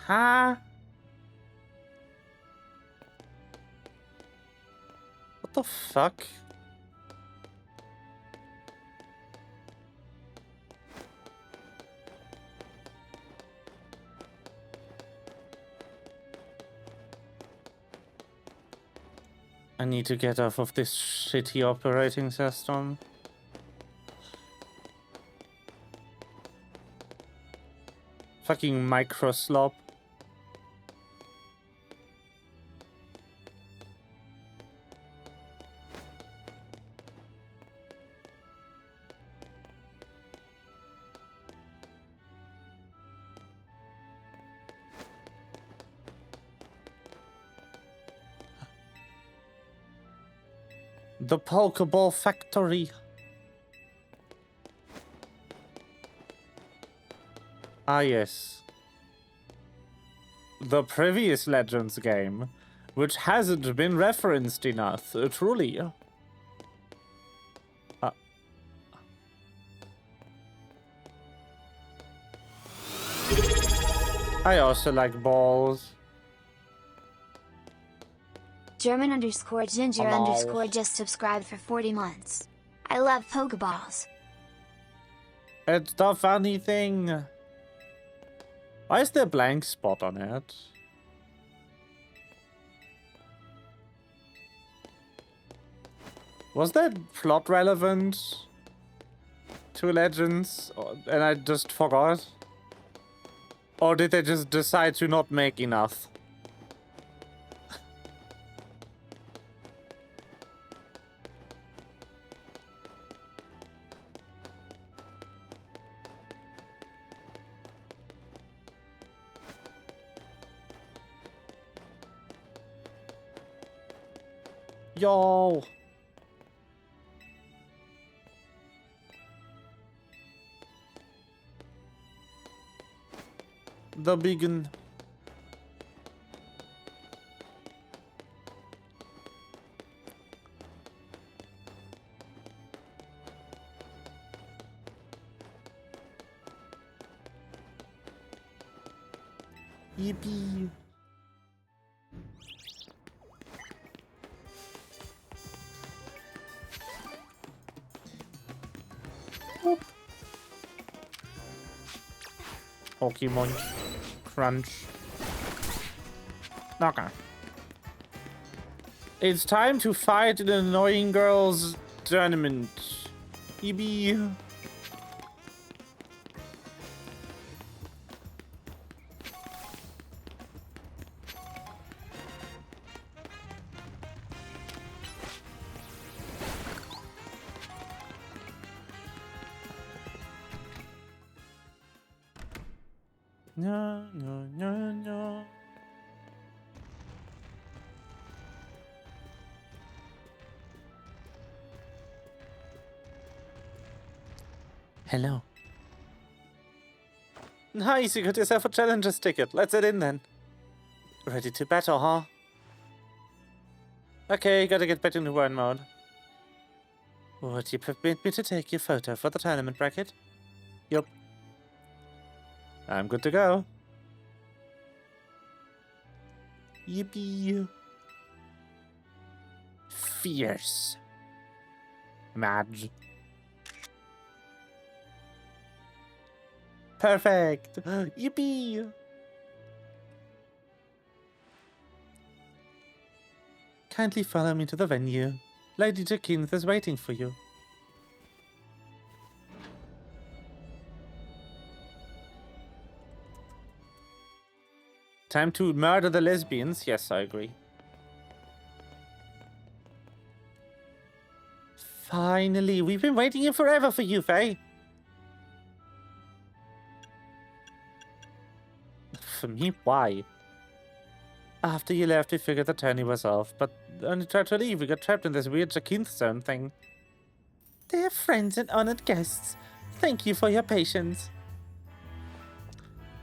Huh? What the fuck? I need to get off of this shitty operating system. Fucking microslop. The Pokeball Factory. Ah, yes. The previous Legends game, which hasn't been referenced enough, truly. I also like balls. German_Ginger_ just subscribed for 40 months. I love Pokeballs. It's the funny thing. Why is there a blank spot on it? Was that plot relevant to Legends? And I just forgot? Or did they just decide to not make enough? Yo! The begin. Yippee. Pokemon Crunch. Okay. It's time to fight an annoying girls tournament. EB. No, no, no, no. Hello. Nice, you got yourself a challenger's ticket. Let's head in then. Ready to battle, huh? Okay, gotta get back into word mode. Would you permit me to take your photo for the tournament bracket? Yup. I'm good to go. Yippee. Fierce. Madge. Perfect. Yippee. Kindly follow me to the venue. Lady Jacinth is waiting for you. Time to murder the lesbians? Yes, I agree. Finally, we've been waiting here forever for you, Faye. For me? Why? After you left, we figured the tourney was off, but when we tried to leave, we got trapped in this weird Jacinth zone thing. Dear friends and honored guests, thank you for your patience.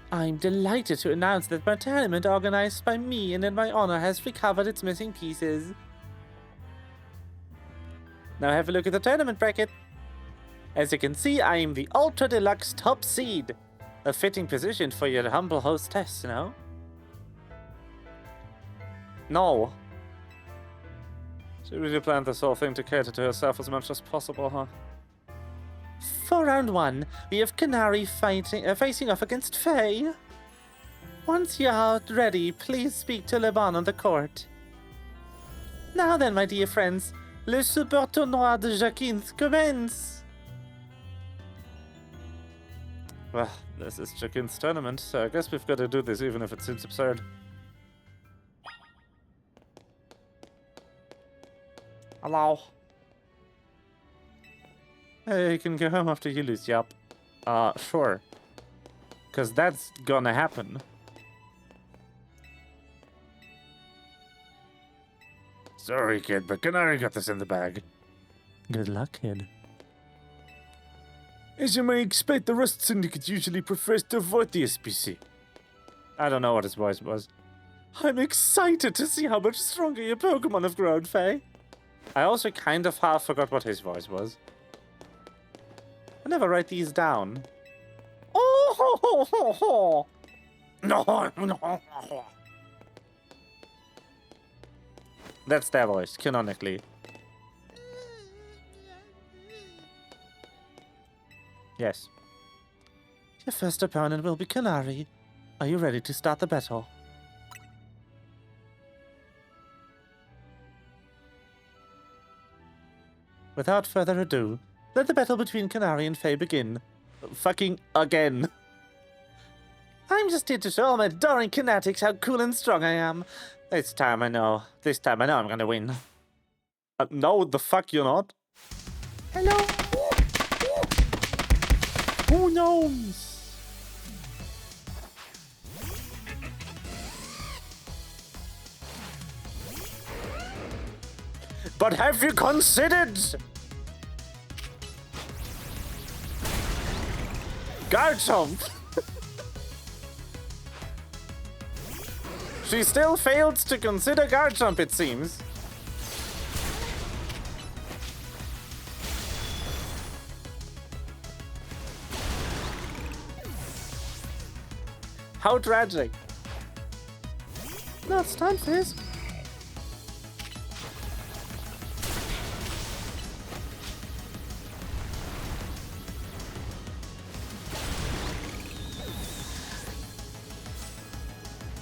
I'm delighted to announce that my tournament organized by me and in my honor has recovered its missing pieces. Now have a look at the tournament bracket. As you can see, I am the Ultra Deluxe top seed. A fitting position for your humble hostess, you know? No. She really planned this whole thing to cater to herself as much as possible, huh? For round 1, we have Canary facing off against Faey. Once you are ready, please speak to Leban on the court. Now then, my dear friends, le super tournoi de Jacquin's commence! Well, this is Jacquin's tournament, so I guess we've got to do this even if it seems absurd. Hello. Hey, you can go home after you lose, yup. Sure. Cause that's gonna happen. Sorry, kid, but Canary got this in the bag. Good luck, kid. As you may expect, the Rust Syndicate usually prefers to avoid the SPC. I don't know what his voice was. I'm excited to see how much stronger your Pokemon have grown, Faye. I also kind of half forgot what his voice was. I never write these down. Oh ho ho ho ho! No, no. That's their voice, canonically. Yes. Your first opponent will be Canary. Are you ready to start the battle? Without further ado, let the battle between Canary and Faye begin. Fucking again. I'm just here to show all my adoring Canatics how cool and strong I am. This time I know I'm gonna win. No, the fuck you're not. Hello? Who knows? But have you considered? Garchomp! She still failed to consider Garchomp, it seems. How tragic. No, it's time, Fizz.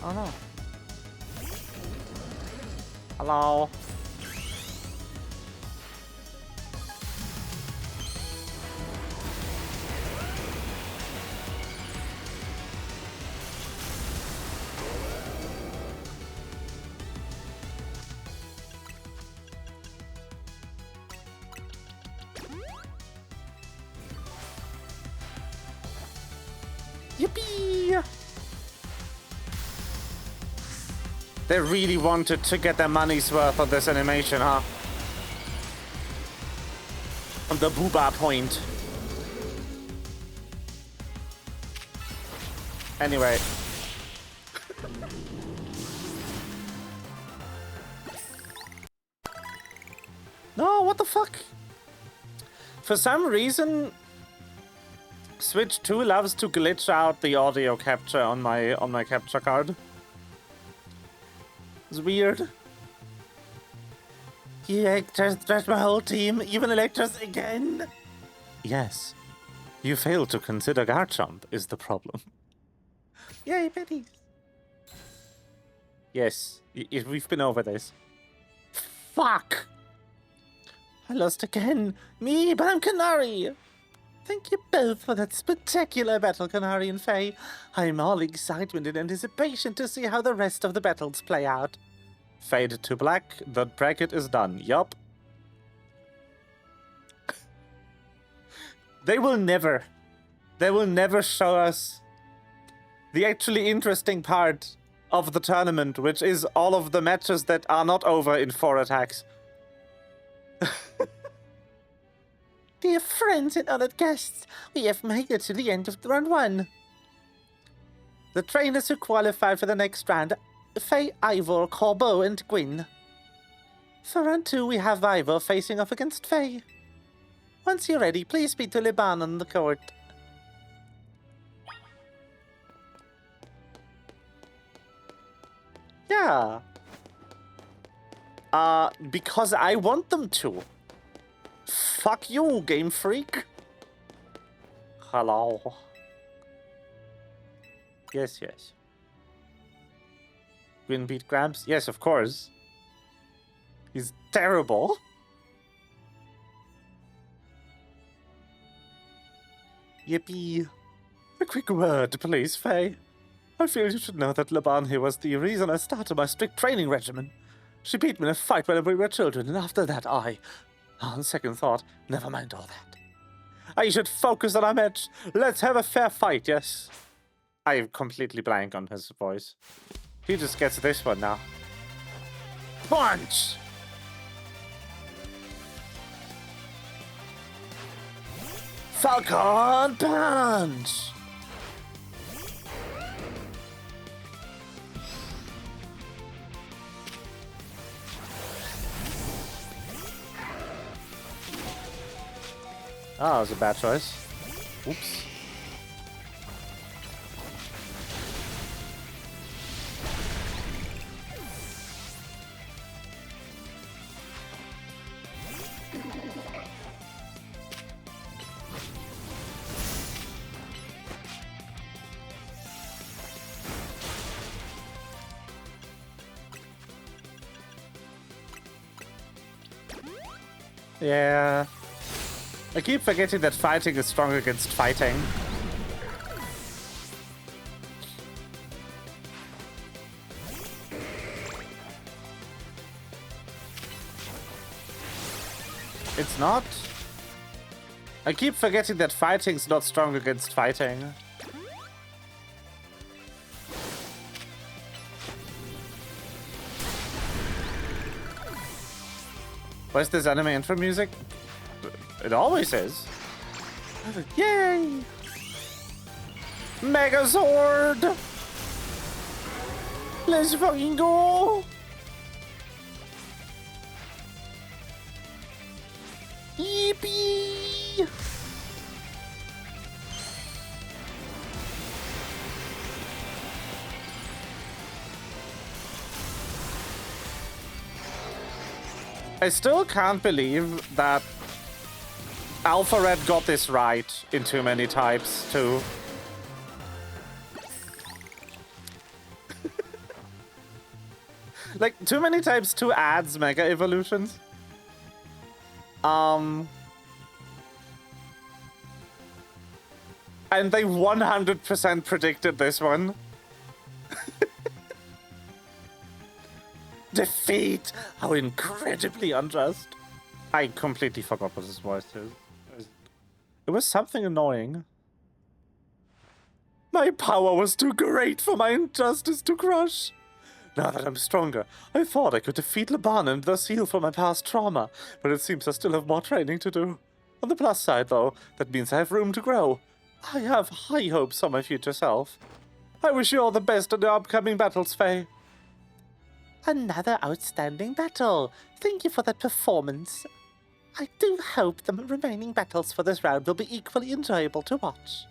Oh no. Hello. Yippee! They really wanted to get their money's worth on this animation, huh? On the booba point. Anyway. No, what the fuck? For some reason, Switch 2 loves to glitch out the audio capture on my capture card. It's weird. You Electros my whole team, even Electros again? Yes. You failed to consider Garchomp is the problem. Yay, Betty. Yes, we've been over this. Fuck! I lost again. Me, but I'm Canary. Thank you both for that spectacular battle, Canary and Faye. I'm all excitement and anticipation to see how the rest of the battles play out. Fade to black, the bracket is done. Yup. They will never show us the actually interesting part of the tournament, which is all of the matches that are not over in 4 attacks. Dear friends and honored guests, we have made it to the end of round 1. The trainers who qualified for the next round, Faye, Ivor, Corbeau, and Gwyn. For round 2, we have Ivor facing off against Faye. Once you're ready, please speak to Liban on the court. Yeah. Because I want them to. Fuck you, Game Freak. Hello. Yes, yes. Gwyn beat Gramps? Yes, of course. He's terrible. Yippee. A quick word, please, Faye. I feel you should know that Laban here was the reason I started my strict training regimen. She beat me in a fight when we were children, and after that on second thought, never mind all that. I should focus on our match. Let's have a fair fight, yes? I completely blank on his voice. He just gets this one now. Punch! Falcon Punch! Oh, that was a bad choice. Oops. Yeah. I keep forgetting that fighting is strong against fighting. It's not? I keep forgetting that fighting's not strong against fighting. Where's this anime intro music? It always is. Yay! Megazord! Let's fucking go! Yippee! I still can't believe that Alpha Red got this right in too many types, too. Like, too many types, 2 adds Mega Evolutions. And they 100% predicted this one. Defeat! How incredibly unjust. I completely forgot what his voice is. It was something annoying. My power was too great for my injustice to crush. Now that I'm stronger, I thought I could defeat Laban and thus heal from my past trauma, but it seems I still have more training to do. On the plus side, though, that means I have room to grow. I have high hopes for my future self. I wish you all the best in the upcoming battles, Faye. Another outstanding battle. Thank you for that performance. I do hope the remaining battles for this round will be equally enjoyable to watch.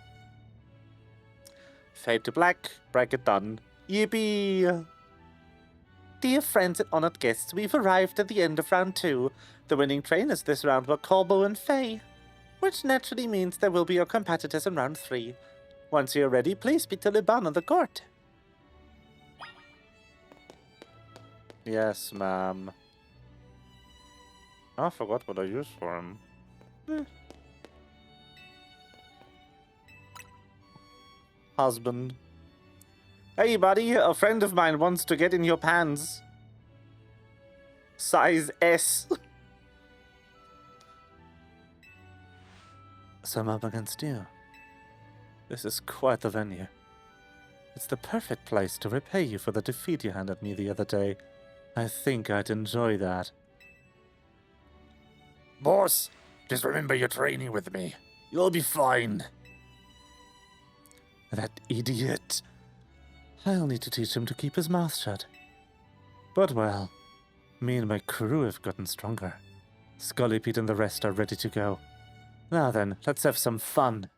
Fade to black, bracket done. Yippee! Dear friends and honored guests, we've arrived at the end of round 2. The winning trainers this round were Corbo and Faye, which naturally means there will be your competitors in round 3. Once you're ready, please speak to Liban on the court. Yes, ma'am. I forgot what I used for him. Husband. Hey, buddy, a friend of mine wants to get in your pants. Size S. So I'm up against you. This is quite the venue. It's the perfect place to repay you for the defeat you handed me the other day. I think I'd enjoy that. Boss, just remember you're training with me. You'll be fine. That idiot. I'll need to teach him to keep his mouth shut. But well, me and my crew have gotten stronger. Scully, Pete, and the rest are ready to go. Now then, let's have some fun.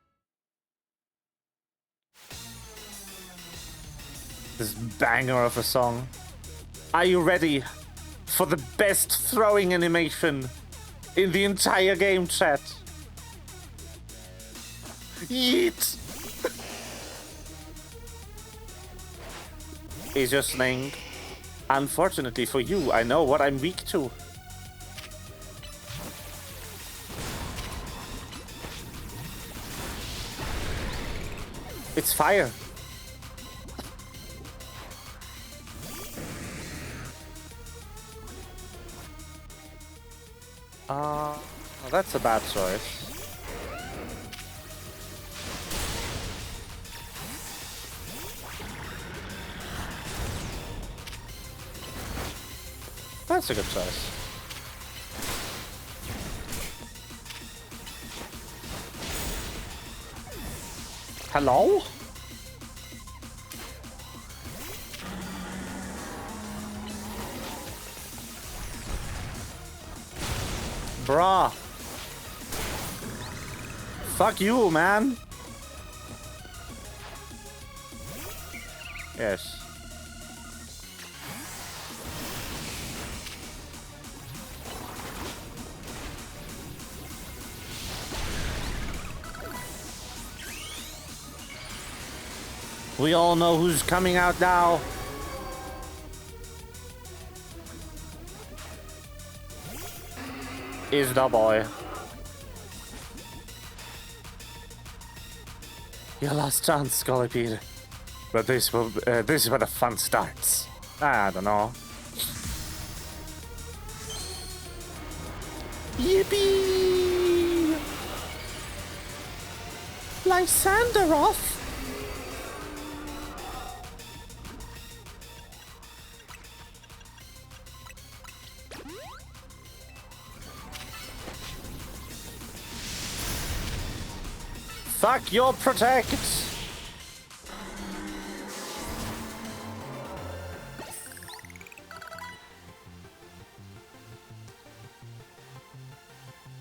This banger of a song. Are you ready, for the best throwing animation in the entire game, chat. Yeet! Is your sling? Unfortunately for you, I know what I'm weak to. It's fire. That's a bad choice. That's a good choice. Hello? Bruh. Fuck you, man. Yes. We all know who's coming out now. Is the boy. Your last chance, Scolipede. But this is where the fun starts. I don't know. Yippee! Lysanderoth! Fuck your protect!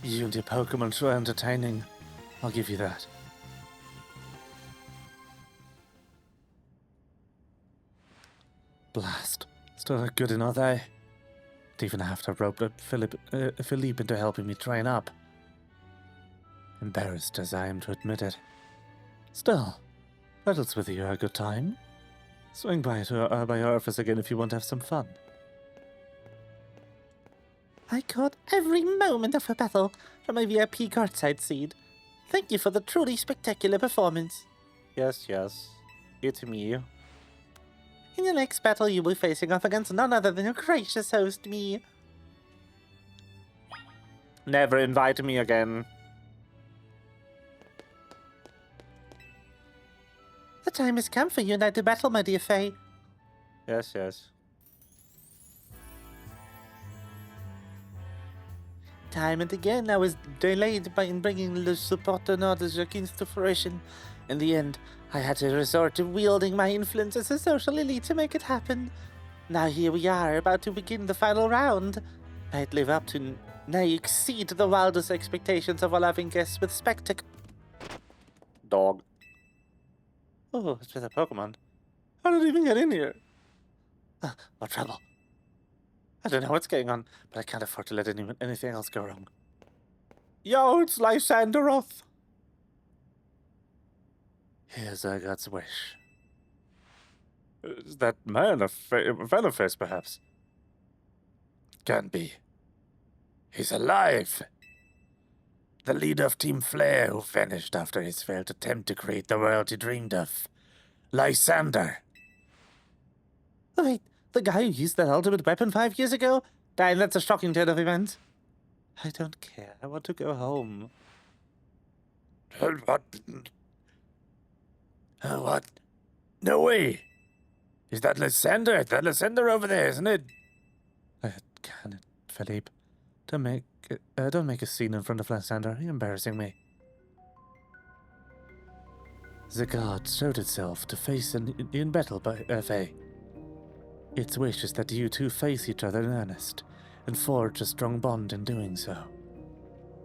You and your Pokemon sure entertaining. I'll give you that. Blast. Still not good enough, eh? Even after I roped Philippe into helping me train up. Embarrassed as I am to admit it. Still, battles with you are a good time. Swing by our office again if you want to have some fun. I caught every moment of a battle from my VIP courtside seat. Thank you for the truly spectacular performance. Yes, yes. It's me. In your next battle, you'll be facing off against none other than your gracious host, me. Never invite me again. The time has come for you and I to battle, my dear Faey. Yes, yes. Time and again, I was delayed in bringing Le Supportenant de Jacquins to fruition. In the end, I had to resort to wielding my influence as a social elite to make it happen. Now here we are, about to begin the final round. I'd live up to, nay, exceed the wildest expectations of our loving guests with spectacle. Dog. Oh, it's with a Pokemon. How did it even get in here? What trouble? I don't know what's going on, but I can't afford to let anything else go wrong. Yo, it's Lysanderoth. Here's God's wish. Is that man a Venomface, perhaps? Can't be. He's alive. The leader of Team Flare who vanished after his failed attempt to create the world he dreamed of. Lysander. Oh, wait, the guy who used that ultimate weapon 5 years ago? Damn, that's a shocking turn of events. I don't care. I want to go home. What? What? No way! Is that Lysander? That Lysander over there, isn't it? Can it, Philippe? Don't make a scene in front of Lysander. You're embarrassing me. The god showed itself to face in battle by Faey. Its wish is that you two face each other in earnest, and forge a strong bond in doing so.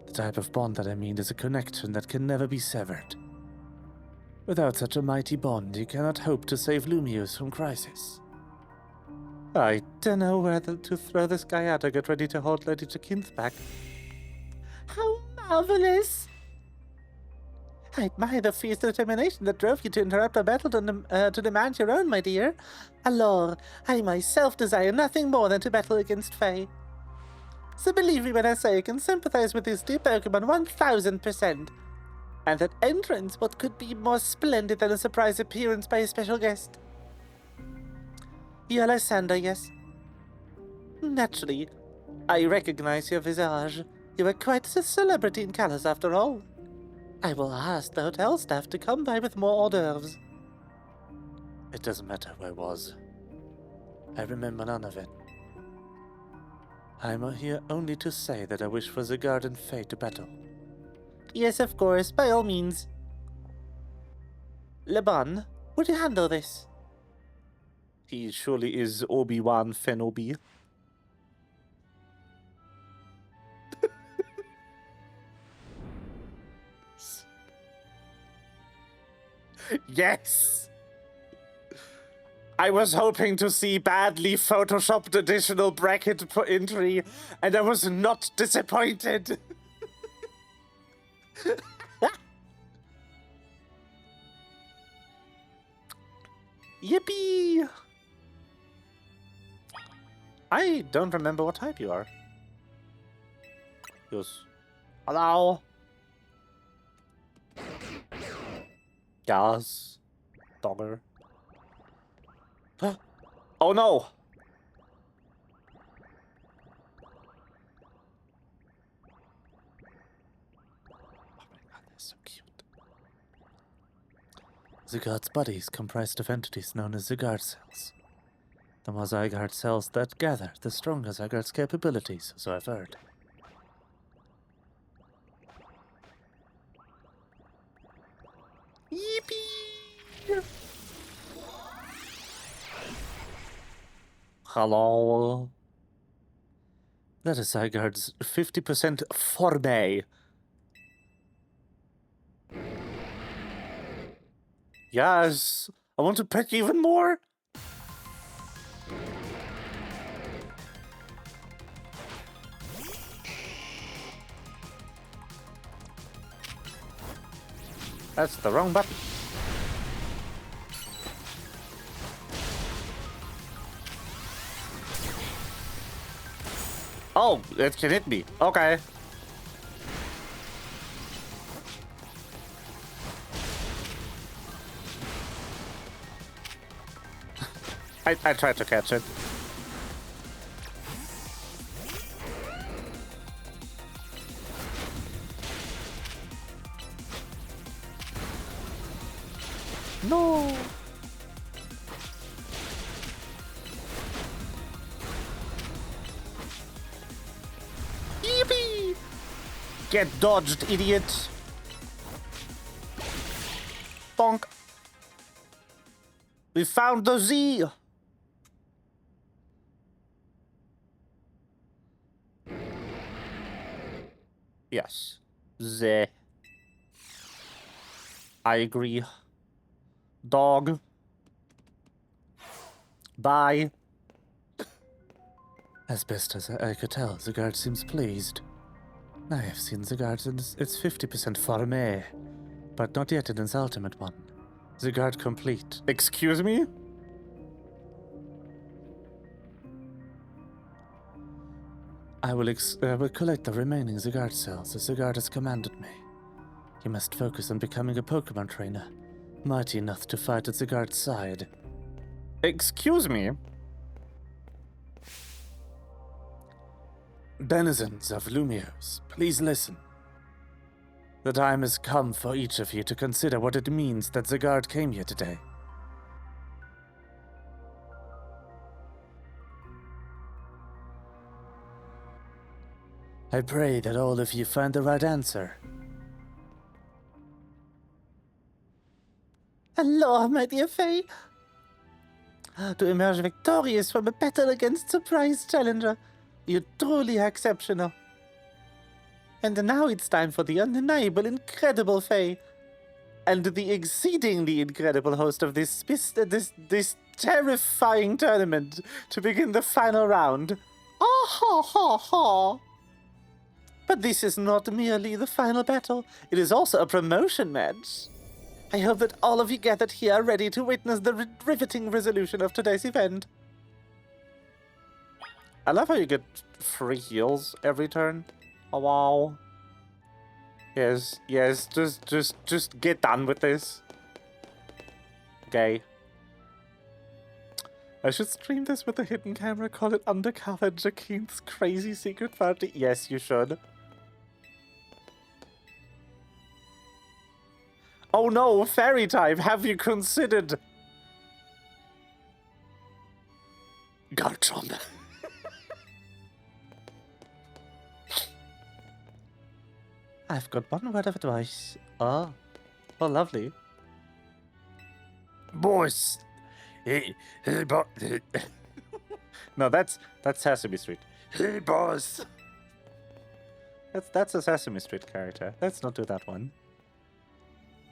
The type of bond that I mean is a connection that can never be severed. Without such a mighty bond, you cannot hope to save Lumiose from crisis. I don't know whether to throw this guy out or get ready to hold Lady Jacinth back. How marvelous! I admire the fierce determination that drove you to interrupt a battle to demand your own, my dear. Alors, I myself desire nothing more than to battle against Faey. So believe me when I say I can sympathize with these dear Pokémon 1000%. And that entrance, what could be more splendid than a surprise appearance by a special guest? You Lysander, yes? Naturally. I recognize your visage. You are quite a celebrity in colors, after all. I will ask the hotel staff to come by with more hors d'oeuvres. It doesn't matter who I was. I remember none of it. I'm here only to say that I wish for the Garden Fae to battle. Yes, of course, by all means. Leban, would you handle this? He surely is Obi-Wan Kenobi. Yes! I was hoping to see badly photoshopped additional bracket entry, and I was not disappointed. Yippee! I don't remember what type you are. Yes. Hello? Yes. Dogger. Oh no! Oh my god, they're so cute. Zygarde's body is comprised of entities known as Zygarde cells. The more Zygarde cells that gather, the stronger Zygarde's capabilities, so I've heard. Yippee! Hello. That is Zygarde's 50% forme. Yes, I want to pet you even more. That's the wrong button. Oh, it can hit me. Okay. I tried to catch it. No. Yippee! Get dodged, idiot. Bonk. We found the Z. Yes. Z. I agree. Dog. Bye. As best as I could tell, Zygarde seems pleased. I have seen Zygarde in its 50% forme, but not yet in its ultimate one. Zygarde complete. Excuse me? I will collect the remaining Zygarde cells as Zygarde has commanded me. You must focus on becoming a Pokemon trainer, mighty enough to fight at Zygarde's side. Excuse me? Denizens of Lumiose, please listen. The time has come for each of you to consider what it means that Zygarde came here today. I pray that all of you find the right answer. Hello, my dear Faye. To emerge victorious from a battle against surprise challenger. You're truly exceptional. And now it's time for the undeniable, incredible Faye. And the exceedingly incredible host of this terrifying tournament to begin the final round. Ah ha ha ha! But this is not merely the final battle, it is also a promotion match. I hope that all of you gathered here are ready to witness the riveting resolution of today's event. I love how you get free heals every turn. Oh wow. Yes, just get done with this. Okay. I should stream this with a hidden camera, call it Undercover Jaquin's Crazy Secret Party. Yes, you should. Oh no, fairy type, have you considered... Garchomp. I've got one word of advice. Oh, lovely. Boys. Hey, boss. No, that's Sesame Street. Hey, boss. That's a Sesame Street character. Let's not do that one.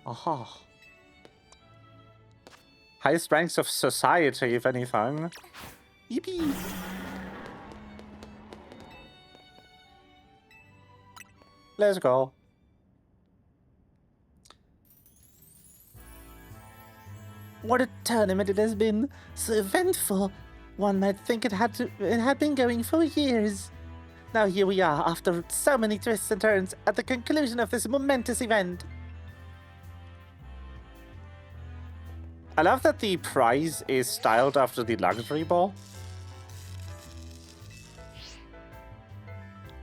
Aha. Highest ranks of society, if anything. Yippee. Let's go. What a tournament it has been. So eventful. One might think it had been going for years. Now here we are, after so many twists and turns, at the conclusion of this momentous event. I love that the prize is styled after the luxury ball.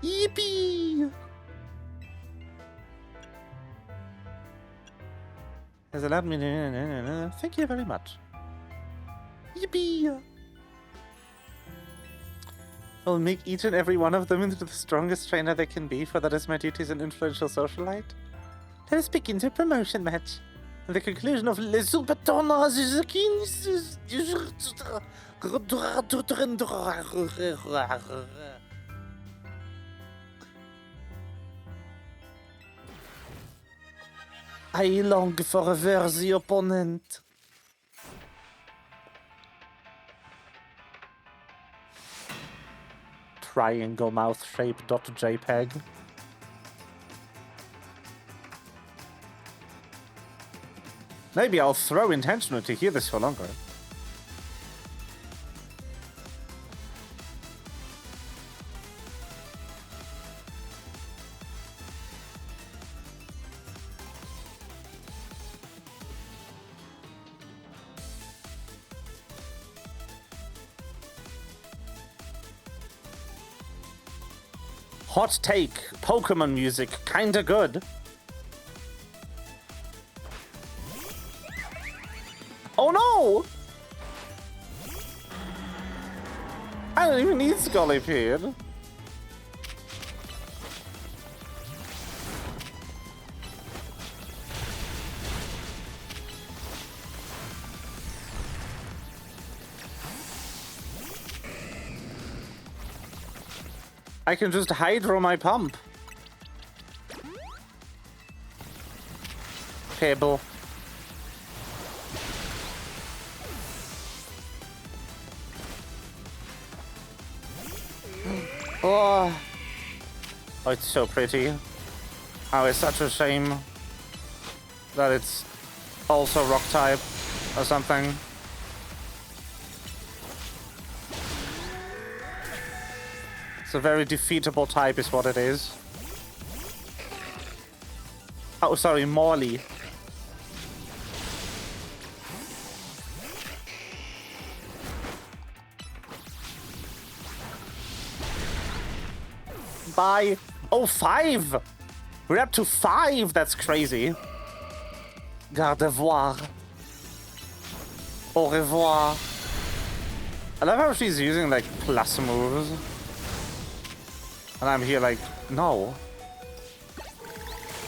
Yippee! Has allowed me to... Thank you very much. Yippee! I'll make each and every one of them into the strongest trainer they can be, for that is my duty as an influential socialite. Let us begin the promotion match. At the conclusion of Les Supertonners, I long for a worthy opponent. Triangle mouth shape.jpg. Maybe I'll throw intentionally to hear this for longer. Hot take, Pokémon music, kinda good. Oh no! I don't even need Scolipede. I can just hydro my pump. Pebble. Oh, it's so pretty. Oh, it's such a shame that it's also rock type or something. It's a very defeatable type is what it is. Oh, sorry, Morley. Bye. Oh, 5! We're up to 5! That's crazy. Garde voir. Au revoir. I love how she's using, like, plus moves. And I'm here like, no.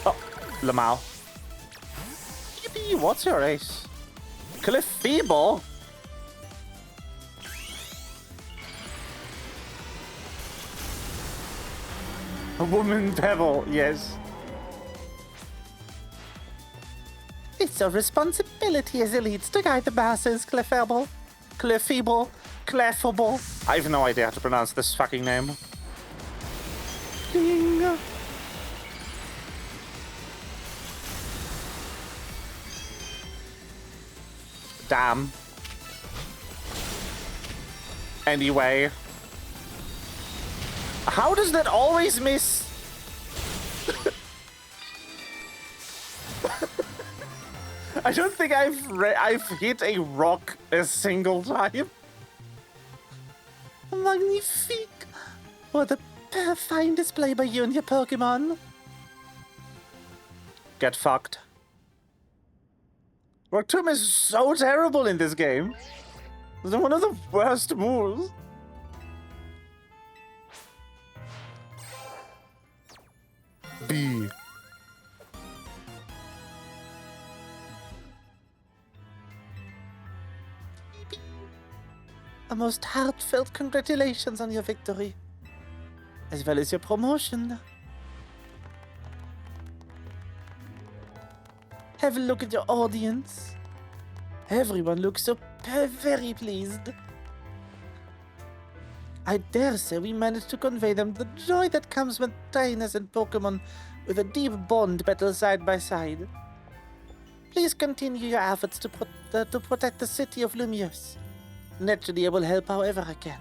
Oh, Lamau. Yippee, what's your ace? Clefable? A woman pebble, yes. It's our responsibility as elites to guide the masses, Clefable. Clefable? Clefable? I have no idea how to pronounce this fucking name. Ding. Damn. Anyway. How does that always miss? I don't think I've hit a rock a single time. Magnifique! What a fine display by you and your Pokemon. Get fucked. Rock Tomb is so terrible in this game. It's one of the worst moves. B. A most heartfelt congratulations on your victory, as well as your promotion. Have a look at your audience. Everyone looks so very pleased. I dare say we managed to convey them the joy that comes when trainers and Pokémon with a deep bond battle side by side. Please continue your efforts to protect the city of Lumiose. Naturally, I will help however I can.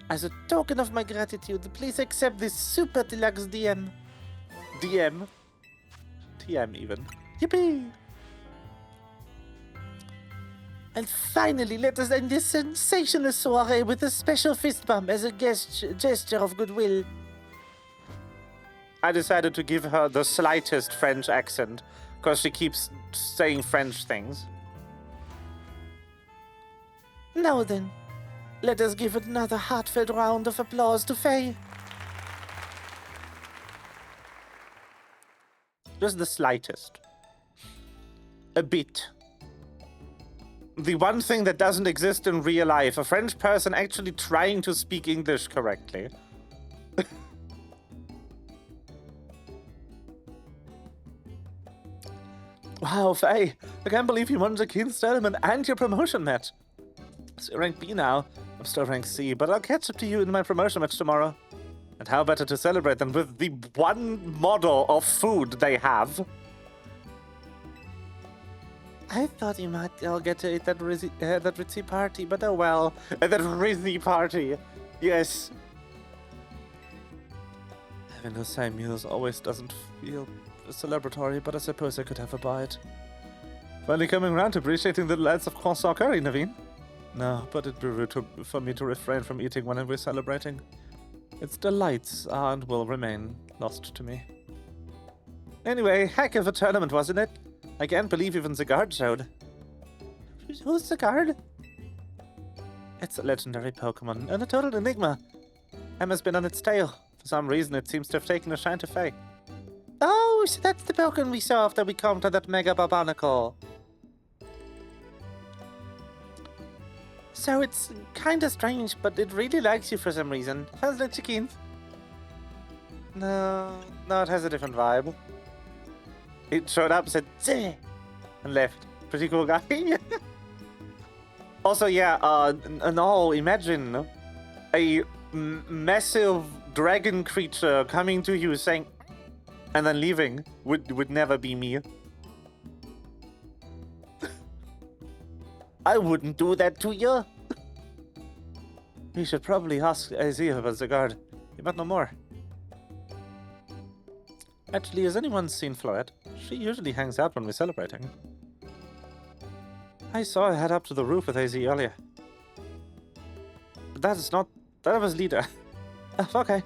As a token of my gratitude, please accept this super deluxe DM. DM? TM even. Yippee! And finally, let us end this sensational soiree with a special fist bump as a gesture of goodwill. I decided to give her the slightest French accent, because she keeps saying French things. Now then, let us give another heartfelt round of applause to Faey. Just the slightest. A bit. The one thing that doesn't exist in real life, a French person actually trying to speak English correctly. Wow, Faye, I can't believe you won the Keen's tournament and your promotion match. So rank B now. I'm still rank C, but I'll catch up to you in my promotion match tomorrow. And how better to celebrate than with the one model of food they have? I thought you might all get to eat that ritzy party, but oh well. That ritzy party. Yes. Having those same meals always doesn't feel celebratory, but I suppose I could have a bite. Finally coming around to appreciating the delights of croissant curry, Naveen. No, but it'd be rude for me to refrain from eating when we're celebrating. Its delights are and will remain lost to me. Anyway, heck of a tournament, wasn't it? I can't believe even the guard showed. Who's the guard? It's a legendary Pokemon and a total enigma. Emma's been on its tail. For some reason, it seems to have taken a shine to Faye. Oh, so that's the Pokemon we saw after we counted that Mega Barbarnacle. So it's kinda strange, but it really likes you for some reason. Sounds like Chiquin. No, it has a different vibe. It showed up, said, "Zeh," and left. Pretty cool guy. Also, yeah, no, imagine a massive dragon creature coming to you saying, and then leaving. Would never be me. I wouldn't do that to you. We should probably ask Isaiah about the guard. He might know more. Actually, has anyone seen Floette? She usually hangs out when we're celebrating. I saw her head up to the roof with AZ earlier. But that was Leader. Okay.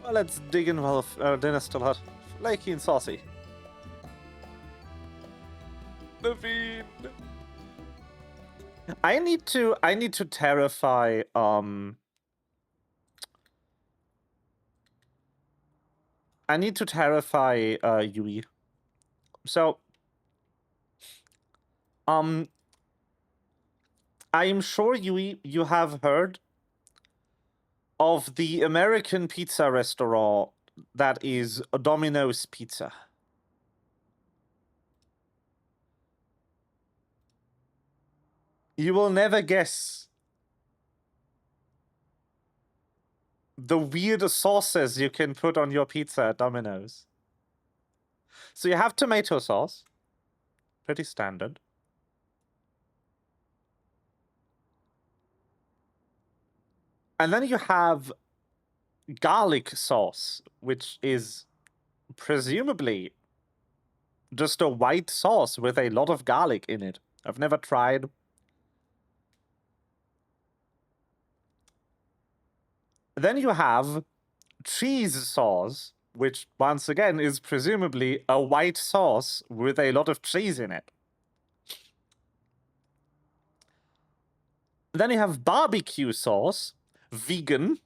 Well, let's dig in while dinner's still hot. Flaky and saucy. Naveen. I need to terrify Yui. So I am sure you have heard of the American pizza restaurant that is Domino's Pizza. You will never guess the weird sauces you can put on your pizza at Domino's. So you have tomato sauce. Pretty standard. And then you have garlic sauce, which is presumably just a white sauce with a lot of garlic in it. I've never tried. Then you have cheese sauce, which once again is presumably a white sauce with a lot of cheese in it. Then you have barbecue sauce, vegan.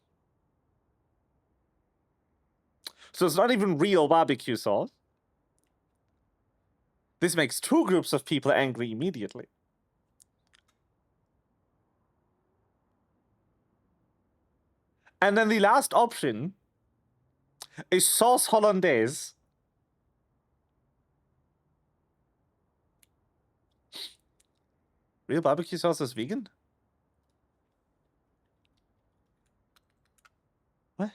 So it's not even real barbecue sauce. This makes two groups of people angry immediately. And then the last option is sauce hollandaise. Real barbecue sauce is vegan? What?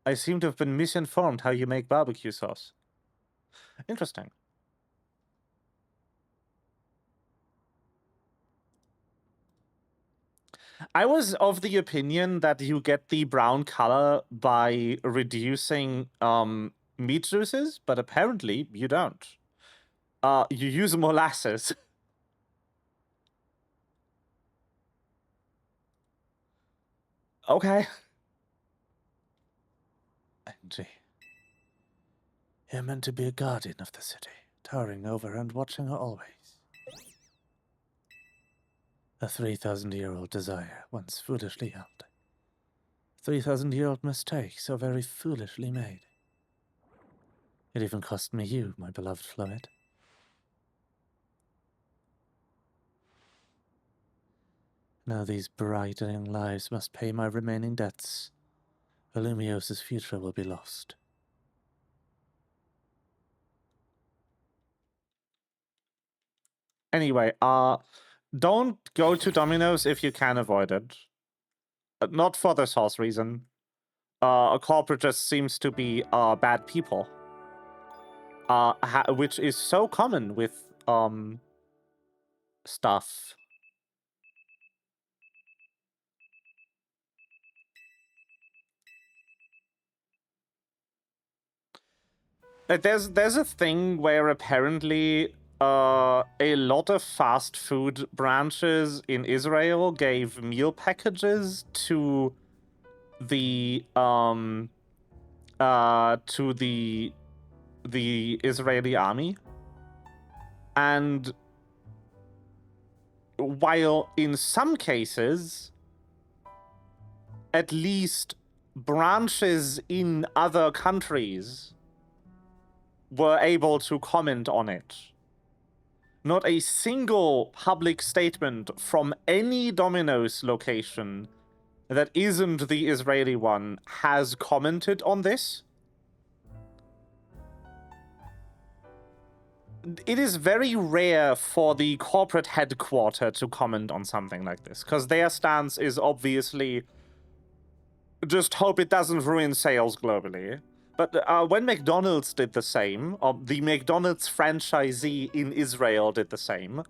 I seem to have been misinformed how you make barbecue sauce. Interesting. I was of the opinion that you get the brown color by reducing meat juices, but apparently you don't. You use molasses. Okay. Angie, you're meant to be a guardian of the city, towering over and watching her always. A 3,000-year-old desire, once foolishly held. 3,000-year-old mistake, so very foolishly made. It even cost me you, my beloved Floyd. Now these bright young lives must pay my remaining debts. Illumios's future will be lost. Anyway, don't go to Domino's if you can avoid it. Not for the sauce reason. A corporate just seems to be bad people. Which is so common with stuff. There's a thing where apparently a lot of fast food branches in Israel gave meal packages to the Israeli army. And while in some cases, at least branches in other countries were able to comment on it, not a single public statement from any Domino's location that isn't the Israeli one has commented on this. It is very rare for the corporate headquarters to comment on something like this, because their stance is obviously just hope it doesn't ruin sales globally. But when McDonald's did the same, or the McDonald's franchisee in Israel did the same,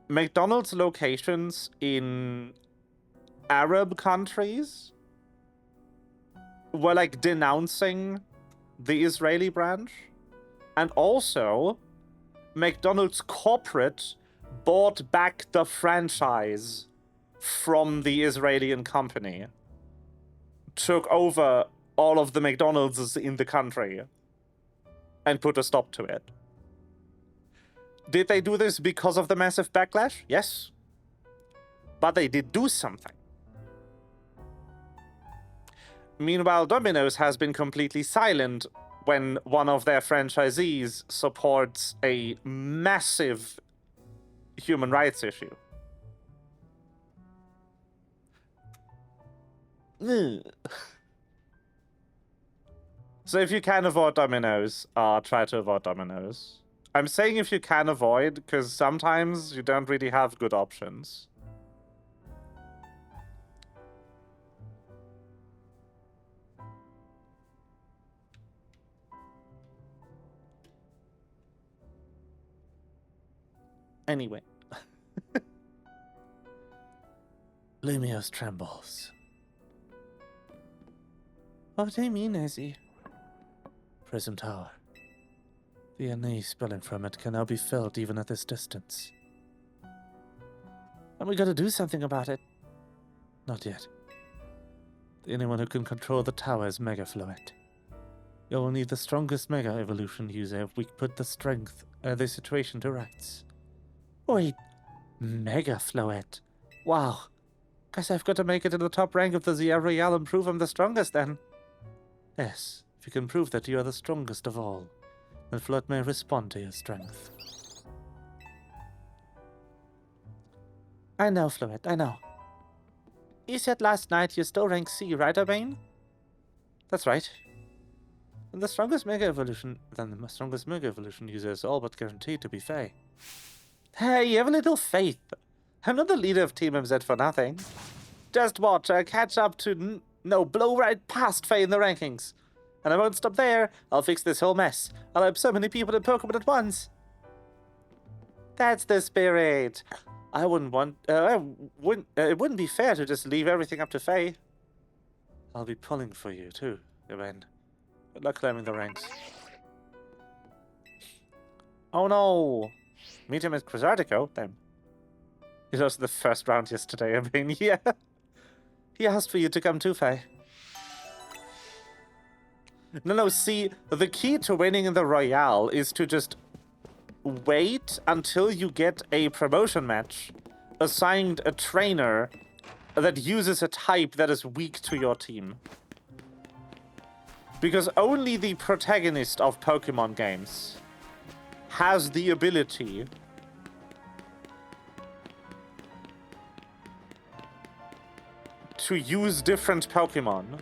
McDonald's locations in Arab countries were like denouncing the Israeli branch. And also, McDonald's corporate bought back the franchise from the Israeli company, took over all of the McDonald's in the country, and put a stop to it. Did they do this because of the massive backlash? Yes. But they did do something. Meanwhile, Domino's has been completely silent when one of their franchisees supports a massive human rights issue. So if you can avoid dominoes, try to avoid dominoes. I'm saying if you can avoid, because sometimes you don't really have good options. Anyway. Lumios trembles. What do you mean, Izzy? Prism Tower. The unease spilling from it can now be felt even at this distance. And we gotta do something about it. Not yet. The only one who can control the tower is Mega Fluid. You will need the strongest Mega Evolution user if we put the situation to rights. Wait, Mega Fluid? Wow. Guess I've got to make it to the top rank of the ZR Royale and prove I'm the strongest then. Yes, if you can prove that you are the strongest of all, then Fluid may respond to your strength. I know, Fluid, I know. You said last night you're still rank C, right, Urbane? That's right. And the strongest Mega Evolution user is all but guaranteed to be Faey. Hey, you have a little faith. I'm not the leader of Team MZ for nothing. Just watch, I'll catch up to blow right past Faye in the rankings. And I won't stop there. I'll fix this whole mess. I'll help so many people in Pokemon at once. That's the spirit. It wouldn't be fair to just leave everything up to Faye. I'll be pulling for you too, Gwen. Good luck climbing the ranks. Oh no! Meet him at Cruzardico, then. He lost the first round yesterday, I mean, yeah. He asked for you to come too, Faye. No, see, the key to winning in the Royale is to just wait until you get a promotion match assigned a trainer that uses a type that is weak to your team. Because only the protagonist of Pokemon games has the ability to use different Pokemon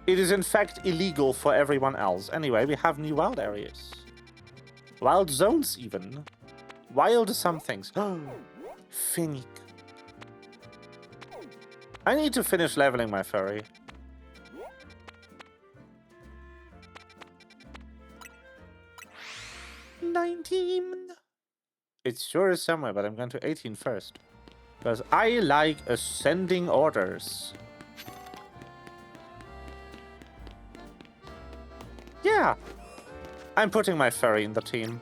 It is in fact illegal for everyone else. Anyway, we have new wild areas. Wild zones even. Wild somethings. Finnick. I need to finish leveling my furry. It sure is somewhere, but I'm going to 18 first. Because I like ascending orders. Yeah. I'm putting my furry in the team.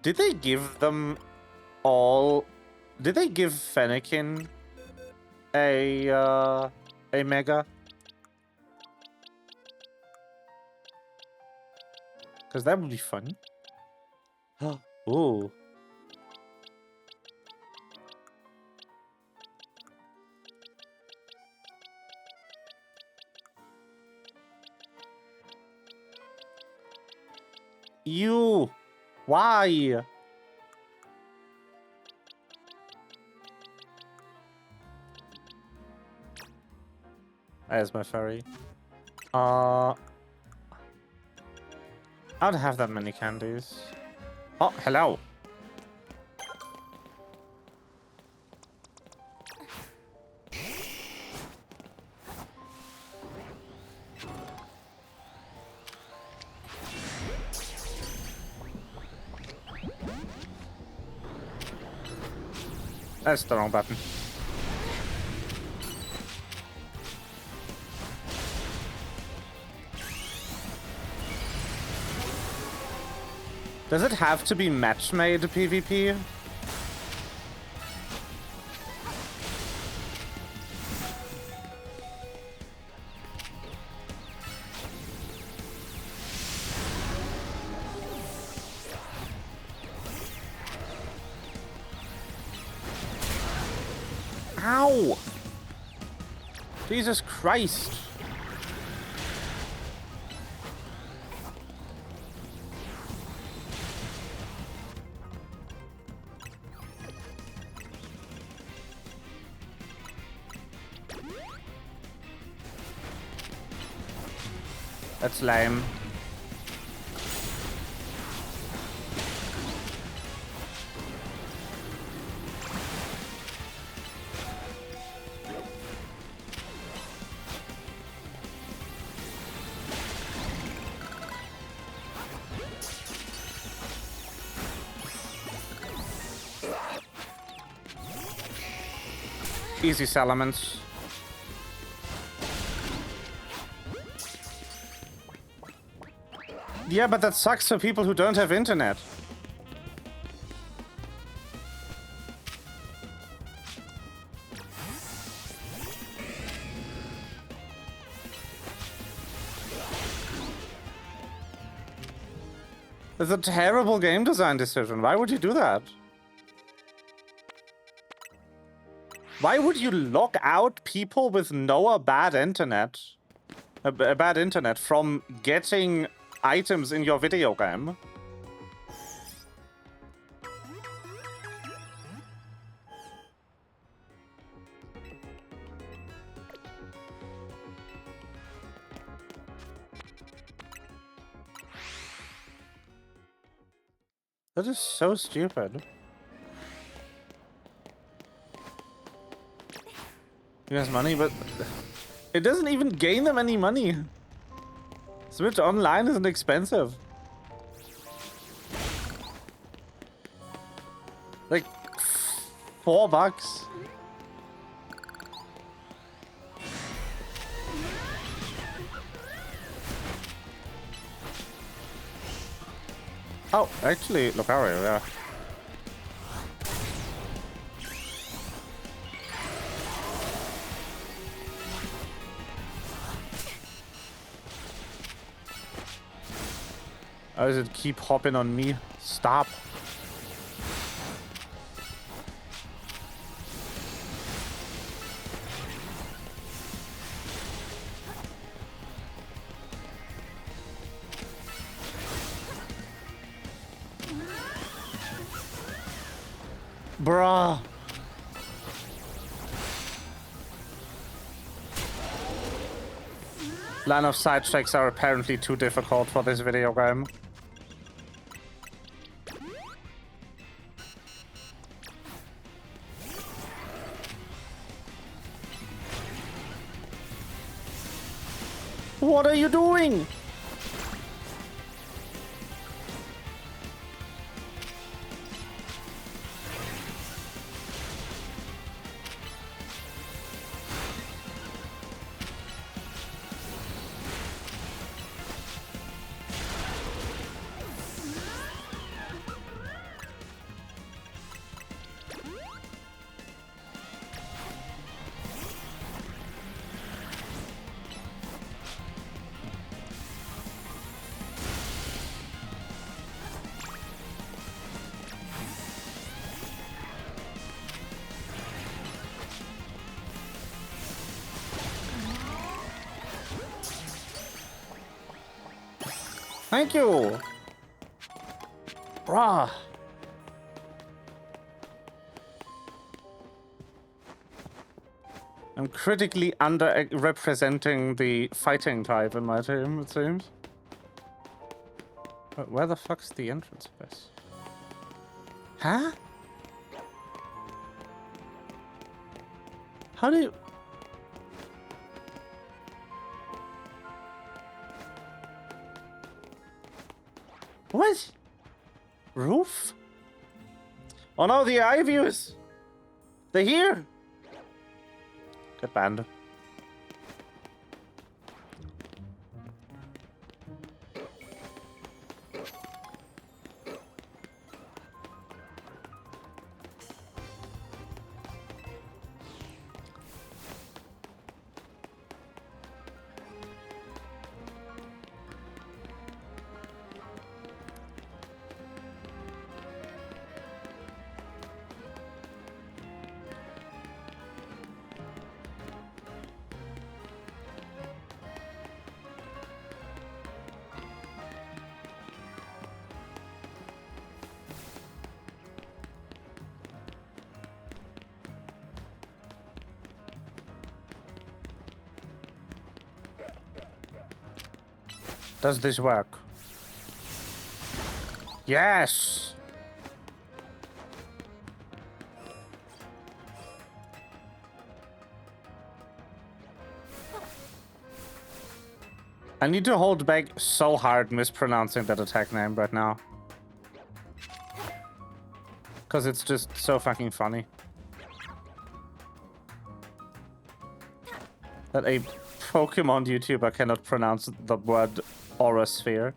Did they give them all... Did they give Fennekin a mega? Because that would be fun. Ooh. You! Why? There's my furry. I don't have that many candies. Oh, hello. That's the wrong button. Does it have to be match-made PvP? Ow! Jesus Christ! That's lame. Easy Salamence. Yeah, but that sucks for people who don't have internet. It's a terrible game design decision. Why would you do that? Why would you lock out people with no bad internet? A bad internet from getting items in your video game? That is so stupid. He has money, but it doesn't even gain them any money. Switch Online isn't expensive. Like $4. Oh, actually, Lucario, yeah. How does it keep hopping on me? Stop. Bruh. Line of sight checks are apparently too difficult for this video game. What are you doing? Thank you. Bruh. I'm critically under-representing the fighting type in my team, it seems. But where the fuck's the entrance place? Huh? How do you... What? Roof? Oh no, the eye views! They're here! Get banned. Does this work? Yes! I need to hold back so hard mispronouncing that attack name right now. Because it's just so fucking funny. That a Pokemon YouTuber cannot pronounce the word Aura Sphere.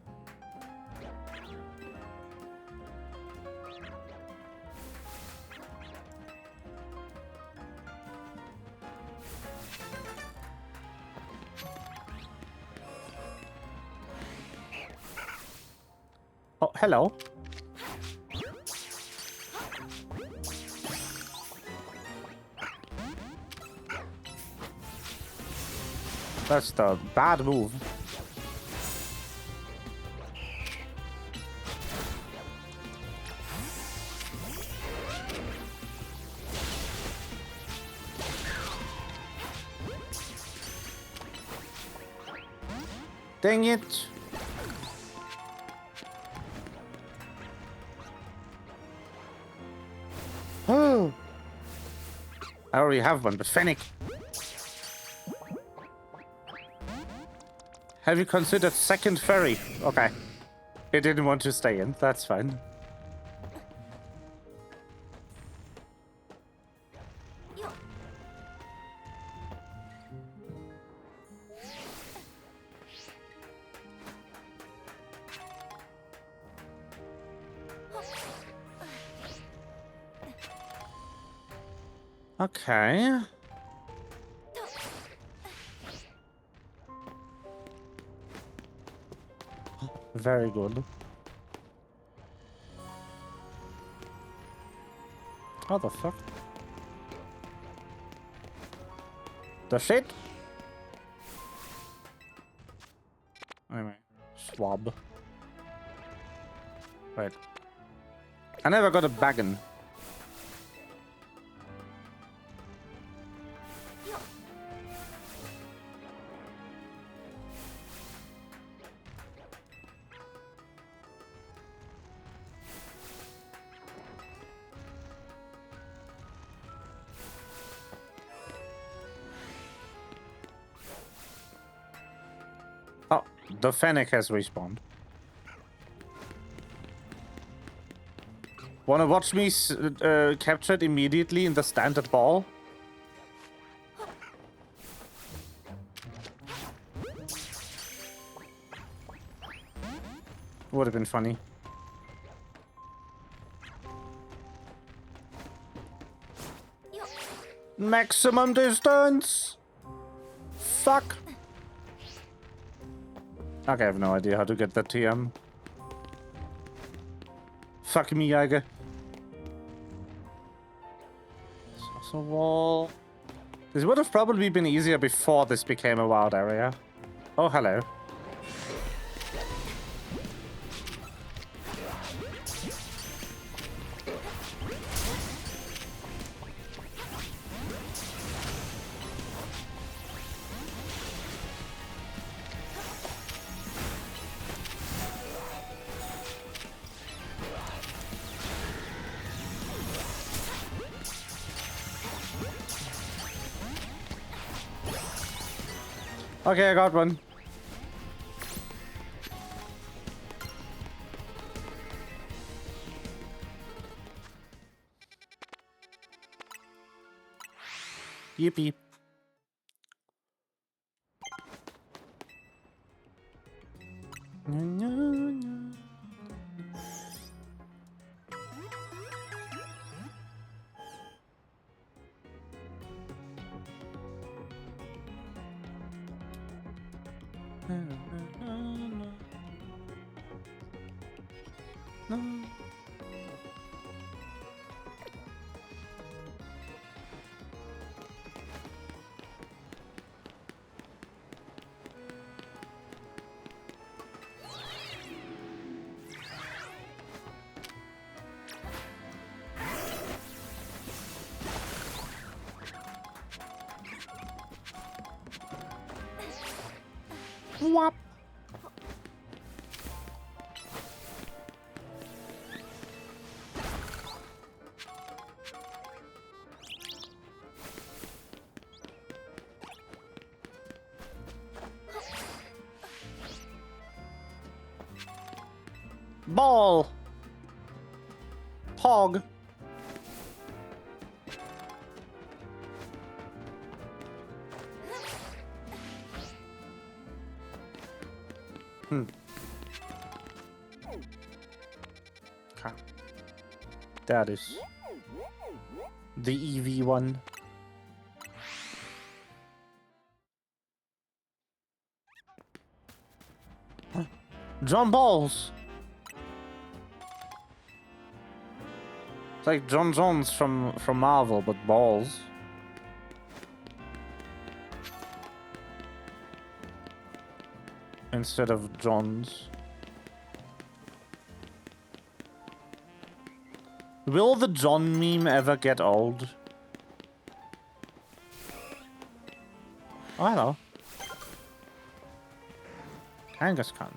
Oh, hello. That's the bad move. Dang it. Oh. I already have one, but Fennec. Have you considered second furry? Okay. It didn't want to stay in. That's fine. Okay. Very good. How the fuck? The shit? Anyway, swab. Wait. I never got a baggin. Oh, the Fennec has respawned. Wanna watch me capture it immediately in the standard ball? Would have been funny. Maximum distance! Fuck! Okay, I have no idea how to get that TM. Fuck me, Jäger. So wall. This would have probably been easier before this became a wild area. Oh, hello. Okay, I got one. Yippee. Whop. Ball! Pog! Okay. That is the EV one. John Balls! It's like John Jones from Marvel, but balls. Instead of Johns. Will the John meme ever get old? Oh, hello. Kangaskhan.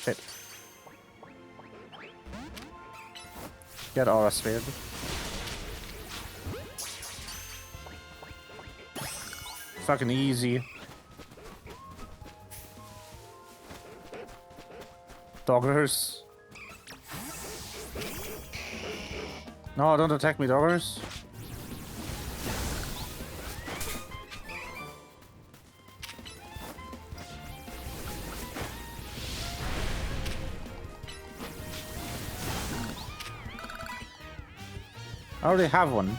Shit. Get Aura Sphere. Fucking easy. Doggers. No, don't attack me, doggers. I already have one.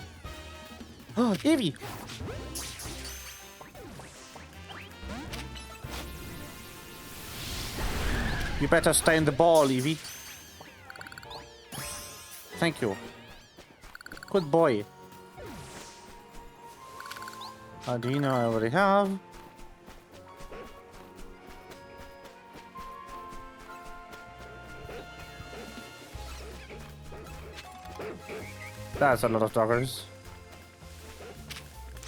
Oh, Eevee! You better stay in the ball, Eevee. Thank you. Good boy. Adina I already have. That's a lot of doggers.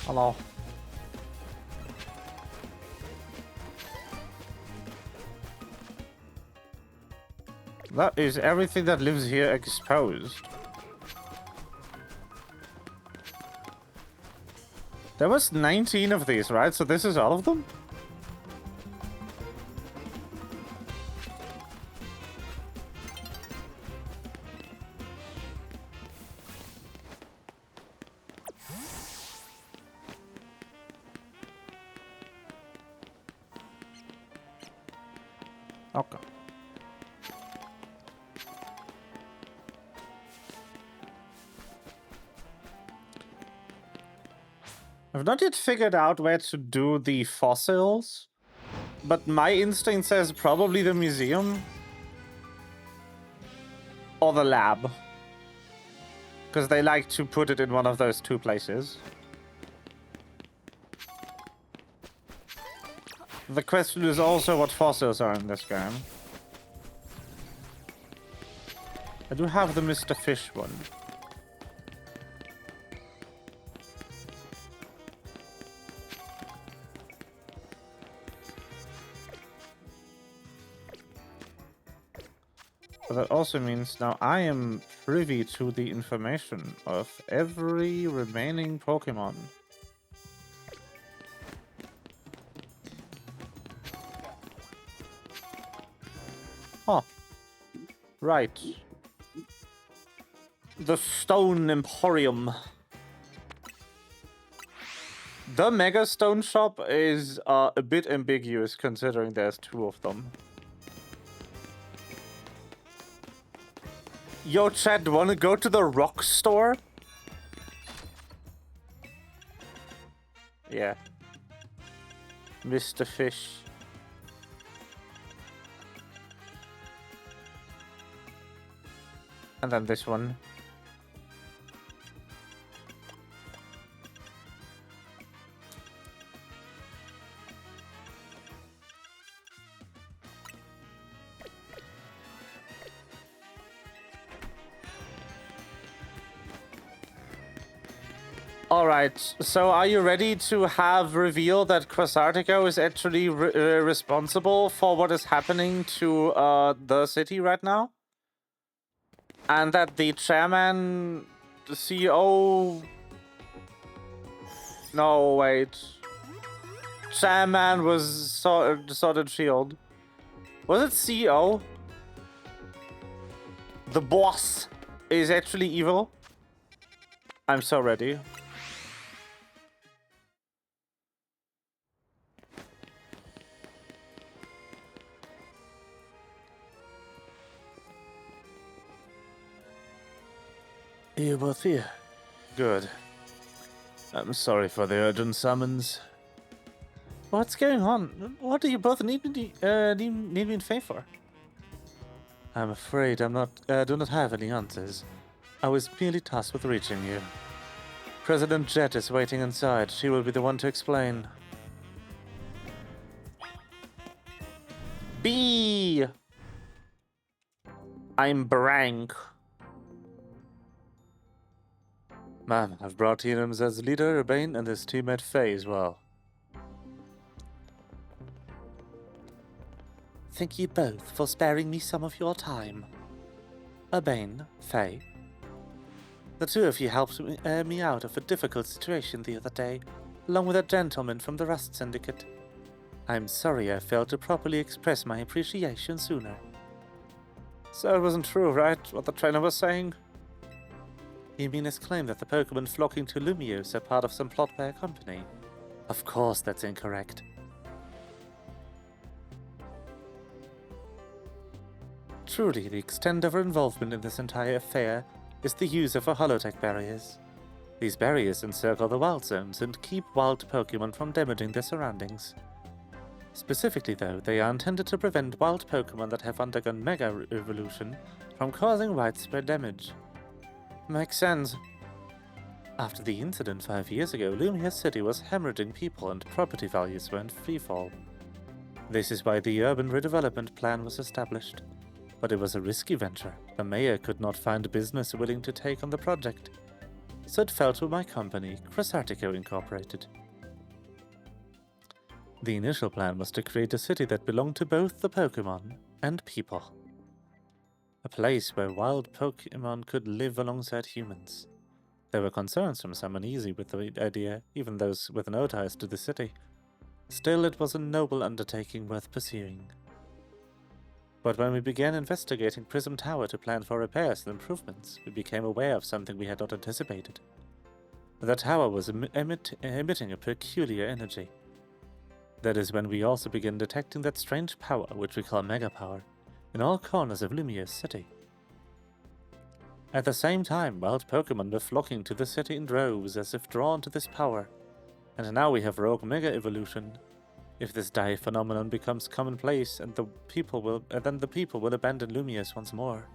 Hello. That is everything that lives here exposed. There was 19 of these, right? So this is all of them? Okay. I've not yet figured out where to do the fossils, but my instinct says probably the museum or the lab, because they like to put it in one of those two places. The question is also what fossils are in this game. I do have the Mr. Fish one. But that also means now I am privy to the information of every remaining Pokémon. Huh. Right. The Stone Emporium. The Mega Stone Shop is a bit ambiguous considering there's two of them. Yo, Chad, wanna go to the rock store? Yeah. Mr. Fish. And then this one. Alright, so are you ready to have reveal that Quasartico is actually responsible for what is happening to the city right now? And that the chairman, the CEO... No, wait. Chairman was Sword and Shield. Was it CEO? The boss is actually evil? I'm so ready. You both here? Good. I'm sorry for the urgent summons. What's going on? What do you both need me in Faey for? I'm afraid do not have any answers. I was merely tasked with reaching you. President Jet is waiting inside. She will be the one to explain. B. I'm Brank. Ma'am, I've brought Enums as leader, Urbane, and his teammate Faye as well. Thank you both for sparing me some of your time. Urbane, Faye. The two of you helped me out of a difficult situation the other day, along with a gentleman from the Rust Syndicate. I'm sorry I failed to properly express my appreciation sooner. So it wasn't true, right, what the trainer was saying? You mean his claim that the Pokémon flocking to Lumiose are part of some plot by a company? Of course that's incorrect. Truly, the extent of our involvement in this entire affair is the use of our holotech barriers. These barriers encircle the wild zones and keep wild Pokémon from damaging their surroundings. Specifically though, they are intended to prevent wild Pokémon that have undergone Mega Evolution from causing widespread damage. Makes sense. After the incident 5 years ago, Lumia City was hemorrhaging people and property values were in freefall. This is why the urban redevelopment plan was established. But it was a risky venture. The mayor could not find a business willing to take on the project. So it fell to my company, Cressartico Incorporated. The initial plan was to create a city that belonged to both the Pokémon and people. A place where wild Pokémon could live alongside humans. There were concerns from some uneasy with the idea, even those with no ties to the city. Still, it was a noble undertaking worth pursuing. But when we began investigating Prism Tower to plan for repairs and improvements, we became aware of something we had not anticipated. The tower was emitting a peculiar energy. That is when we also began detecting that strange power, which we call Mega Power, in all corners of Lumiose City. At the same time, wild Pokémon were flocking to the city in droves as if drawn to this power, and now we have rogue Mega Evolution. If this dire phenomenon becomes commonplace, and then the people will abandon Lumiose once more.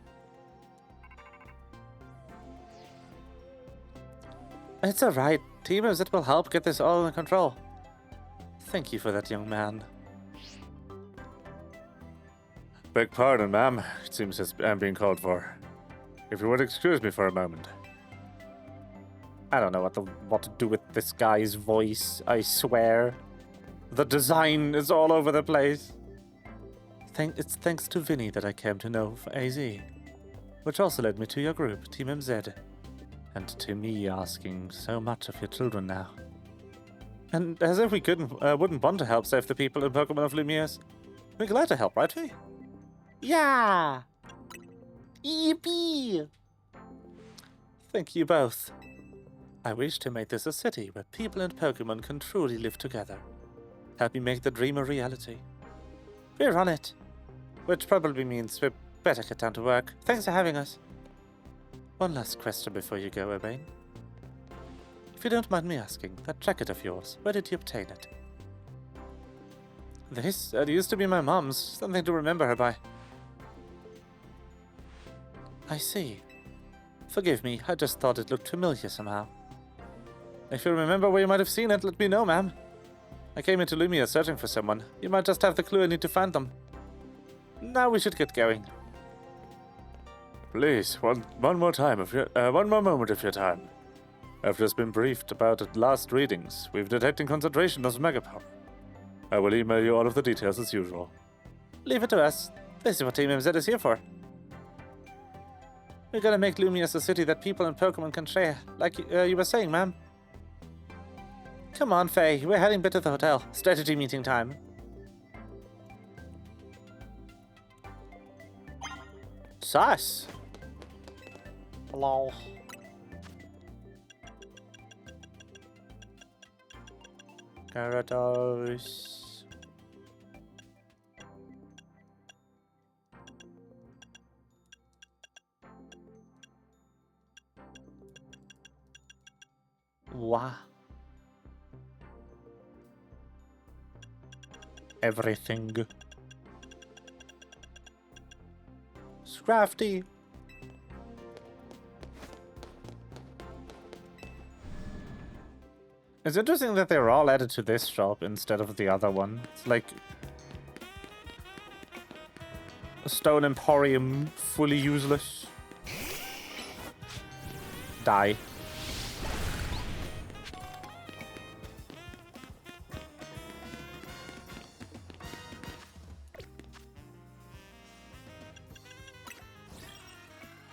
It's alright. Teamers that will help get this all under control. Thank you for that, young man. Beg pardon, ma'am. It seems I'm being called for. If you would excuse me for a moment. I don't know what to do with this guy's voice, I swear. The design is all over the place. It's thanks to Vinny that I came to know for AZ, which also led me to your group, Team MZ, and to me asking so much of your children now. And as if we wouldn't want to help save the people in Pokémon of Lumiose. We're glad to help, right, we? Yeah! Yippee! Thank you both. I wish to make this a city where people and Pokémon can truly live together. Help me make the dream a reality. We're on it. Which probably means we better get down to work. Thanks for having us. One last question before you go, Urbane. If you don't mind me asking, that jacket of yours, where did you obtain it? This used to be my mom's. Something to remember her by. I see. Forgive me, I just thought it looked familiar somehow. If you remember where you might have seen it, let me know, ma'am. I came into Lumia searching for someone. You might just have the clue I need to find them. Now we should get going. Please, one more moment of your time. I've just been briefed about last readings. We've detected concentration of Mega Power. I will email you all of the details as usual. Leave it to us. This is what Team MZ is here for. We're gonna make Lumiose a city that people and Pokémon can share, like you were saying, ma'am. Come on, Faye. We're heading back to the hotel. Strategy meeting time. Sus. Hello. Gyarados. Wow. Everything. Scrafty. It's interesting that they're all added to this shop instead of the other one. It's like a Stone Emporium, fully useless. Die.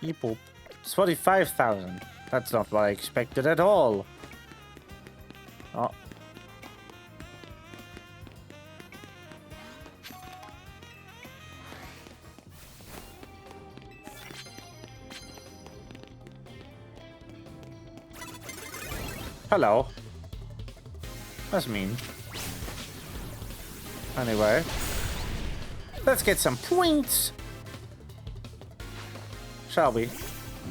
Beep boop. It's 45,000. That's not what I expected at all. Oh. Hello. That's mean. Anyway. Let's get some points. Shall we?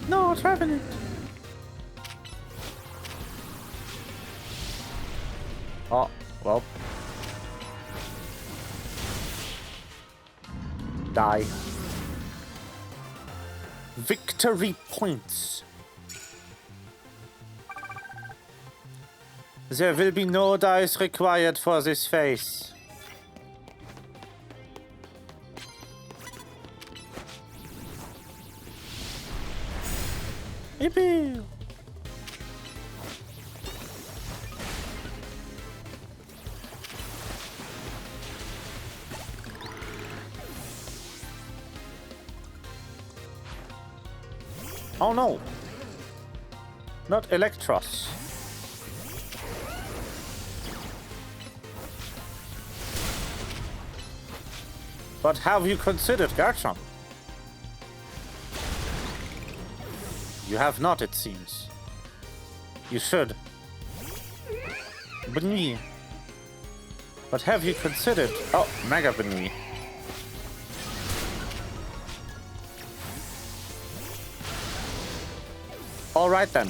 No, Trevenant. Oh, well. Die. Victory points. There will be no dice required for this phase. Yippee! Oh no! Not Electros. But have you considered Garchomp? You have not, it seems. You should. Bnee. But have you considered... Oh, Mega Bnee. Alright then.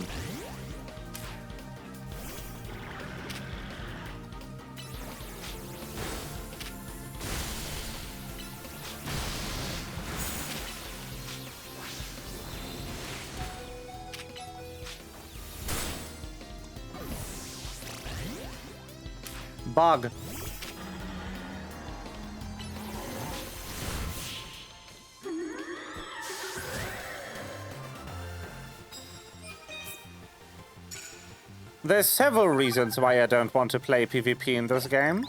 Bog. There's several reasons why I don't want to play PvP in this game.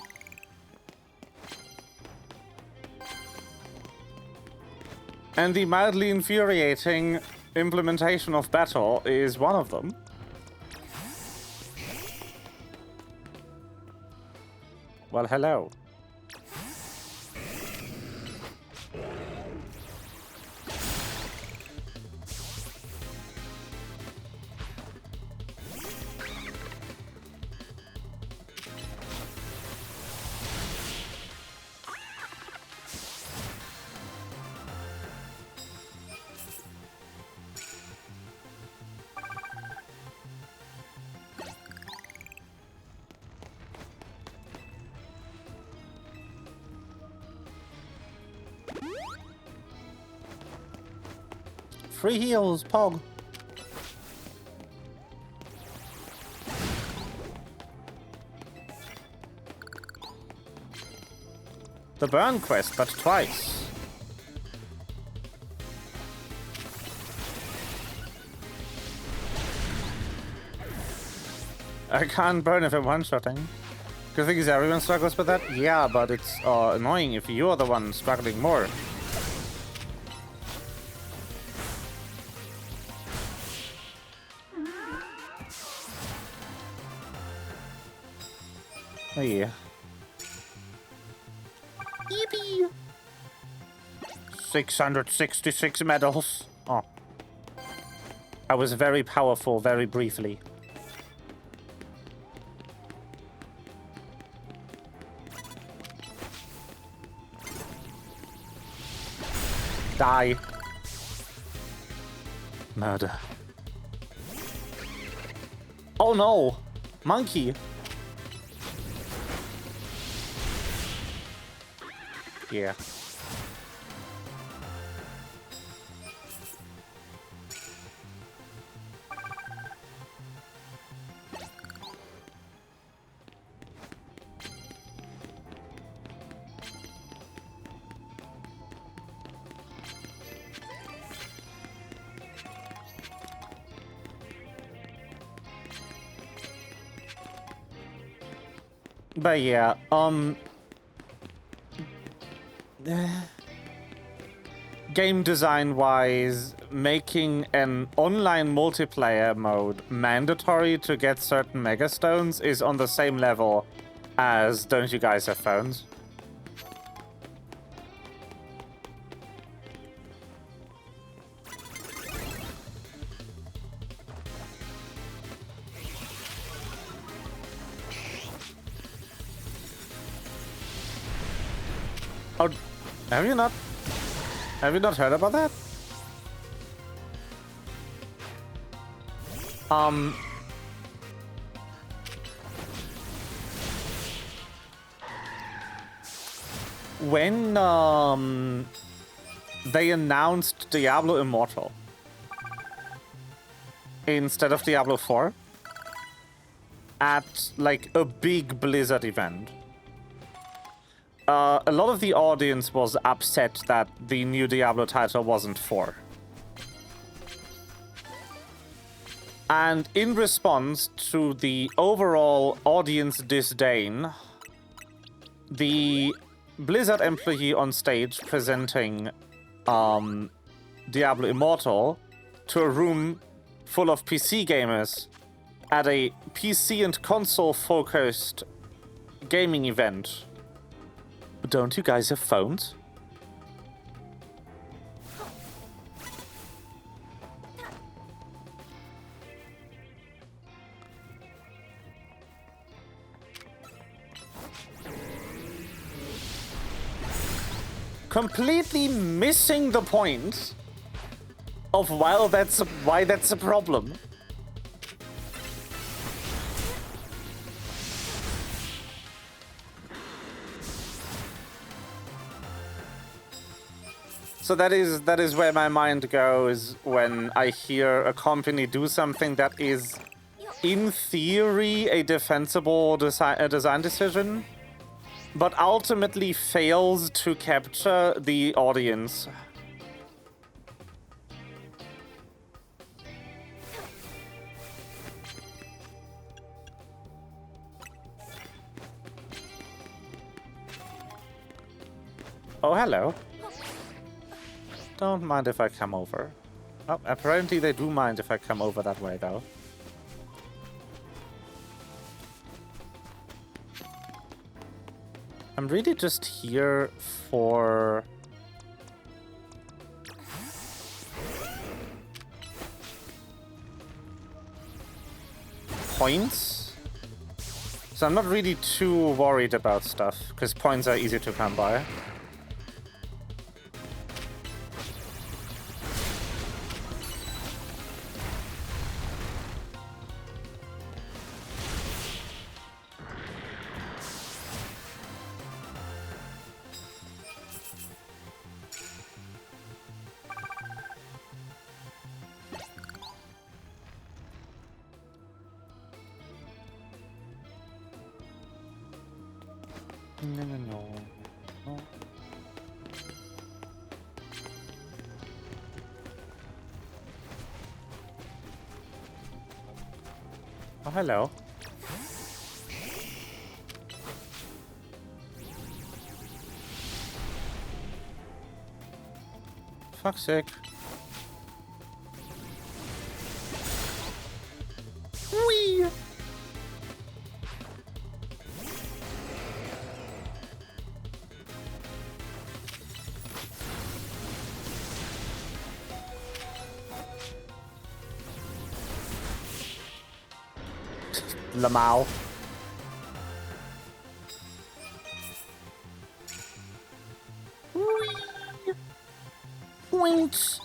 And the mildly infuriating implementation of battle is one of them. Well, hello. Free heals, Pog. The burn quest, but twice. I can't burn if I'm one-shotting. The thing is, everyone struggles with that? Yeah, but it's annoying if you're the one struggling more. Oh yeah. Yippee! 666 medals. Oh. I was very powerful very briefly. Die. Murder. Oh no! Monkey! Yeah. But yeah, game design wise, making an online multiplayer mode mandatory to get certain megastones is on the same level as don't you guys have phones? Oh, have you not heard about that? When they announced Diablo Immortal instead of Diablo 4 at like a big Blizzard event, a lot of the audience was upset that the new Diablo title wasn't 4. And in response to the overall audience disdain, the Blizzard employee on stage presenting Diablo Immortal to a room full of PC gamers at a PC and console-focused gaming event. Don't you guys have phones? Completely missing the point of why that's a problem. So that is where my mind goes when I hear a company do something that is, in theory, a defensible design decision, but ultimately fails to capture the audience. Oh, hello. Don't mind if I come over. Oh, apparently they do mind if I come over that way, though. I'm really just here for... points? So I'm not really too worried about stuff, because points are easy to come by. No. Oh, hello. Fuck's sake. Whee! Lamau. Points.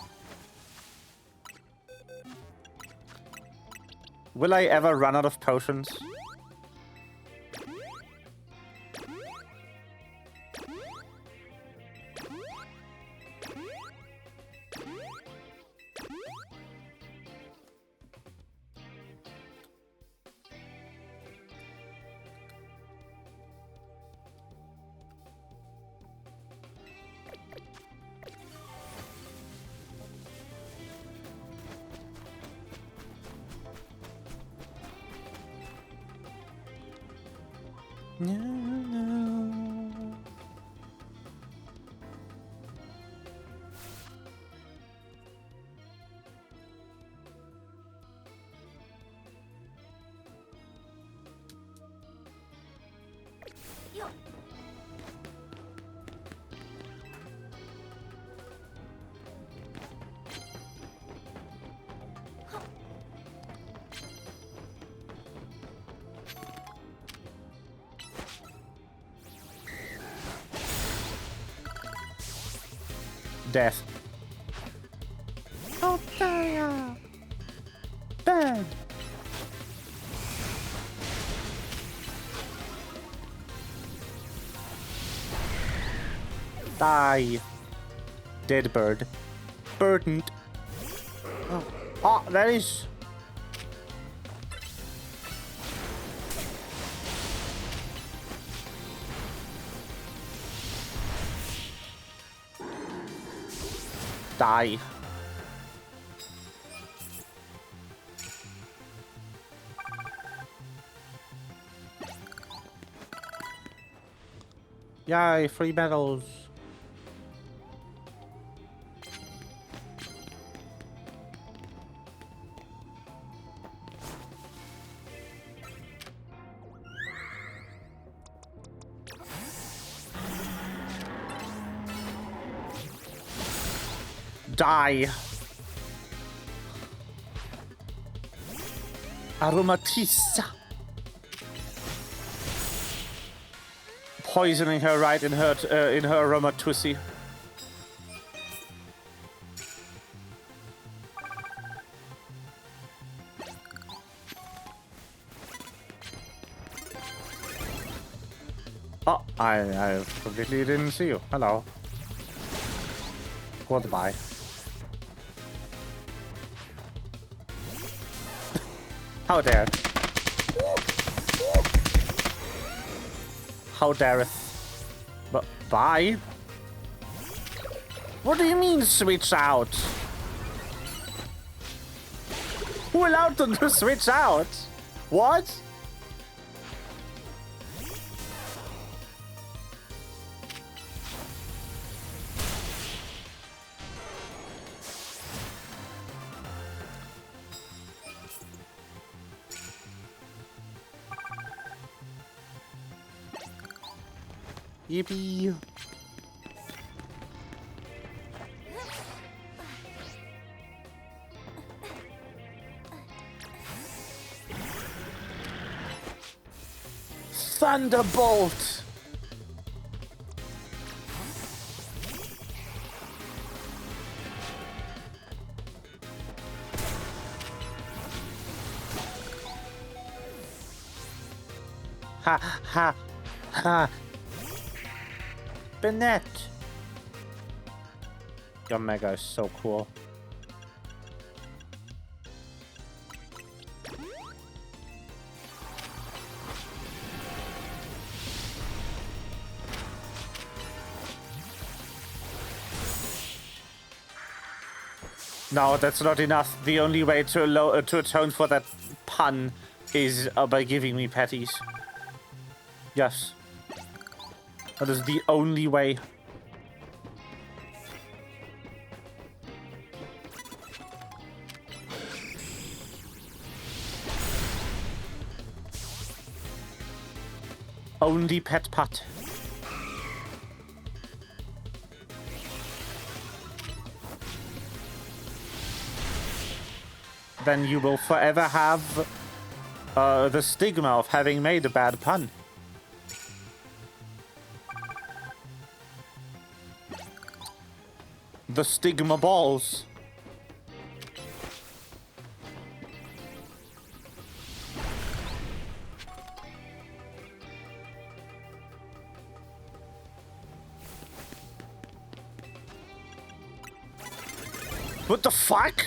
Will I ever run out of potions? No. Death. Oh, there. Bad. Die. Dead bird. Burdened. Oh, that is. Die. Yay, free medals. Die. Aromatissa. Poisoning her right in her aromatussi. Oh, I completely didn't see you. Hello. Goodbye. How dare. How dareth. But bye? What do you mean switch out? Who allowed them to switch out? What? Yippee. Thunderbolt. Ha ha ha. Bennett. Your Mega is so cool. No, that's not enough. The only way to atone for that pun is by giving me patties. Yes. That is the only way. Only pet pat. Then you will forever have The stigma of having made a bad pun. The stigma balls. What the fuck?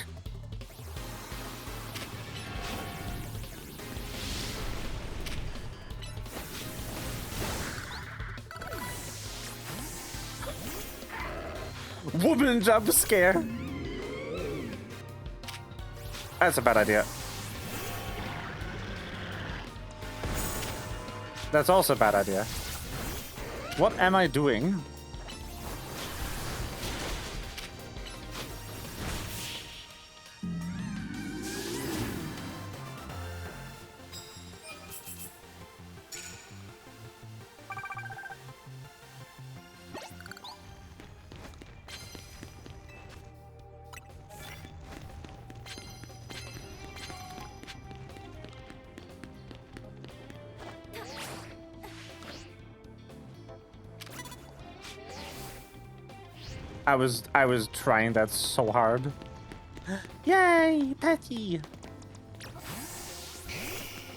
Woman jump scare. That's a bad idea. That's also a bad idea. What am I doing? I was trying that so hard. Yay, Patty!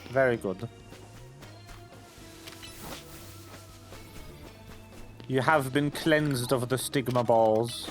Very good. You have been cleansed of the stigma balls.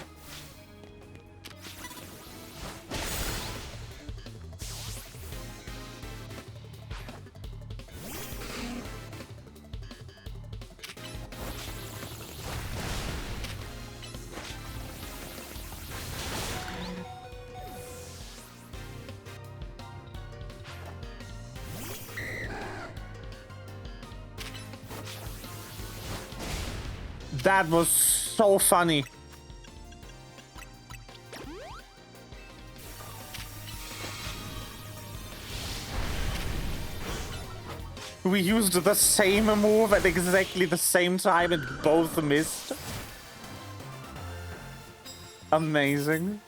That was so funny. We used the same move at exactly the same time and both missed. Amazing.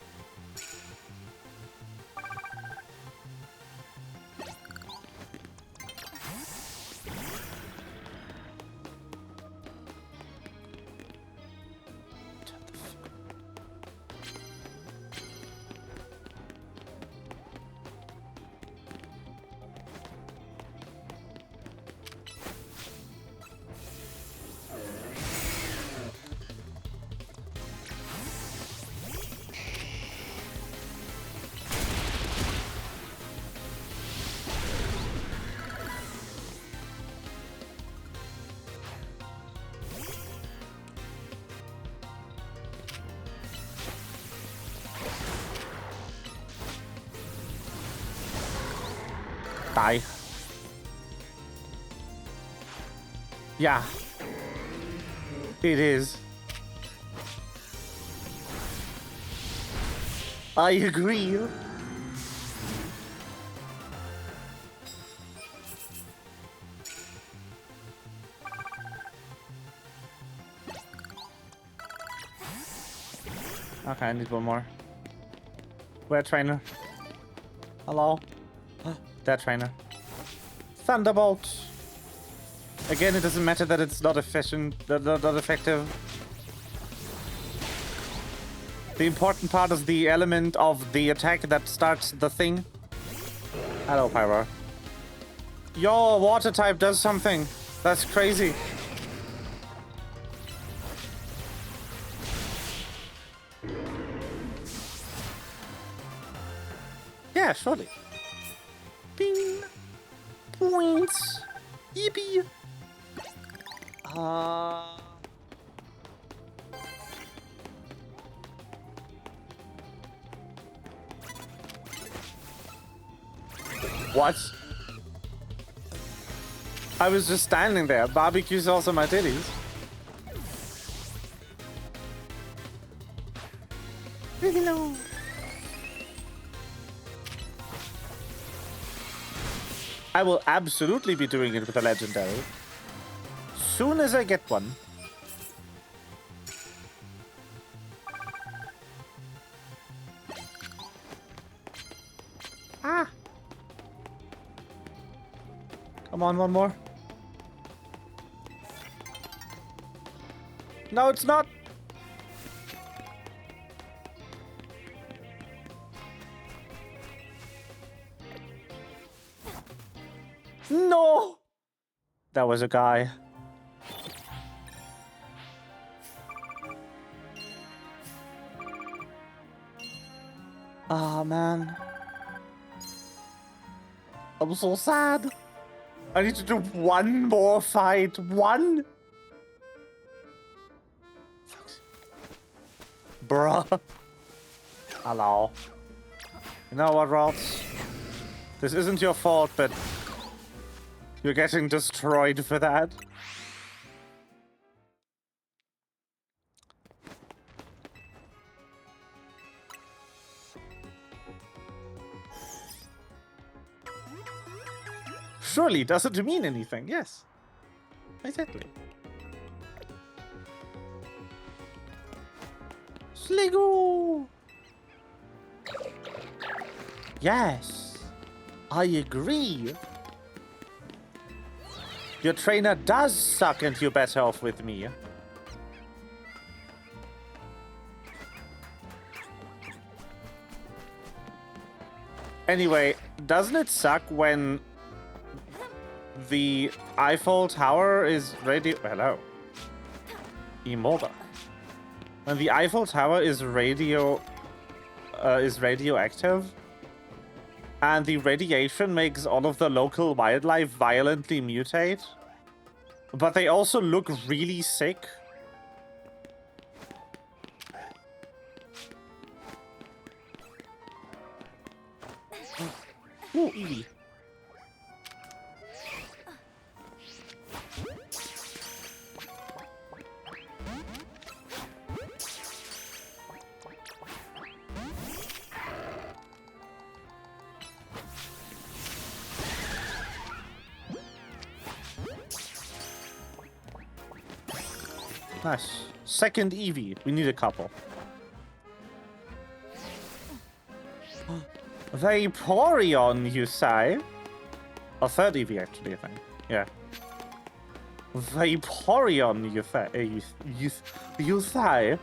Die. Yeah. It is. I agree. Okay, I need one more. Where trainer? Hello? That trainer. Thunderbolt! Again, it doesn't matter that it's not efficient, not effective. The important part is the element of the attack that starts the thing. Hello, Pyro. Your water type does something. That's crazy. Yeah, surely. Bing. Points. Yippee. What? I was just standing there. Barbecue sauce on my titties. No. I will absolutely be doing it with a legendary. Soon as I get one. Ah. Come on, one more. No, it's not. No! That was a guy. Ah, man. I'm so sad. I need to do one more fight. One? Bruh. Hello. You know what, Rots? This isn't your fault, but you're getting destroyed for that. Surely doesn't mean anything, yes. Exactly. Sligo! Yes, I agree. Your trainer does suck and you're better off with me. Anyway, doesn't it suck when the Eiffel Tower is Hello. Immortal. When the Eiffel Tower is radioactive, and the radiation makes all of the local wildlife violently mutate, but they also look really sick. Ooh, Eevee. Nice. Second Eevee. We need a couple. Vaporeon, you say? A third Eevee, actually, I think. Yeah. Vaporeon, you say?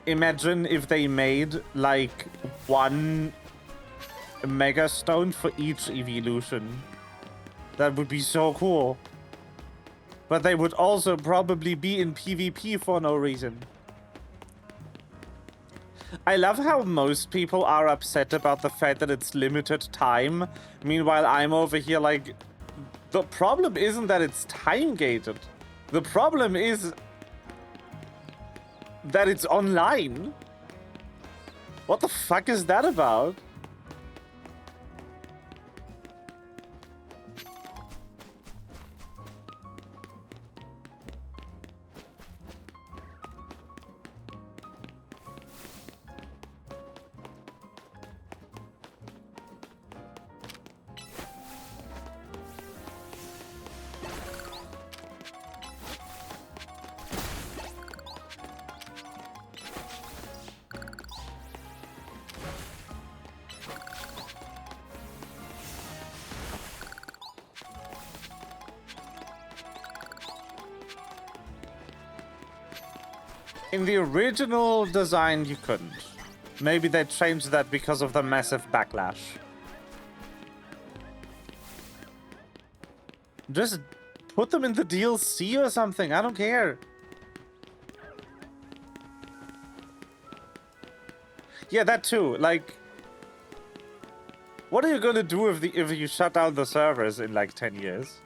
Imagine if they made, like, one Mega Stone for each evolution. That would be so cool. But they would also probably be in PvP for no reason. I love how most people are upset about the fact that it's limited time. Meanwhile, I'm over here like, the problem isn't that it's time gated. The problem is that it's online. What the fuck is that about? In the original design, you couldn't. Maybe they changed that because of the massive backlash. Just put them in the DLC or something. I don't care. Yeah, that too. Like, what are you gonna do if you shut down the servers in like 10 years?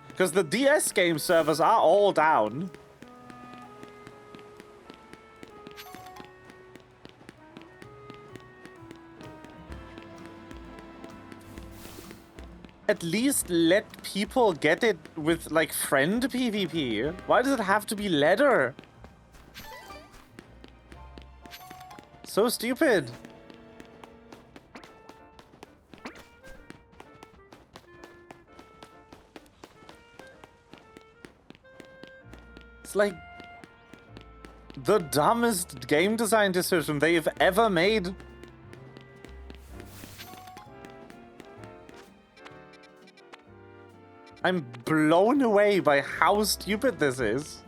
Because the DS game servers are all down. At least let people get it with, like, friend PvP. Why does it have to be ladder? So stupid. It's like the dumbest game design decision they've ever made. I'm blown away by how stupid this is.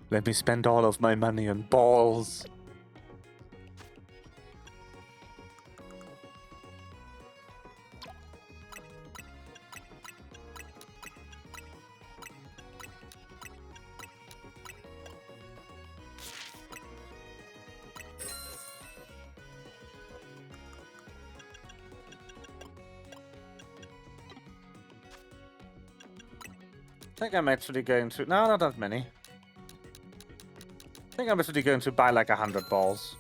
Let me spend all of my money on balls. I think I'm actually going to... No, not that many. I think I'm actually going to buy like 100 balls.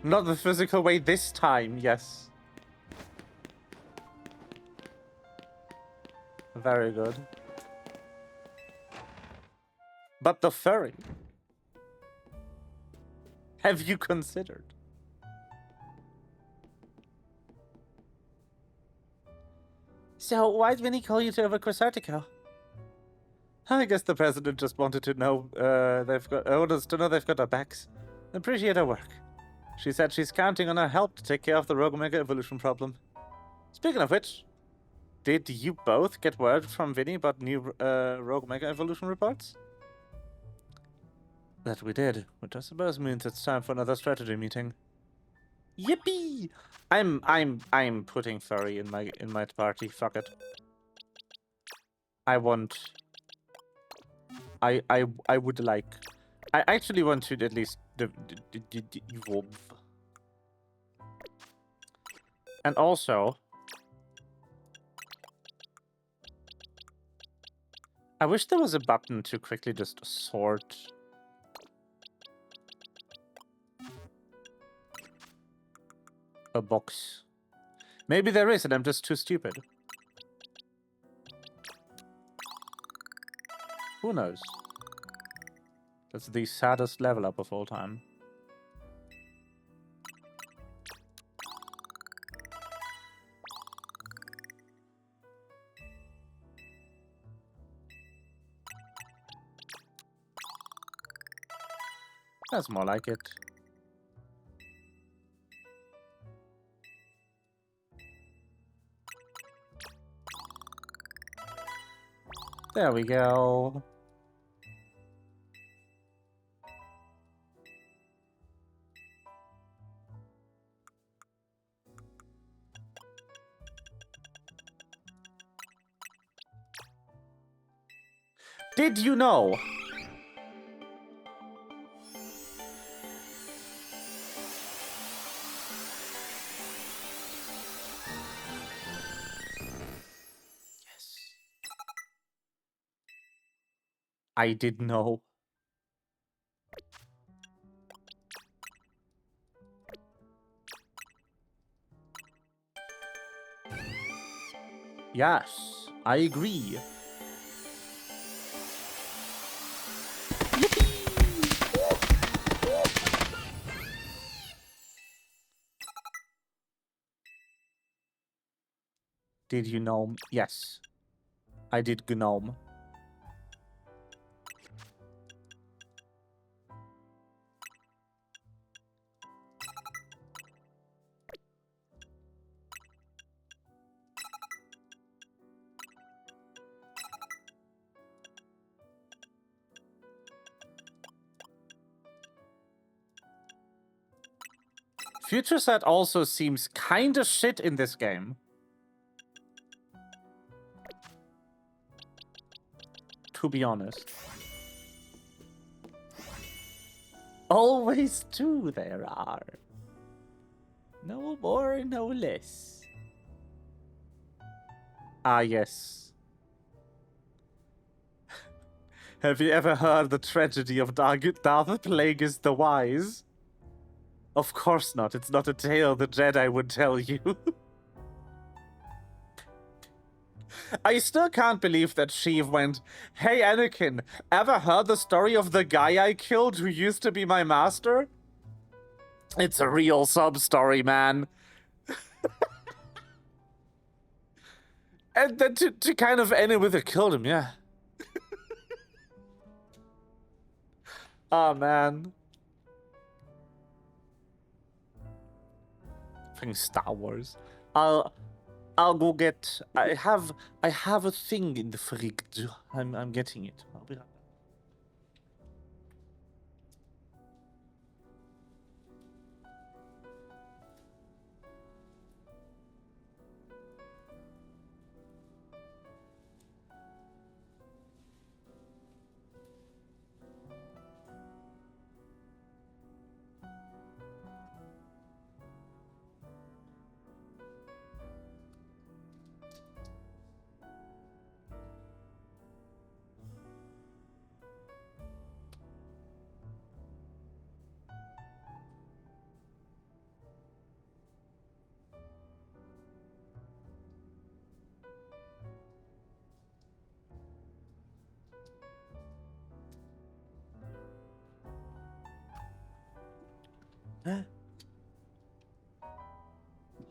Not the physical way this time, yes. Very good. But the furry? Have you considered? So, why'd Vinny call you to over Quasartico? I guess the president just wanted to know they've got orders to know they've got our backs. Appreciate her work. She said she's counting on our help to take care of the Rogue Mega Evolution problem. Speaking of which, did you both get word from Vinny about new Rogue Mega Evolution reports? That we did, which I suppose means it's time for another strategy meeting. Yippee! I'm putting furry in my party. Fuck it. I want. I would like. I actually want to at least evolve. And also, I wish there was a button to quickly just sort a box. Maybe there is, and I'm just too stupid. Who knows? That's the saddest level up of all time. That's more like it. There we go. Did you know? Yes. I did know. Yes, I agree. Did you know? Yes, I did gnome. Future Set also seems kinda shit in this game. To be honest. Always two there are. No more, no less. Ah, yes. Have you ever heard the tragedy of Darth Plagueis the Wise? Of course not. It's not a tale the Jedi would tell you. I still can't believe that Sheev went, "Hey Anakin, ever heard the story of the guy I killed who used to be my master?" It's a real sub-story, man. And then to kind of end it with a killed him, yeah. Oh, man. Fucking Star Wars. I'll go get... I have a thing in the fridge. I'm getting it. I'll be right back.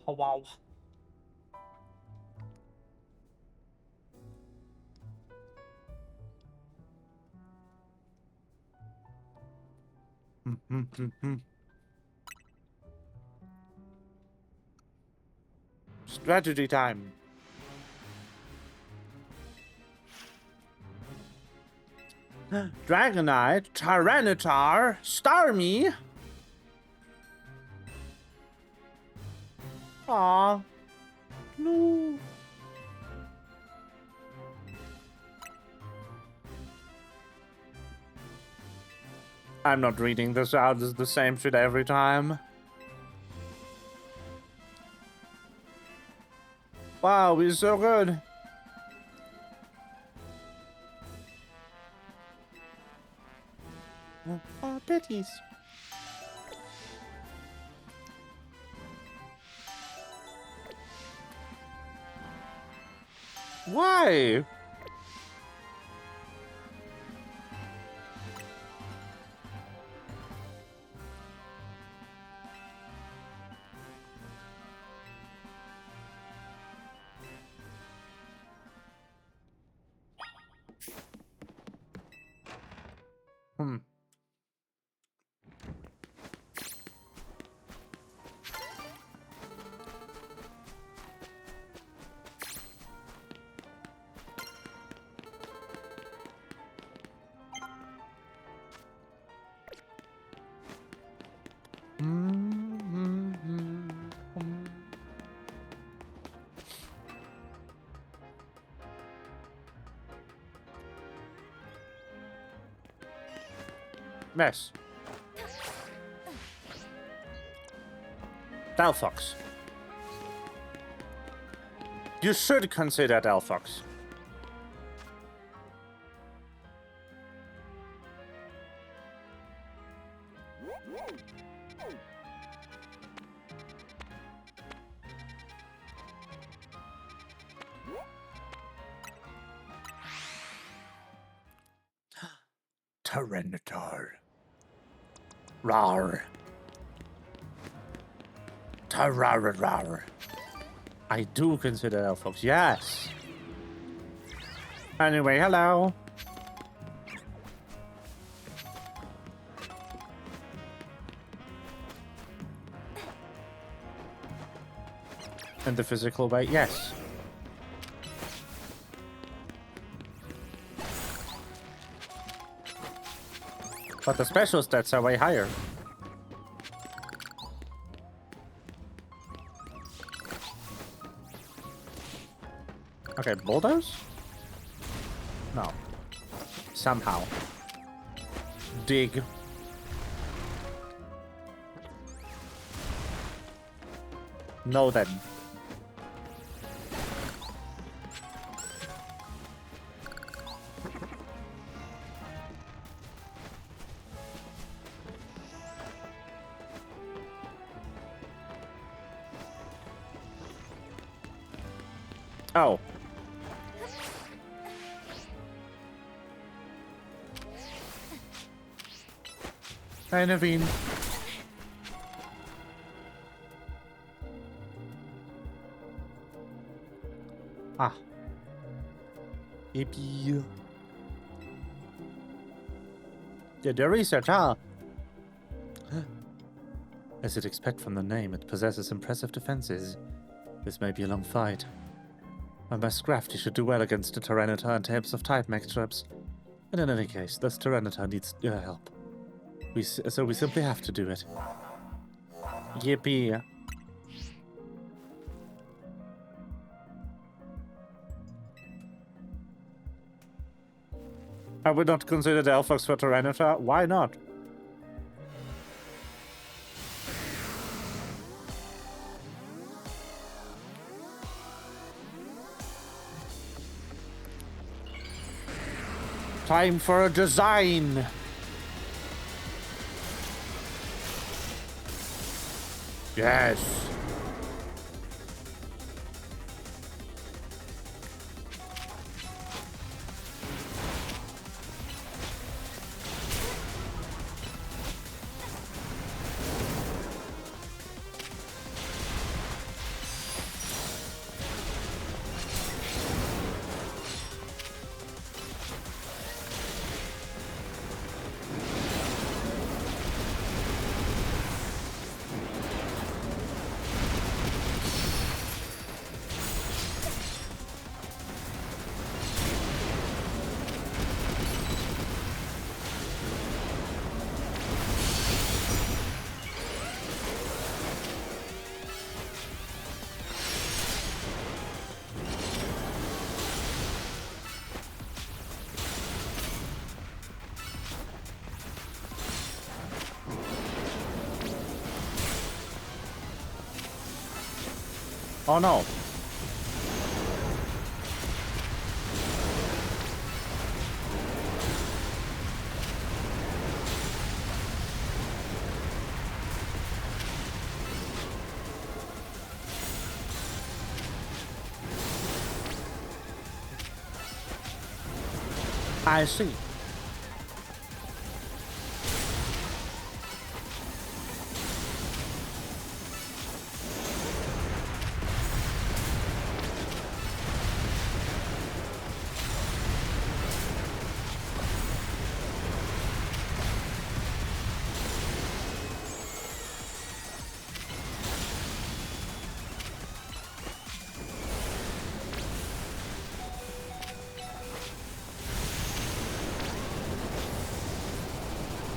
Oh, wow. Strategy time. Dragonite, Tyranitar, Starmie. Aw. No. I'm not reading this out. It's the same shit every time. Wow, he's so good. Oh, pities. Why? Mess. Delphox. You should consider Delphox. Tyranitar. Rar. Tyrararar. I do consider Delphox, yes. Anyway, hello. In the physical way, yes. But the special stats are way higher. Okay, bulldoze? No. Somehow. Dig. No then. Oh. Hi, Naveen. Ah. Yippee. Did your research, huh? As you'd expect from the name, it possesses impressive defenses. This may be a long fight. My best crafty should do well against the Tyranitar and types of type matchups. And in any case, this Tyranitar needs your help. So we simply have to do it. Yippee. I would not consider Delphox for Tyranitar. Why not? Time for a design! Yes! Oh no. I see.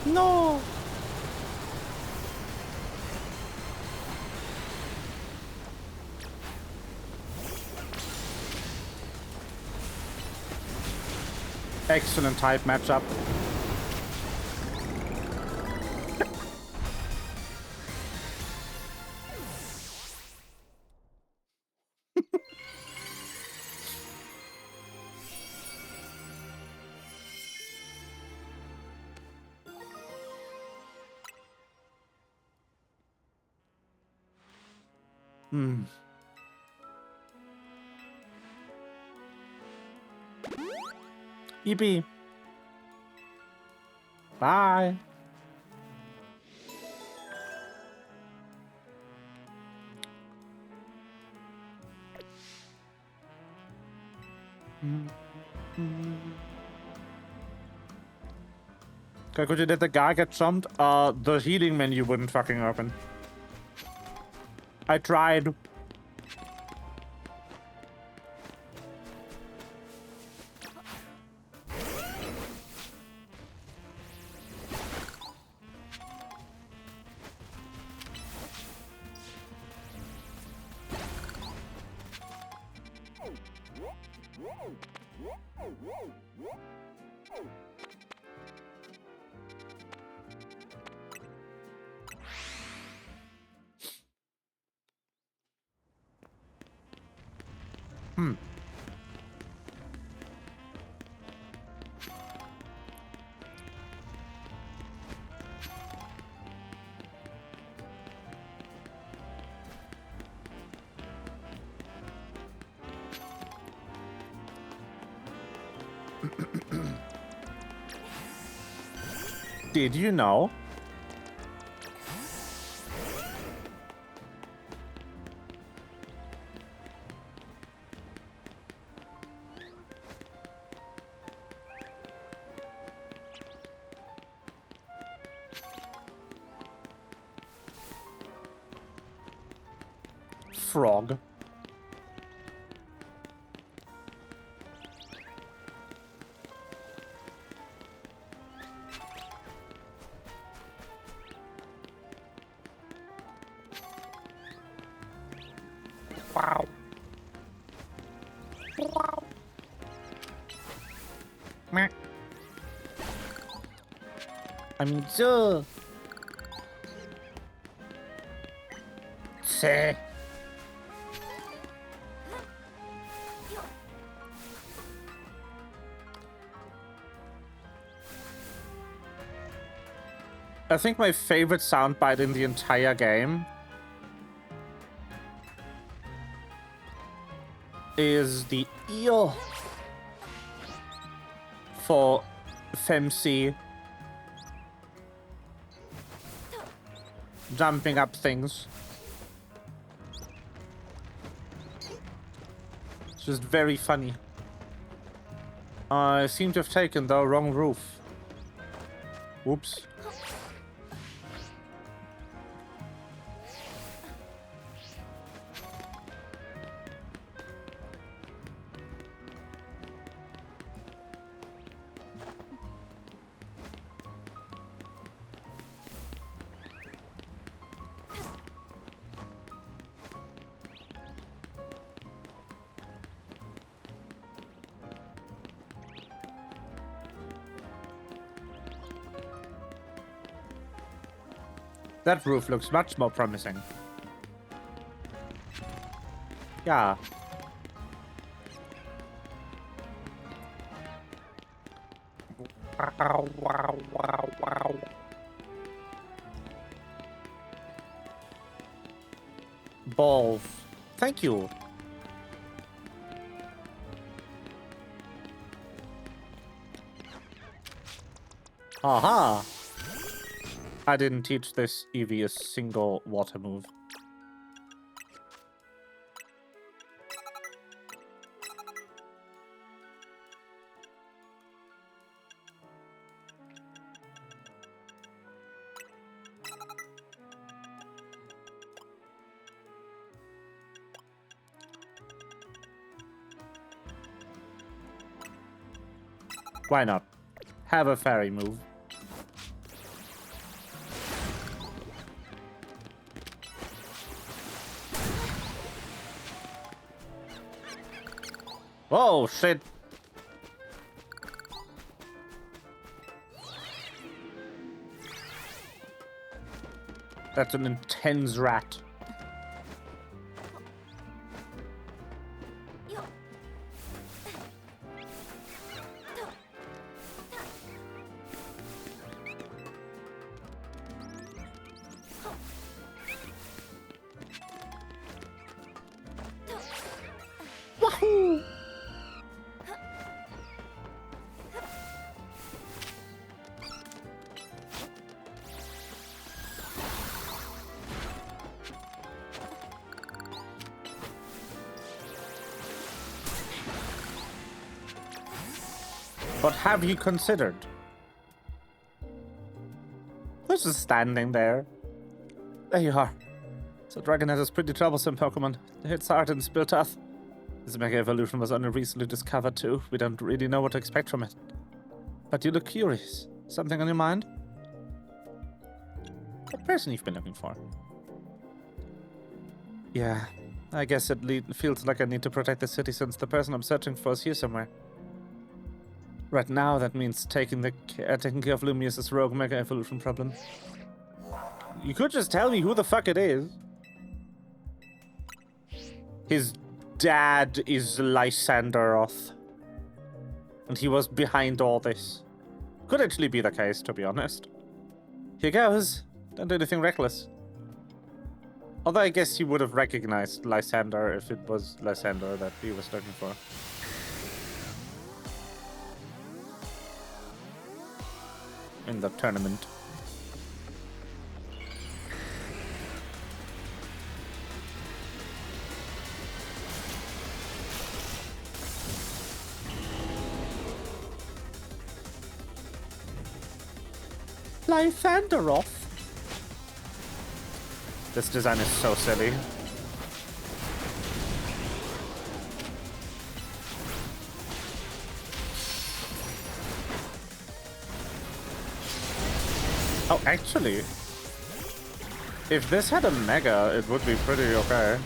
No! Excellent type matchup. Yippee. Bye. Kakuji, did the guy get jumped? The healing menu wouldn't fucking open. I tried. Did you know? Frog. Wow. Wow. Meh. I'm so. Say. I think my favorite soundbite in the entire game is the eel for Femc jumping up things. It's just very funny. I seem to have taken the wrong roof. Whoops. That roof looks much more promising. Yeah. Wow, wow, wow, wow. Balls. Thank you. Aha. I didn't teach this Eevee a single water move. Why not? Have a fairy move. Oh, shit. That's an intense rat. Wahoo! What have you considered? Who's just standing there? There you are. So Dragonette is pretty troublesome Pokemon. It's hard and spill tough. This Mega Evolution was only recently discovered too. We don't really know what to expect from it. But you look curious. Something on your mind? What person you've been looking for? Yeah, I guess it feels like I need to protect the city since the person I'm searching for is here somewhere. Right now, that means taking care of Lumius's rogue Mega Evolution problem. You could just tell me who the fuck it is. His dad is Lysanderoth. And he was behind all this. Could actually be the case, to be honest. Here goes. Don't do anything reckless. Although I guess you would have recognized Lysander if it was Lysander that he was looking for. In the tournament. Lysanderoth? This design is so silly. Oh, actually, if this had a mega, it would be pretty okay.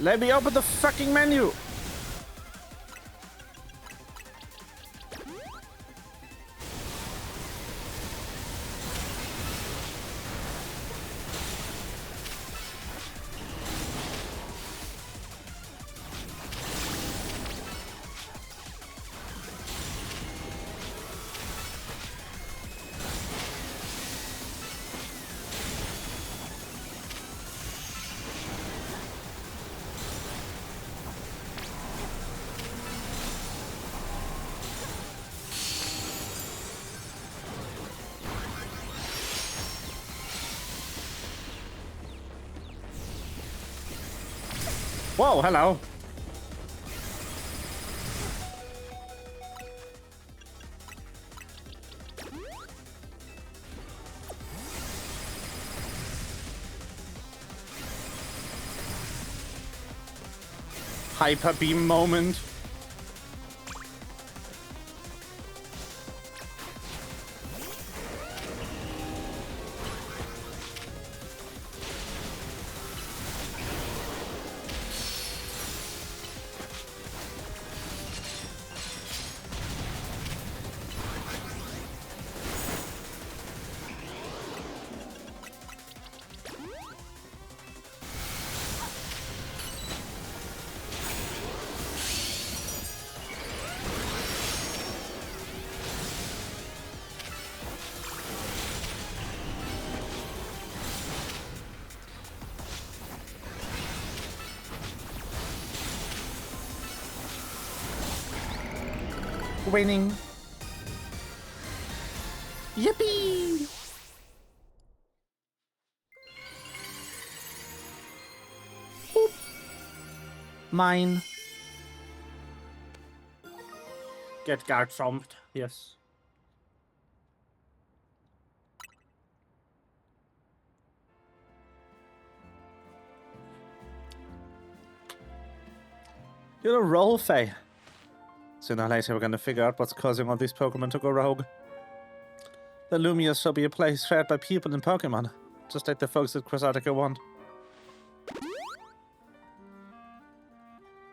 Let me open the fucking menu! Whoa, hello. Hyper beam moment. Winning. Yippee! Boop. Mine. Get guard chomped, yes. You're a roll, Faey. Sooner or later, we're going to figure out what's causing all these Pokemon to go rogue. The Lumia shall be a place shared by people in Pokemon, just like the folks at Quasatica want.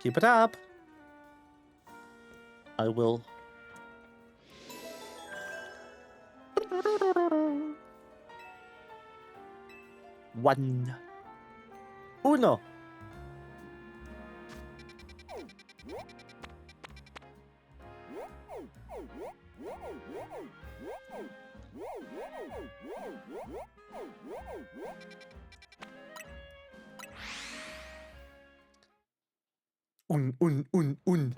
Keep it up. I will. One. Uno. Un.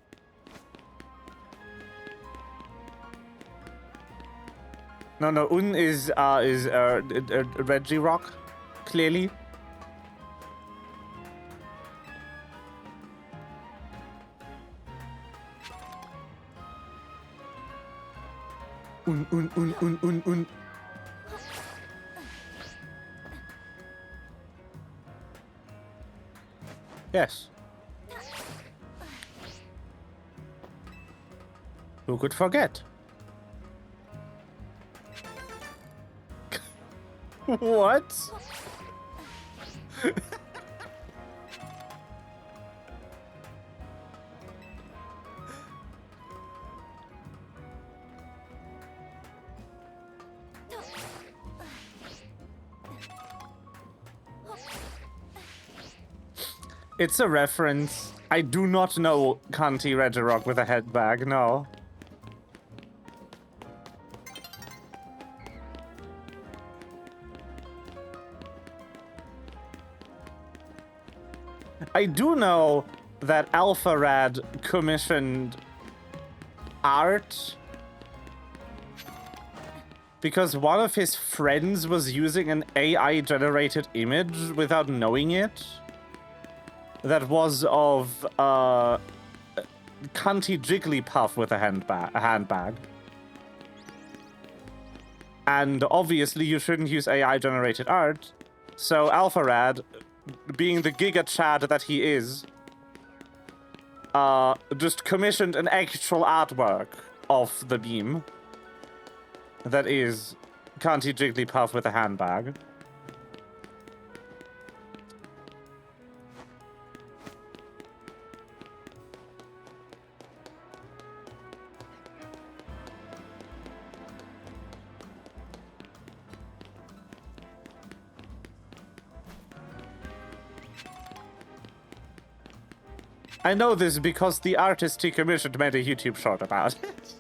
No, Un is Reggie Rock, clearly. Un. Yes. Who could forget? What? It's a reference. I do not know Kanti Regirock with a headbag, no. I do know that Alpha Rad commissioned art because one of his friends was using an AI-generated image without knowing it. That was of Cunty Jigglypuff with a handbag. And obviously you shouldn't use AI-generated art, so Alpharad, being the Giga Chad that he is, just commissioned an actual artwork of the beam that is Cunty Jigglypuff with a handbag. I know this because the artist he commissioned made a YouTube short about it.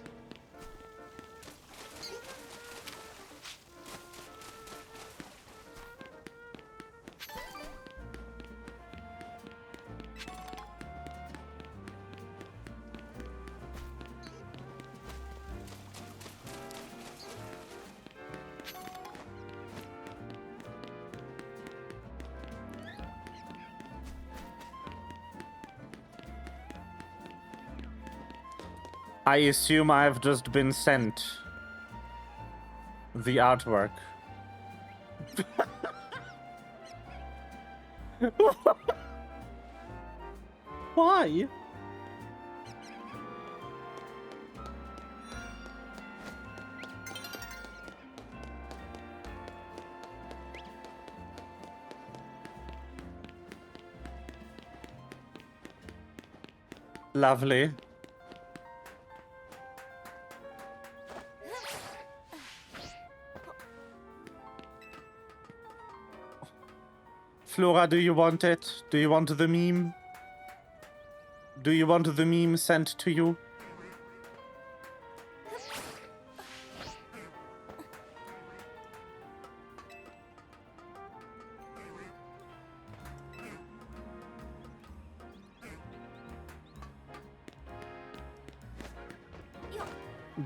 I assume I've just been sent the artwork. Why? Lovely. Flora, do you want it? Do you want the meme? Do you want the meme sent to you?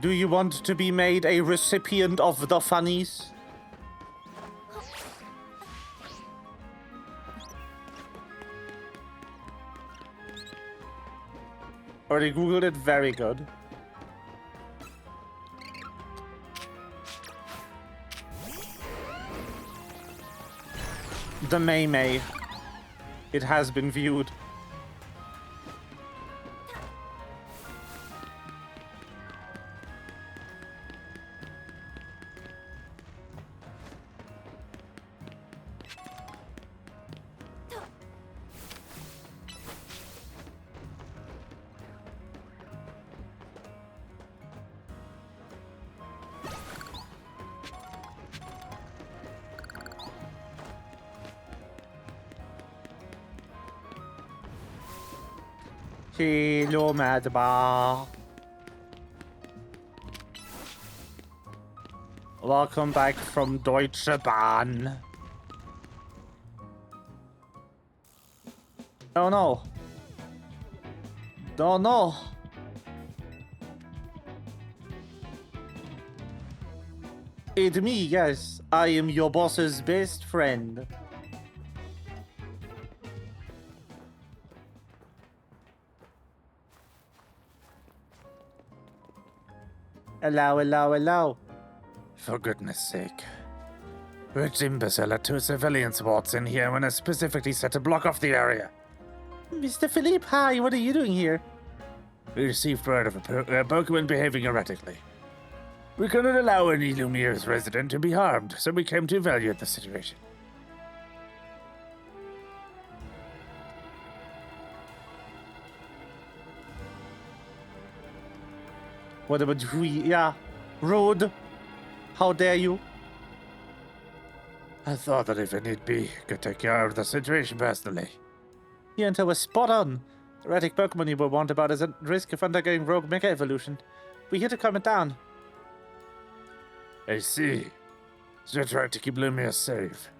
Do you want to be made a recipient of the funnies? Already googled it, very good. The May. It has been viewed. Hello, Madba. Welcome back from Deutsche Bahn. Oh no. Oh no. It's me, yes. I am your boss's best friend. Hello, hello, hello. For goodness sake. Which imbecile let 2 civilians waltz in here when I specifically set to block off the area? Mr. Philippe, hi, what are you doing here? We received word of a Pokemon behaving erratically. We cannot allow any Lumiere's resident to be harmed, so we came to evaluate the situation. What about we? Yeah, rude. How dare you? I thought that if need be, could take care of the situation personally. Your intel was spot on. Erratic Pokemon you were warned about is at risk of undergoing rogue Mega Evolution. We're here to calm it down. I see. So you're trying to keep Lumia safe.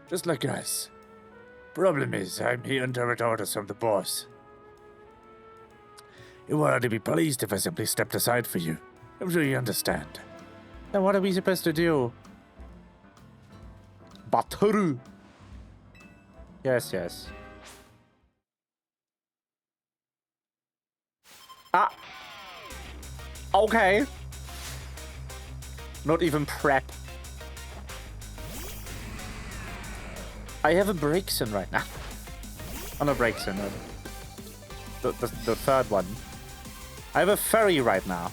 Just like us. Problem is, I'm here under orders from the boss. You will already be pleased if I simply stepped aside for you. I'm sure you understand. Then what are we supposed to do? Bataru! Yes, yes. Ah! Okay. Not even prep. I have a Braixen right now. Oh, no, Braixen. The third one. I have a Furry right now.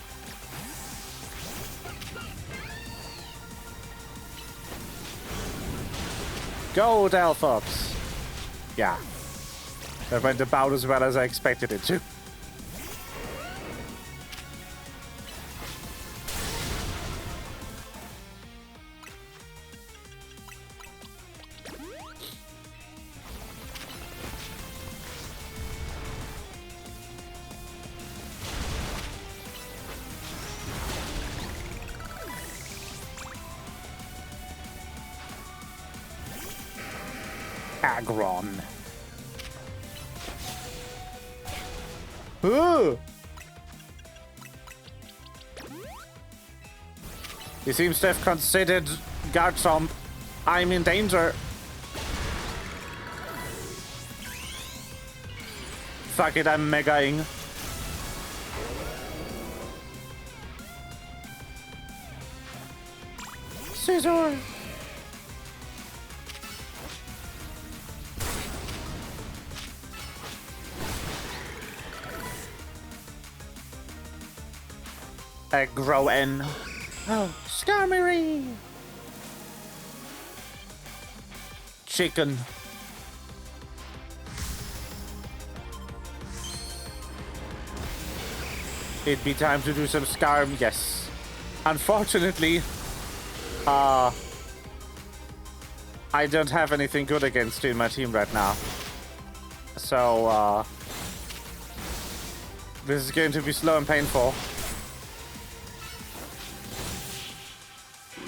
Go, Delphox! Yeah. That went about as well as I expected it to. Agron. Ooh. He seems to have considered Garchomp. I'm in danger. Fuck it, I'm megaing. Scissor. Aggro-N. Oh, Skarmory! Chicken. It'd be time to do some Skarm, yes. Unfortunately, I don't have anything good against you in my team right now. So, this is going to be slow and painful.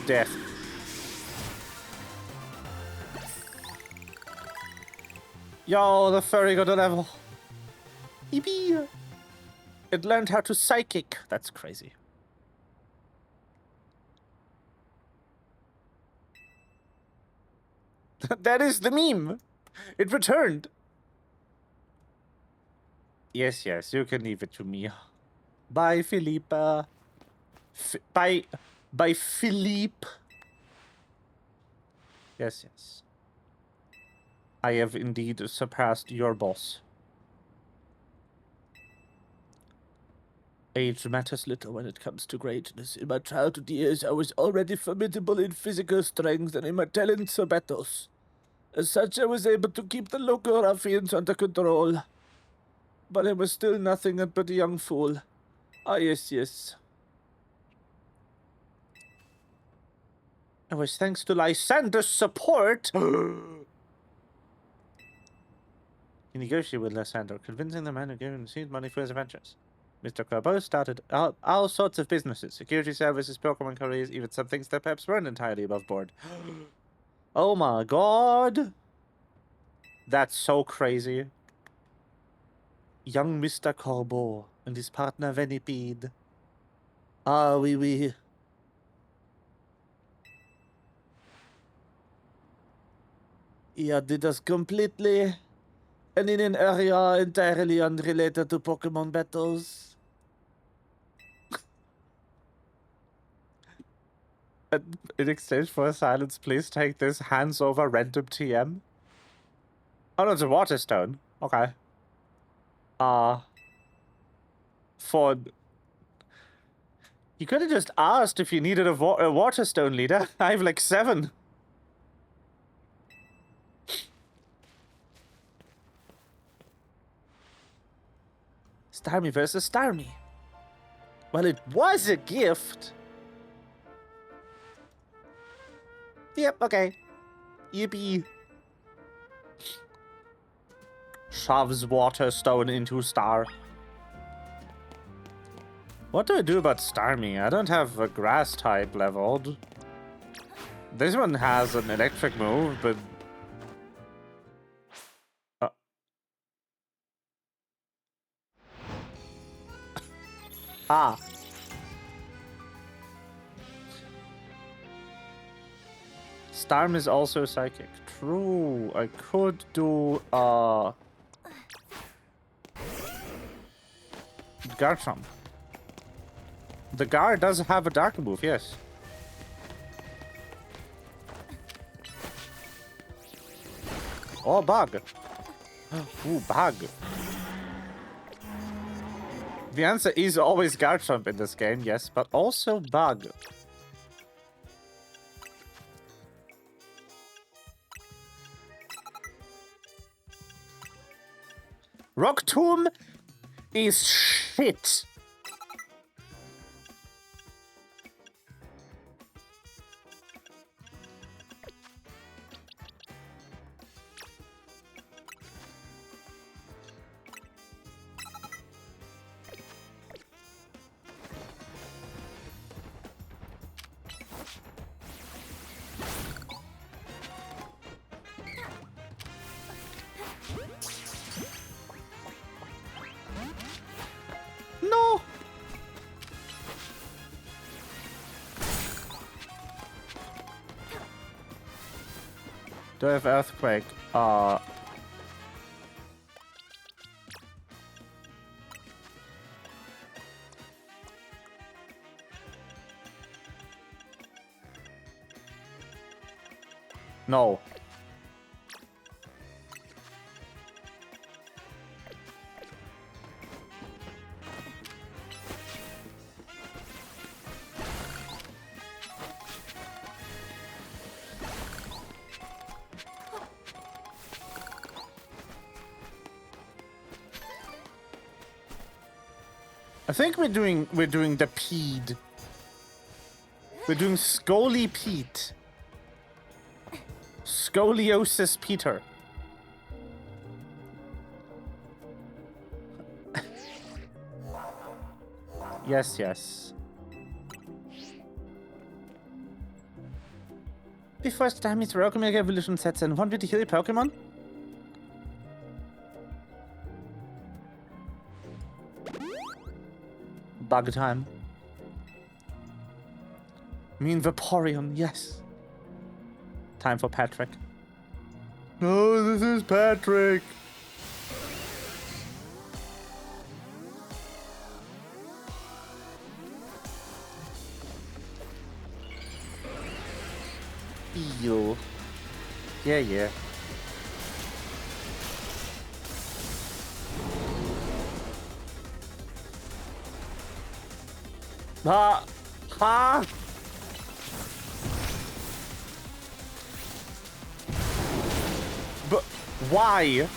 Death. Yo, the furry got a level. Eepee. It learned how to psychic. That's crazy. That is the meme. It returned. Yes, yes, you can leave it to me. Bye, Philippe. By Philippe. Yes, yes. I have indeed surpassed your boss. Age matters little when it comes to greatness. In my childhood years, I was already formidable in physical strength and in my talents for battles. As such, I was able to keep the local ruffians under control. But I was still nothing but a young fool. Ah, yes, yes. It was thanks to Lysander's support. You negotiate with Lysander, convincing the man who gave him seed money for his adventures. Mr. Corbeau started all sorts of businesses, security services, Pokemon careers, even some things that perhaps weren't entirely above board. Oh my god! That's so crazy. Young Mr. Corbeau and his partner Venipede. Ah, oui, oui. Yeah, did us completely. And in an area entirely unrelated to Pokemon battles. And in exchange for a silence, please take this hands over random TM. Oh no, it's a water stone. Okay. For... You could have just asked if you needed a water stone leader. I have like 7. Starmie versus Starmie. Well, it was a gift. Yep, okay. Yippee. Shoves water stone into Star. What do I do about Starmie? I don't have a grass type leveled. This one has an electric move, but... Ah. Starm is also psychic. True. I could do, Garchomp. The Gar does have a dark move, yes. Oh, bug. Ooh, bug. The answer is always Garchomp in this game, yes, but also bug. Rock Tomb is shit. No. Do I have Earthquake? No. I think we're doing the Pede. We're doing Scoly Pete. Scoliosis Peter. Yes, yes. Before Starmie's Rocket Mega Evolution sets in, want me to heal your Pokemon? Bug time. Mean Vaporeon, yes. Time for Patrick. Oh, this is Patrick. Ew. Yeah, yeah. Ha! Ha! But why?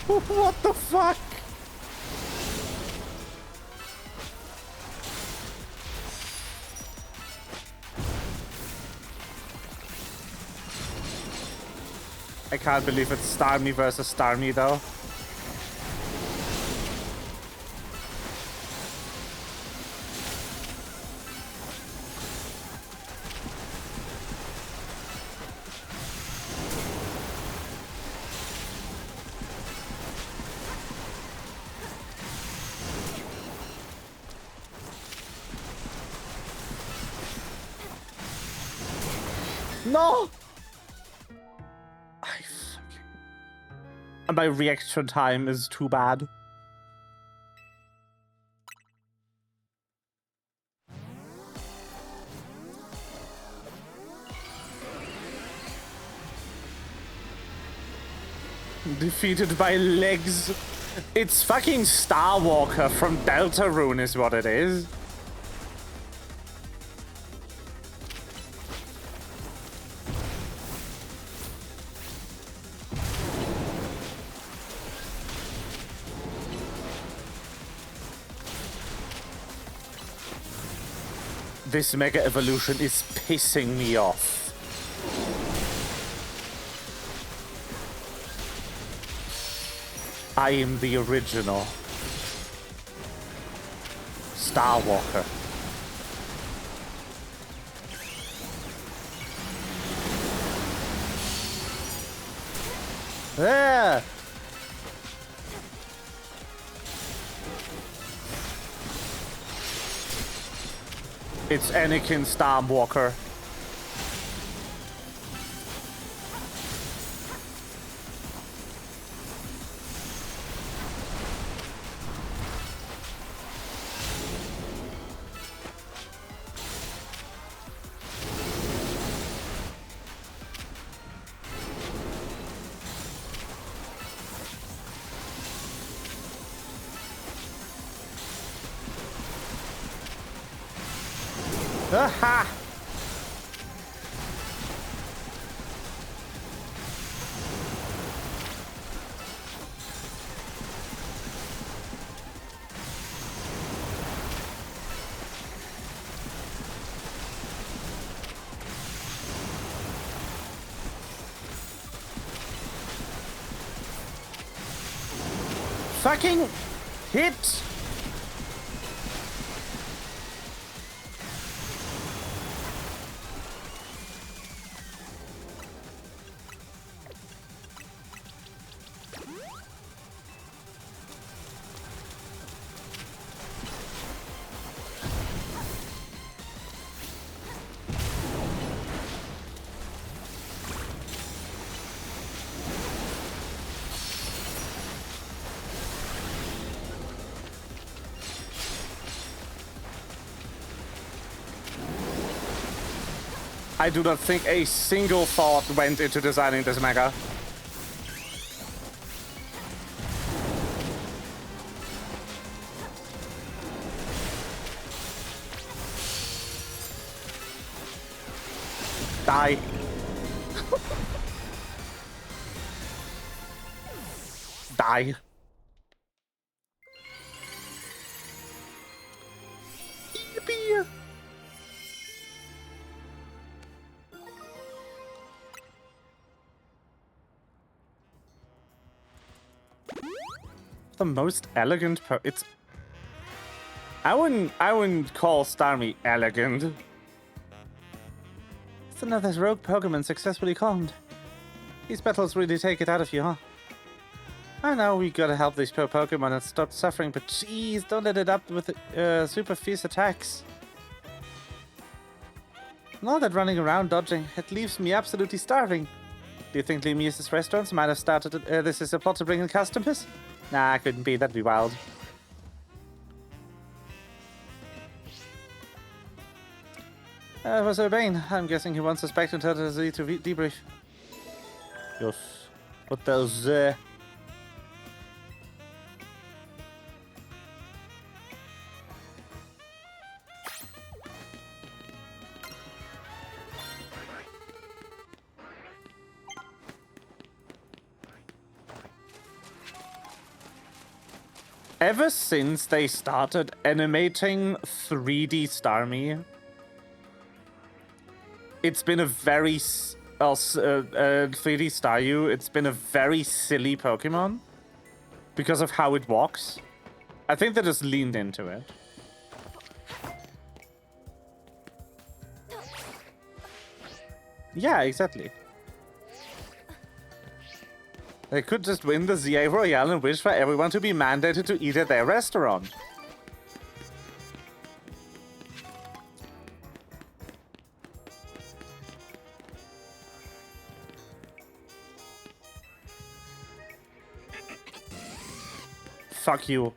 What the fuck? I can't believe it's Starmie versus Starmie though. No! And my reaction time is too bad. Defeated by legs. It's fucking Starwalker from Deltarune is what it is. This Mega Evolution is pissing me off. I am the original Starwalker. Yeah. It's Anakin Stormwalker. Aha! Fucking hit! I do not think a single thought went into designing this Mega. Die. Die. Yippee. The most elegant it's I wouldn't call Starmie elegant. It's another rogue Pokemon successfully calmed. These battles really take it out of you, huh? I know we gotta help these poor Pokemon and stop suffering, but jeez, don't let it up with super fierce attacks. And all that running around dodging, it leaves me absolutely starving. Do you think Lemius's restaurants might have started this as a plot to bring in customers? Nah, couldn't be. That'd be wild. Was Urbane? I'm guessing he wants us back to Z to debrief. Yes. What the Ever since they started animating 3D Starmie, it's been a very 3D Staryu. It's been a very silly Pokemon because of how it walks. I think they just leaned into it. Yeah, exactly. They could just win the ZA Royale and wish for everyone to be mandated to eat at their restaurant. Fuck you.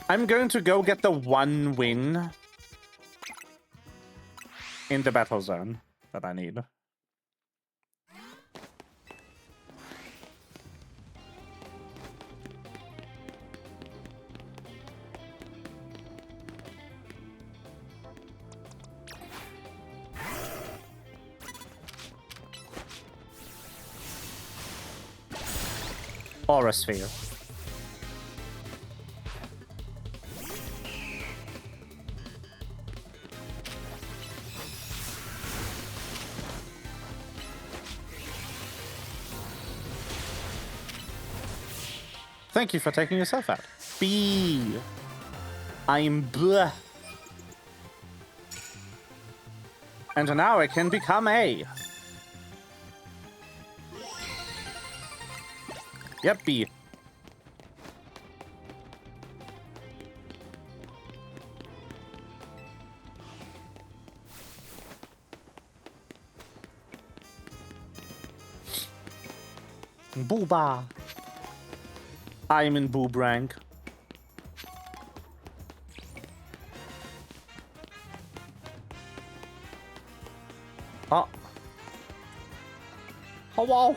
I'm going to go get the 1 win in the battle zone that I need. Aura Sphere. Thank you for taking yourself out. B. I'm bleh. And now I can become A. Yep, B. Booba. I'm in boob rank. Oh. Hello.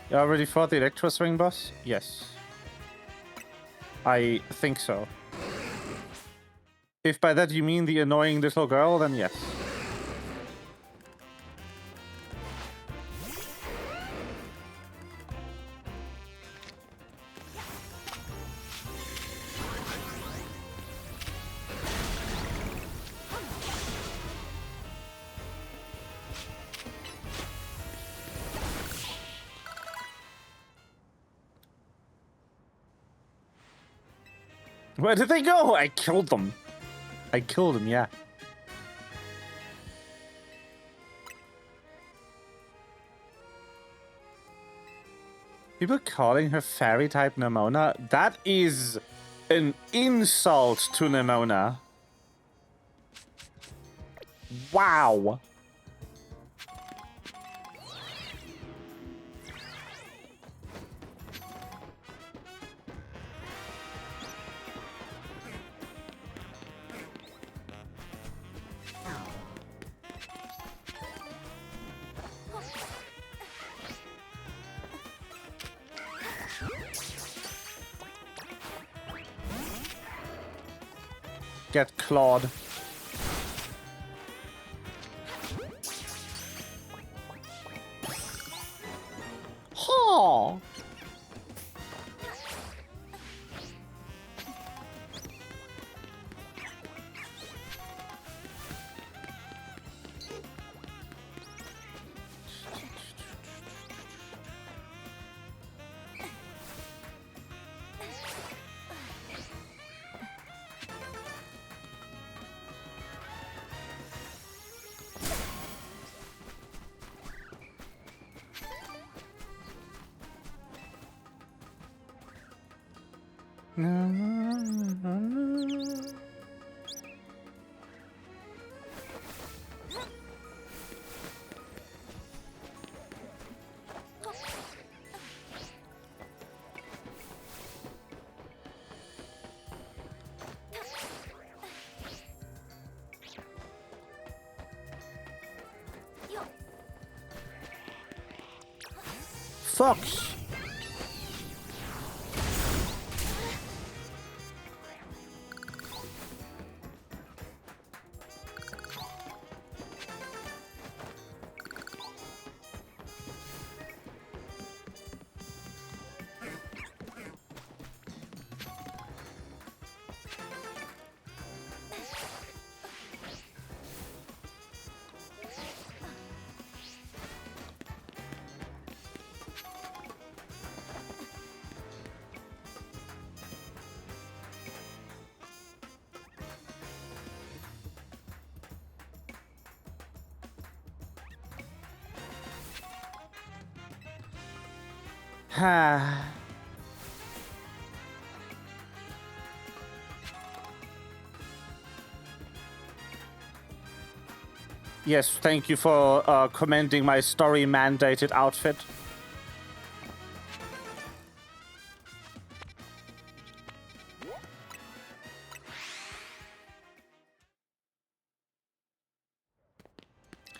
You already fought the Electro Swing boss? Yes. I think so. If by that you mean the annoying little girl, then yes. Where did they go? I killed them. I killed them, yeah. People calling her fairy type Nemona? That is an insult to Nemona. Wow. Get clawed. Huh. fox. Yes, thank you for commending my story-mandated outfit.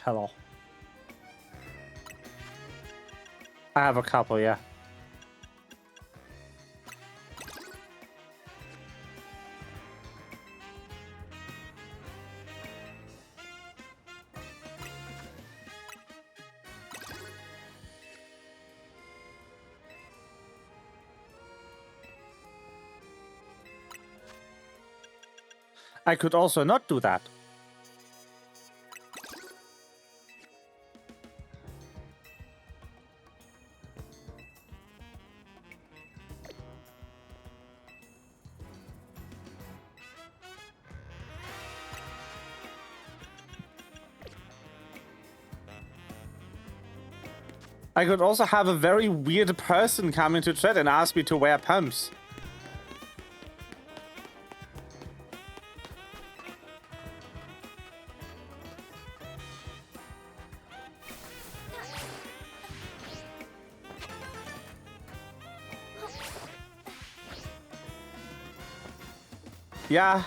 Hello. I have a couple, yeah. I could also not do that. I could also have a very weird person come into chat and ask me to wear pumps. Yeah.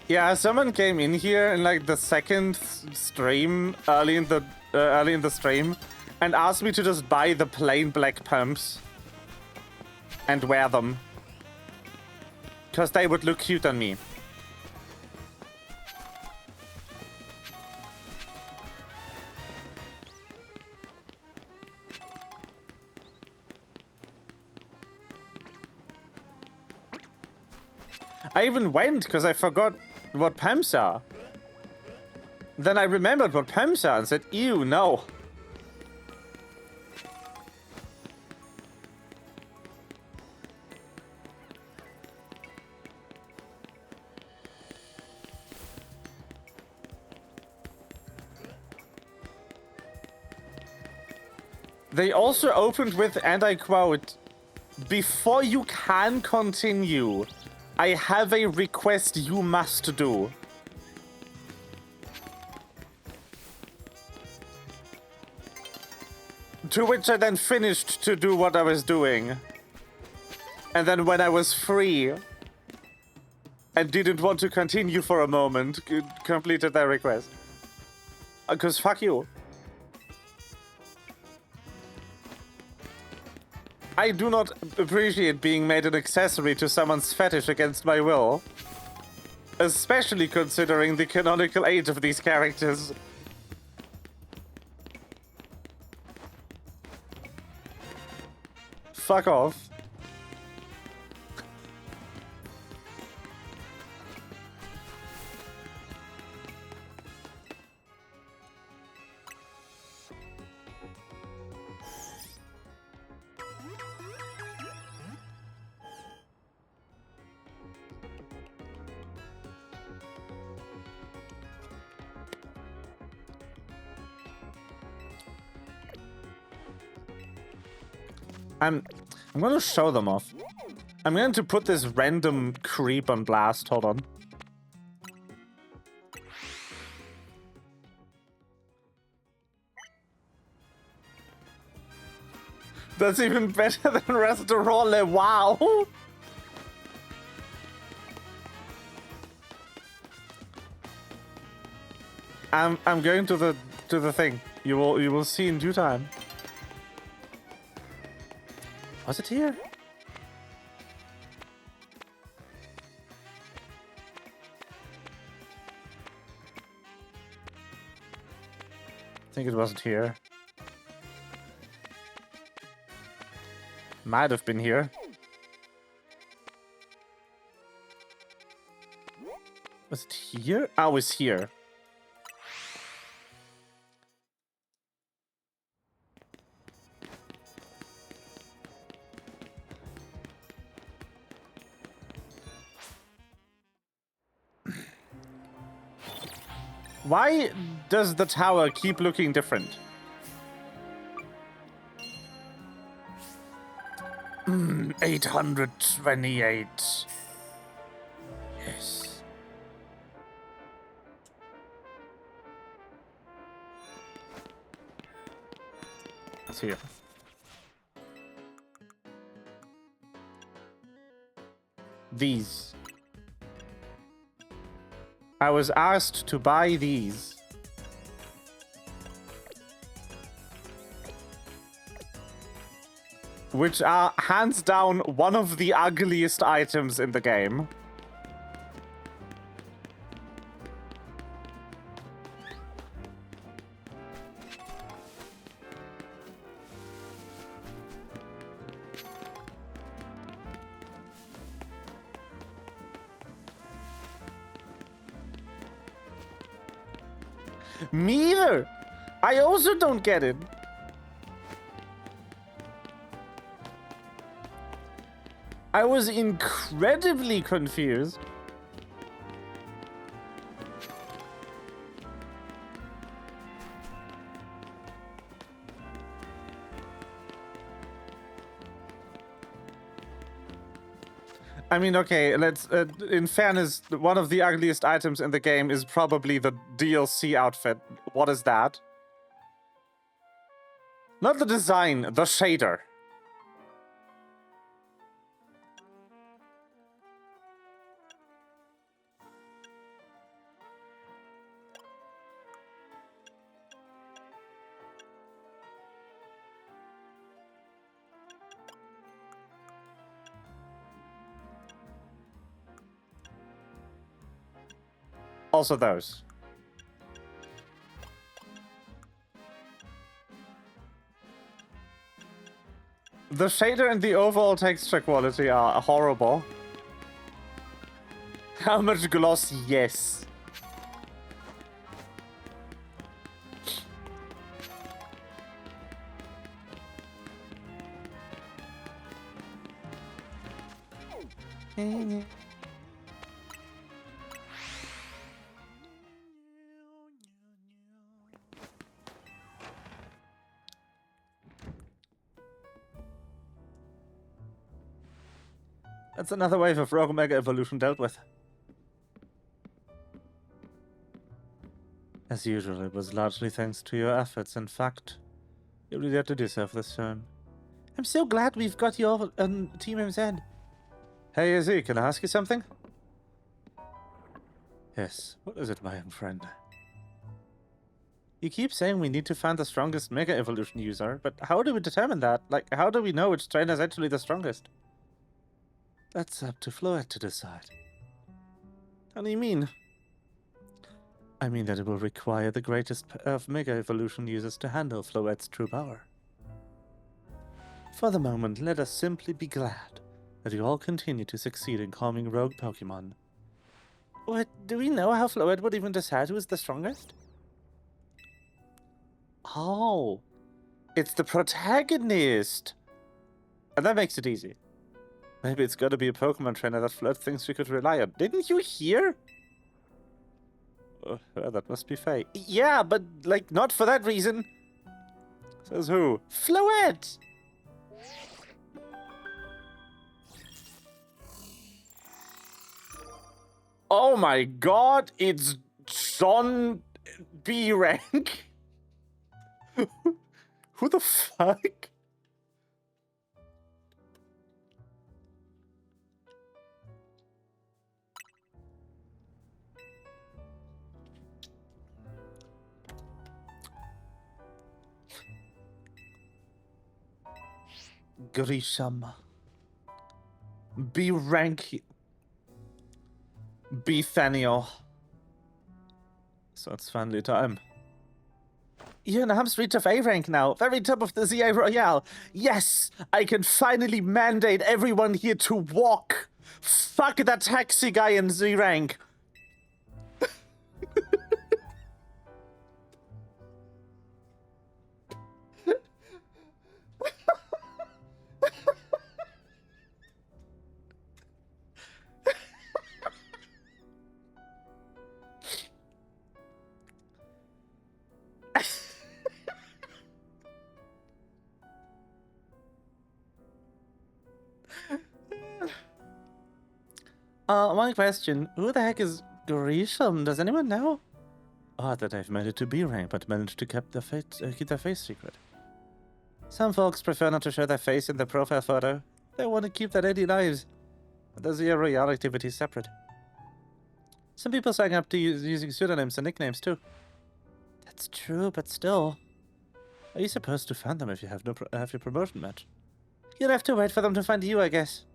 Yeah, someone came in here in like the second stream early in the stream and asked me to just buy the plain black pumps and wear them because they would look cute on me. I even went because I forgot what pumps are. Then I remembered what pumps are and said, ew, no. They also opened with, and I quote, "Before you can continue, I have a request you must do." To which I then finished to do what I was doing. And then when I was free and didn't want to continue for a moment, completed that request. Because fuck you. I do not appreciate being made an accessory to someone's fetish against my will. Especially considering the canonical age of these characters. Fuck off. I'm going to show them off. I'm going to put this random creep on blast. Hold on. That's even better than Restaurant. Wow. I'm going to the thing. You will see in due time. Was it here? I think it wasn't here. Might have been here. Was it here? Oh, it's here. Why does the tower keep looking different? 828. Yes. It's here. These. I was asked to buy these. Which are, hands down, one of the ugliest items in the game. Me either! I also don't get it. I was incredibly confused. I mean, okay, let's, in fairness, one of the ugliest items in the game is probably the DLC outfit. What is that? Not the design, the shader. Also those. The shader and the overall texture quality are horrible. How much gloss? Yes. That's another wave of Rogue Mega Evolution dealt with. As usual, it was largely thanks to your efforts. In fact, you really did yourself this turn. I'm so glad we've got you all on Team MZ. Hey, Izzy, can I ask you something? Yes, what is it, my young friend? You keep saying we need to find the strongest Mega Evolution user, but how do we determine that? Like, how do we know which trainer is actually the strongest? That's up to Floette to decide. How do you mean? I mean that it will require the greatest of Mega Evolution users to handle Floette's true power. For the moment, let us simply be glad that you all continue to succeed in calming rogue Pokémon. What, do we know how Floette would even decide who is the strongest? Oh, it's the protagonist! And that makes it easy. Maybe it's gotta be a Pokemon trainer that Floette thinks we could rely on. Didn't you hear? Well, that must be Faey. Yeah, but, like, not for that reason. Says who? Floette! Oh my god, it's John B. Rank? Who the fuck? Grisham. B rank. B Thaniel. So it's finally time. You're in Ham's reach of A rank now, very top of the ZA Royale. Yes, I can finally mandate everyone here to walk. Fuck that taxi guy in Z rank. One question. Who the heck is Grisham? Does anyone know? Odd that I've made it to B rank, but managed to keep their face secret. Some folks prefer not to show their face in their profile photo. They want to keep their daily lives. But there's the real activity separate. Some people sign up to using pseudonyms and nicknames too. That's true, but still. Are you supposed to find them if you have have your promotion match? You'll have to wait for them to find you, I guess.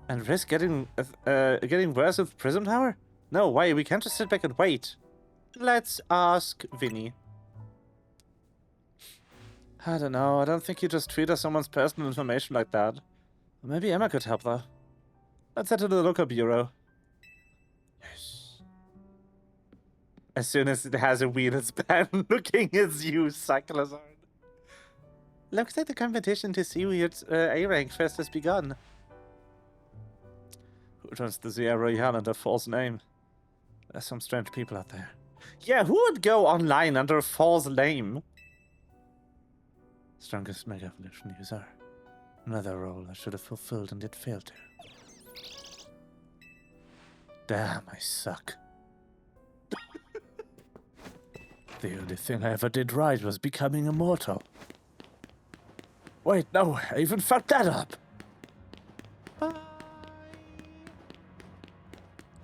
And risk getting worse with Prism Tower? No way, we can't just sit back and wait. Let's ask Vinny. I don't know, I don't think you just treat us someone's personal information like that. Maybe Emma could help though. Let's head to the local bureau. Yes. As soon as it has a wheel, it's bad looking as you, Cyclozard. Looks like the competition to see which A rank first has begun. Who turns the Zia Royale under a false name? There's some strange people out there. Yeah, who would go online under a false name? Strongest Mega Evolution user. Another role I should have fulfilled and yet failed to. Damn, I suck. The only thing I ever did right was becoming immortal. Wait, no, I even fucked that up. Bye.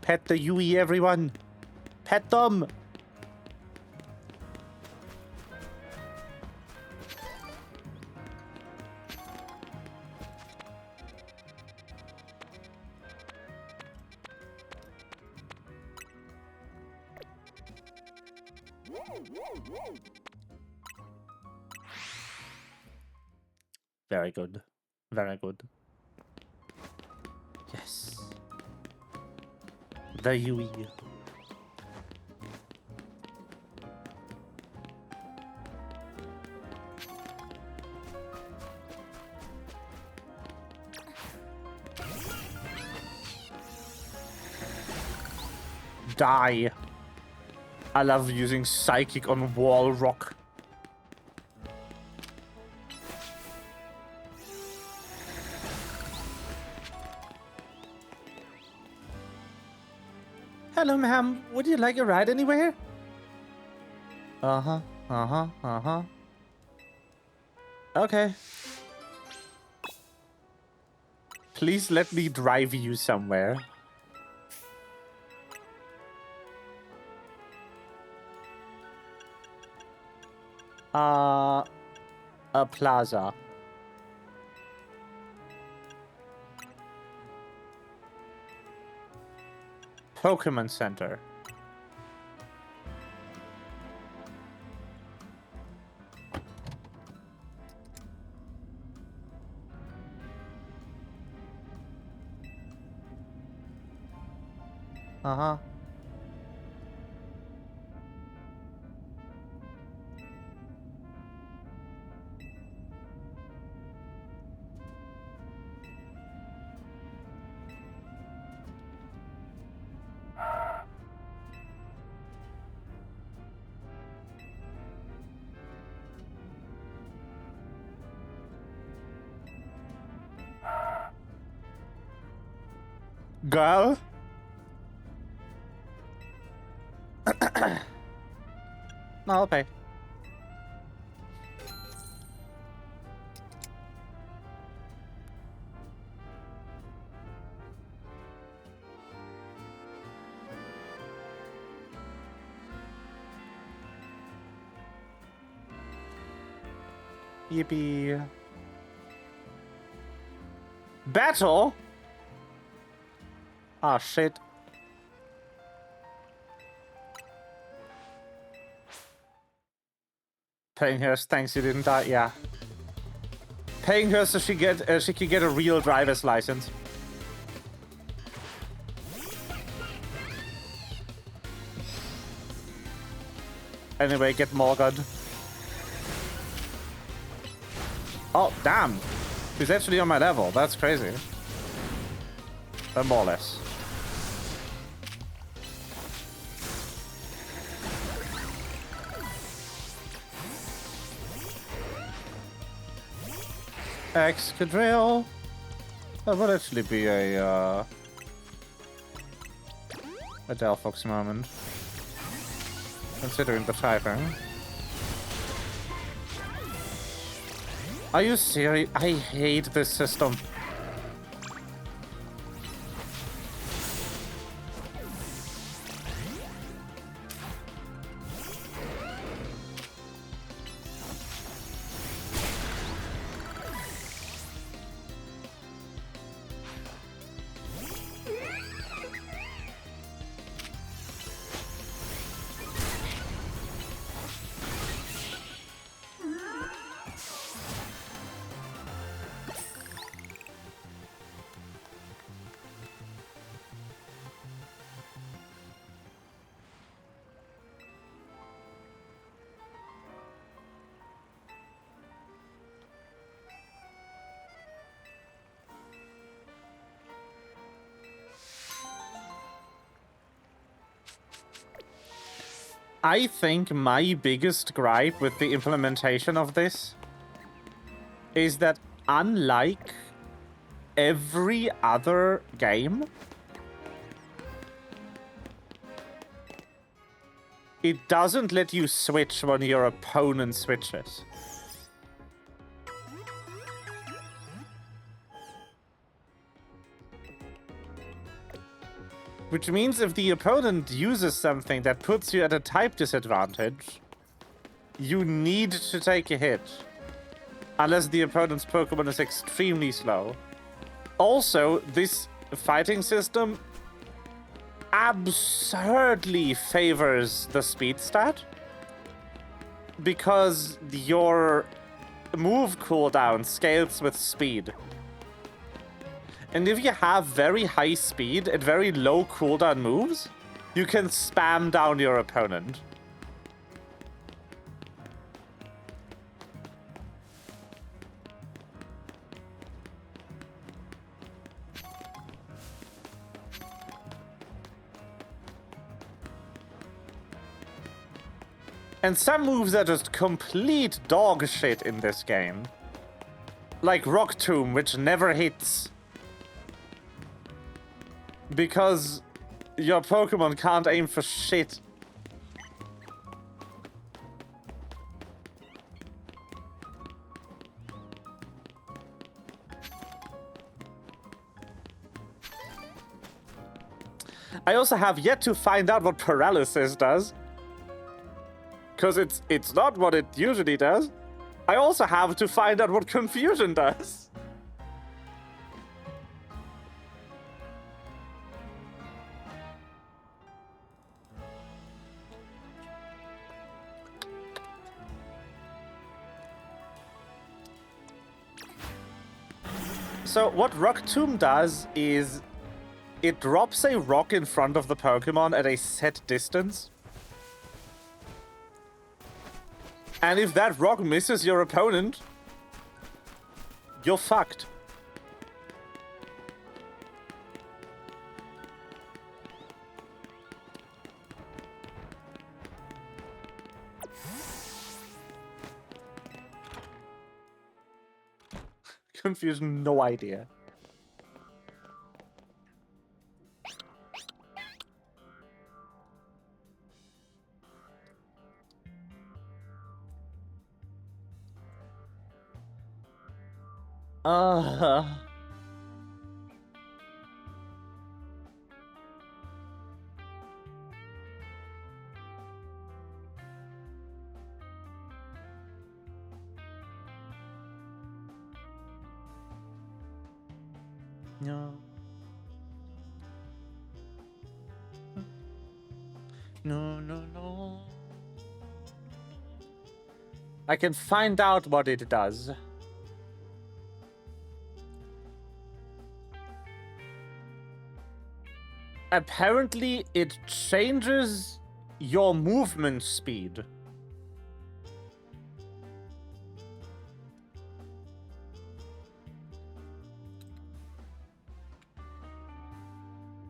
Pet the Yui, everyone. Pet them. Very good. Very good. Yes. The Yui. Die. I love using Psychic on Wall Rock. Hello, ma'am. Would you like a ride anywhere? Uh-huh. Uh-huh. Uh-huh. Okay. Please let me drive you somewhere. A plaza. Pokémon Center. Uh-huh. Girl? No, I'll pay. Yippee. Battle? Ah, shit. Paying her, thanks you didn't die. Yeah. Paying her so she can get a real driver's license. Anyway, get Morgan. Oh, damn. He's actually on my level. That's crazy. More or less. Excadrill. That would actually be a Delphox moment. Considering the typing. Are you serious? I hate this system. I think my biggest gripe with the implementation of this is that unlike every other game, it doesn't let you switch when your opponent switches. Which means if the opponent uses something that puts you at a type disadvantage, you need to take a hit. Unless the opponent's Pokemon is extremely slow. Also, this fighting system absurdly favors the speed stat. Because your move cooldown scales with speed. And if you have very high speed and very low cooldown moves, you can spam down your opponent. And some moves are just complete dog shit in this game. Like Rock Tomb, which never hits. Because your Pokemon can't aim for shit. I also have yet to find out what paralysis does. Because it's not what it usually does. I also have to find out what confusion does. So what Rock Tomb does is it drops a rock in front of the Pokemon at a set distance. And if that rock misses your opponent, you're fucked. Confusion, no idea. No. No, no, no. I can find out what it does. Apparently, it changes your movement speed.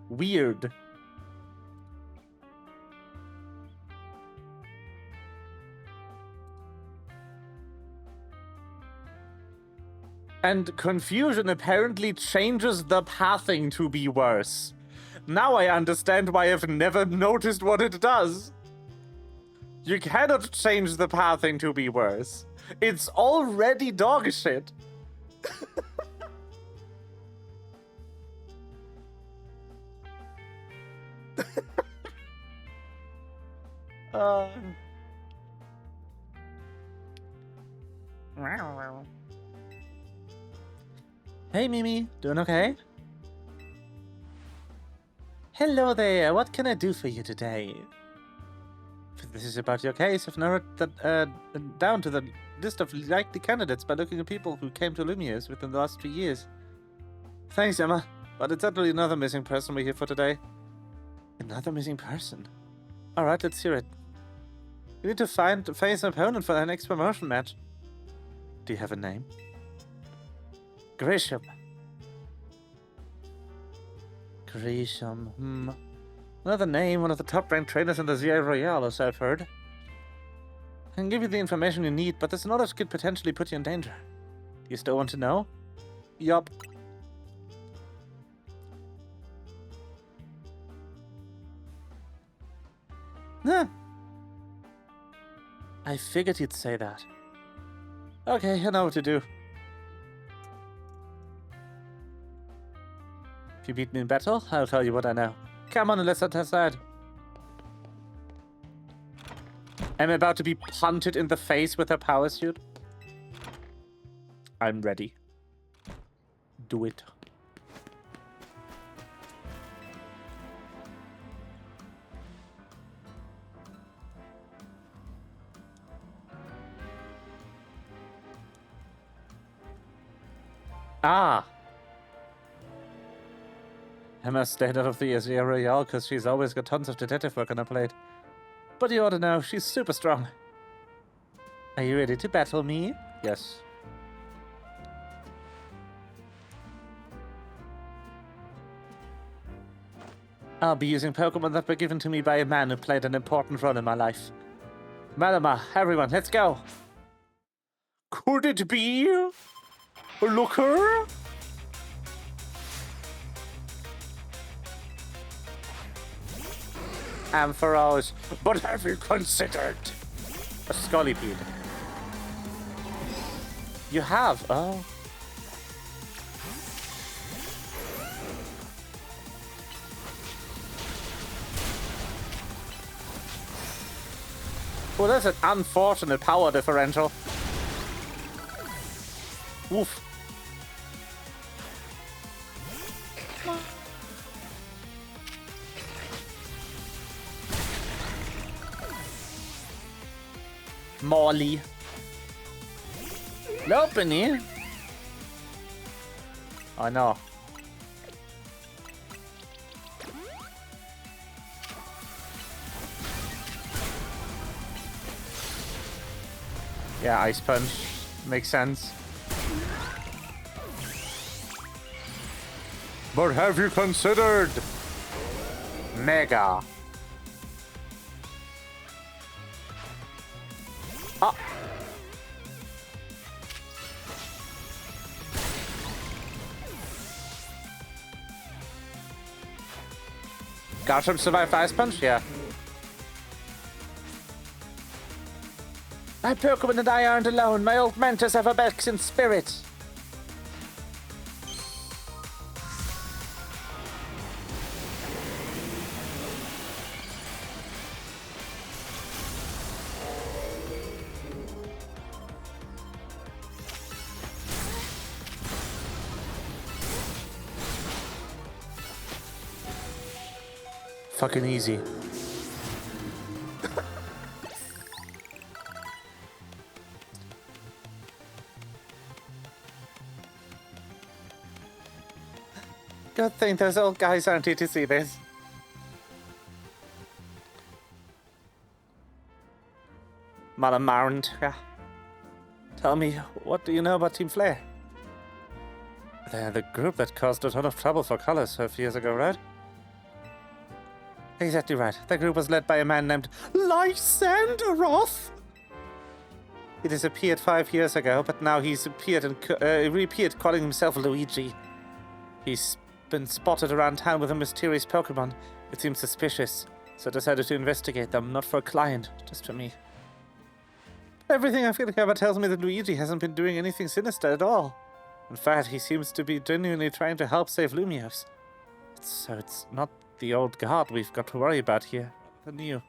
Weird. And confusion apparently changes the pathing to be worse. Now I understand why I've never noticed what it does. You cannot change the pathing to be worse. It's already dog shit. Hey, Mimi. Doing okay? Hello there. What can I do for you today? If this is about your case, I've narrowed that down to the list of likely candidates by looking at people who came to Lumiere's within the last 2 years. Thanks, Emma. But it's actually another missing person we're here for today. Another missing person? Alright, let's hear it. You need to face an opponent for our next promotion match. Do you have a name? Grisham. Grisham, Another name, one of the top-ranked trainers in the ZA Royale, as I've heard. I can give you the information you need, but this knowledge could potentially put you in danger. Do you still want to know? Yup. Huh. I figured you'd say that. Okay, I know what to do. If you beat me in battle, I'll tell you what I know. Come on and let's set aside. I'm about to be punted in the face with a power suit. I'm ready. Do it. Ah. Emma stayed out of the Azia Royale because she's always got tons of detective work on her plate. But you ought to know, she's super strong. Are you ready to battle me? Yes. I'll be using Pokemon that were given to me by a man who played an important role in my life. Malama, everyone, let's go! Could it be? Looker? Ampharos, but have you considered? A Scolipede. You have? Oh. Well, that's an unfortunate power differential. Oof. Molly. Lopenny. Oh no. Yeah, Ice Punch. Makes sense. But have you considered Mega? Ah. Garchomp survived Ice Punch? Yeah. My Pokemon and I aren't alone. My old mentors have our backs in spirit. Fucking easy. Good thing those old guys aren't here to see this. Madam Marant, tell me, what do you know about Team Flare? They're the group that caused a ton of trouble for Colors a few years ago, right? Exactly right. The group was led by a man named Lysanderoth. He disappeared 5 years ago, but now he's appeared and reappeared calling himself Luigi. He's been spotted around town with a mysterious Pokémon. It seems suspicious, so I decided to investigate them, not for a client, just for me. Everything I've discovered tells me that Luigi hasn't been doing anything sinister at all. In fact, he seems to be genuinely trying to help save Lumiose. So it's not the old guard we've got to worry about here, the new.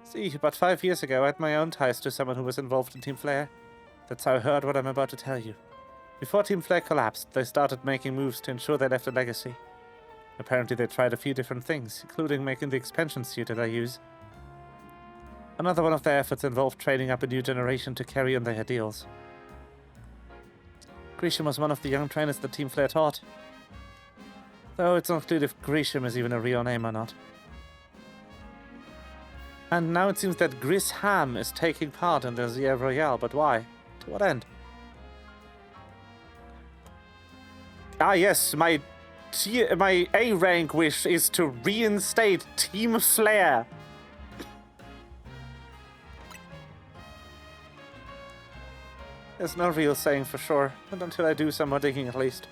See, about 5 years ago, I had my own ties to someone who was involved in Team Flare. That's how I heard what I'm about to tell you. Before Team Flare collapsed, they started making moves to ensure they left a legacy. Apparently they tried a few different things, including making the expansion suit that I use. Another one of their efforts involved training up a new generation to carry on their ideals. Grisham was one of the young trainers that Team Flare taught. Though it's not clear if Grisham is even a real name or not. And now it seems that Grisham is taking part in the Zia Royale, but why? To what end? Ah yes, my A rank wish is to reinstate Team Flare. There's no real saying for sure, not until I do some more digging at least.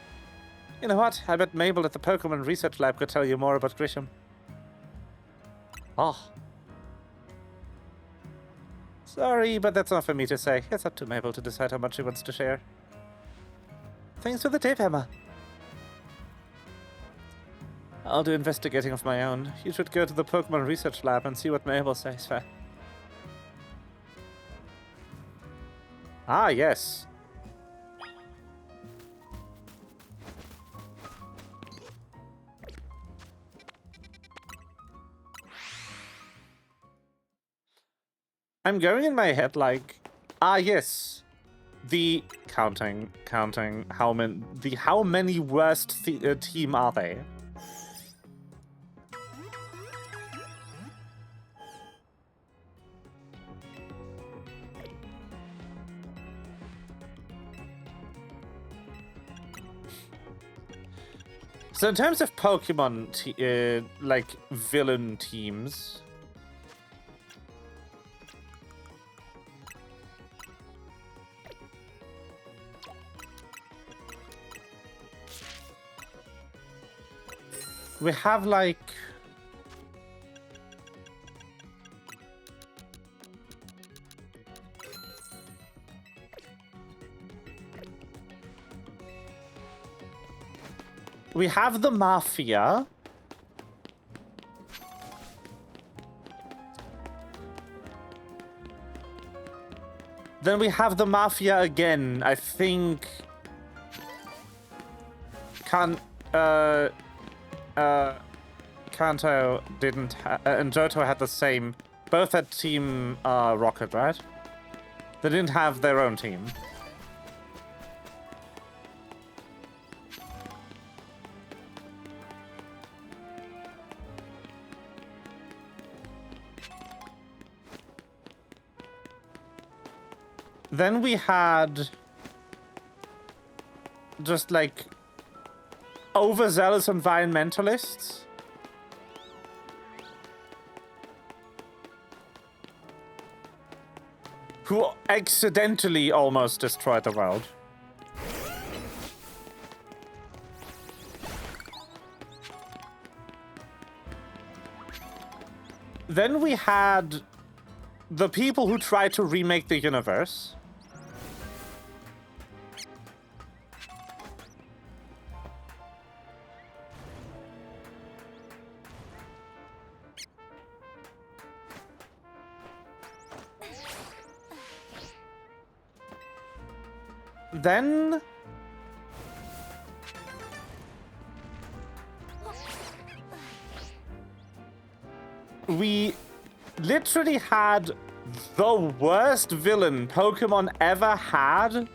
You know what? I bet Mabel at the Pokémon Research Lab could tell you more about Grisham. Oh. Sorry, but that's not for me to say. It's up to Mabel to decide how much she wants to share. Thanks for the tip, Emma. I'll do investigating of my own. You should go to the Pokémon Research Lab and see what Mabel says. Fair. Ah, yes. I'm going in my head like, ah, yes. The counting how many worst team are they? So in terms of Pokemon, like villain teams, we have like we have the Mafia. Then we have the Mafia again. I think Kanto didn't and Johto had the same. Both had Team Rocket, right? They didn't have their own team. Then we had just like overzealous environmentalists. Who accidentally almost destroyed the world. Then we had the people who tried to remake the universe. Then we literally had the worst villain Pokemon ever had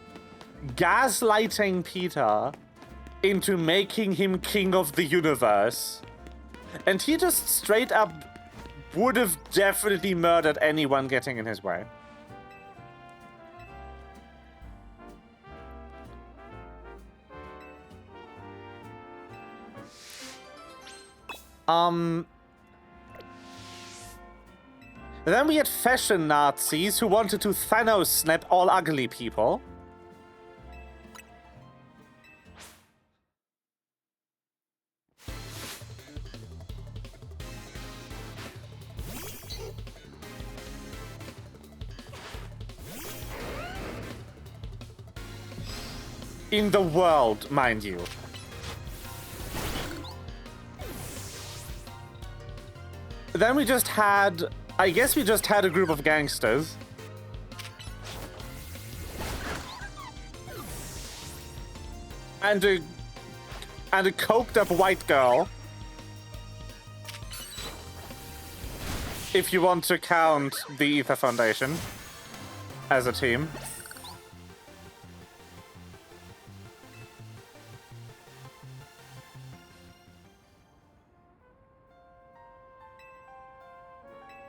gaslighting Peter into making him king of the universe. And he just straight up would have definitely murdered anyone getting in his way. Then we had fashion Nazis who wanted to Thanos snap all ugly people. In the world, mind you. Then we just had... I guess we just had a group of gangsters. And a coked up white girl. If you want to count the Ether Foundation as a team.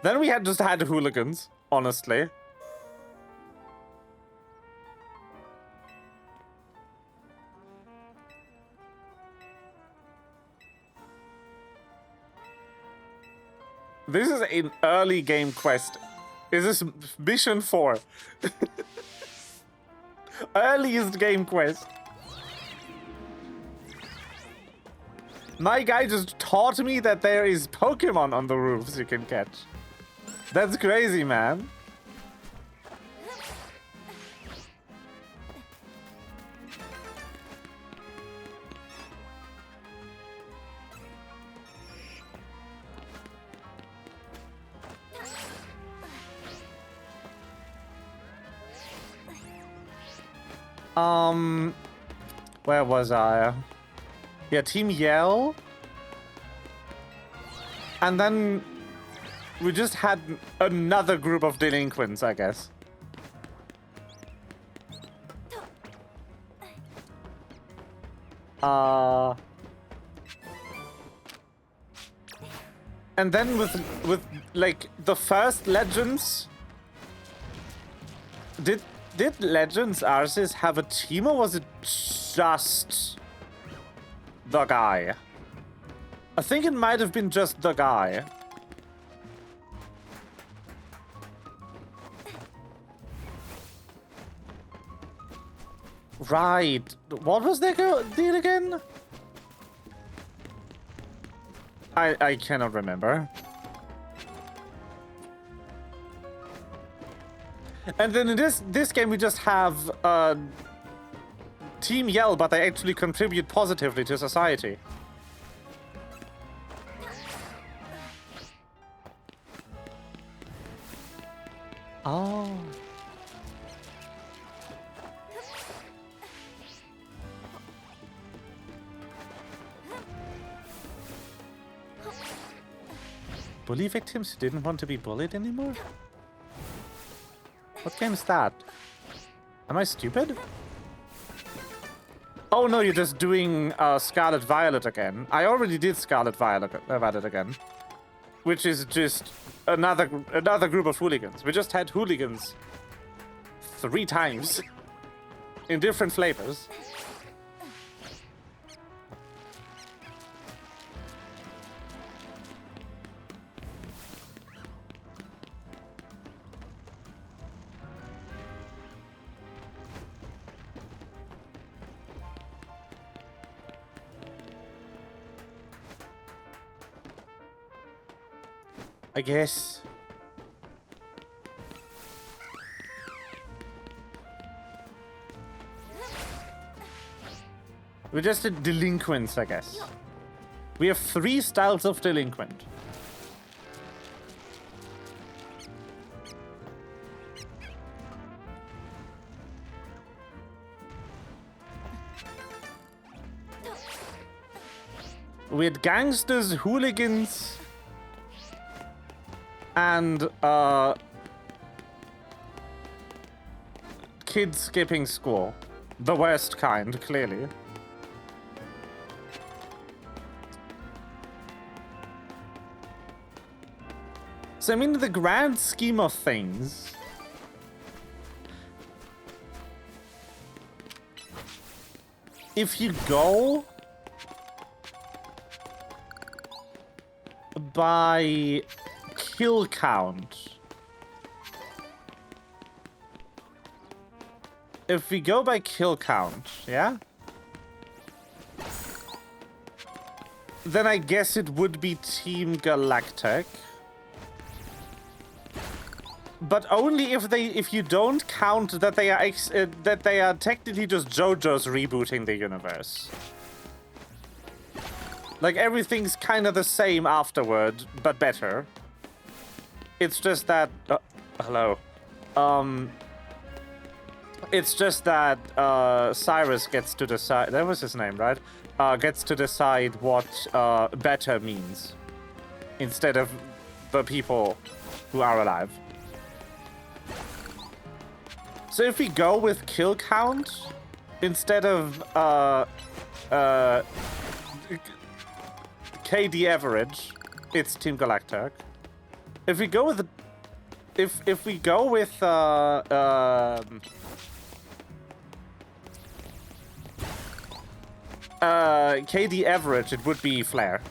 Then we just had hooligans, honestly. This is an early game quest. Is this mission 4? Earliest game quest. My guy just taught me that there is Pokemon on the roofs you can catch. That's crazy, man. Where was I? Yeah, Team Yell. And then we just had another group of delinquents, I guess. And then with like the first Legends, did Legends Arceus have a team, or was it just the guy? I think it might have been just the guy. Right. What was their deal again? I cannot remember. And then in this game we just have Team Yell, but they actually contribute positively to society. Oh. Bully victims who didn't want to be bullied anymore? What game is that? Am I stupid? Oh no, you're just doing Scarlet Violet again. I already did Scarlet Violet again. Which is just another group of hooligans. We just had hooligans 3 times. In different flavors. I guess. We're just a delinquents, I guess. We have 3 styles of delinquent. We had gangsters, hooligans, and kids skipping school. The worst kind, clearly. So, I mean, in the grand scheme of things, if you go by kill count, if we go by kill count, yeah? Then I guess it would be Team Galactic. But only if you don't count that they are technically just JoJo's rebooting the universe. Like everything's kind of the same afterward, but better. It's just that hello. It's just that Cyrus gets to decide. That was his name, right? Gets to decide what better means instead of the people who are alive. So if we go with kill count instead of KD average, it's Team Galactic. If we go with if we go with KD average, it would be Flare.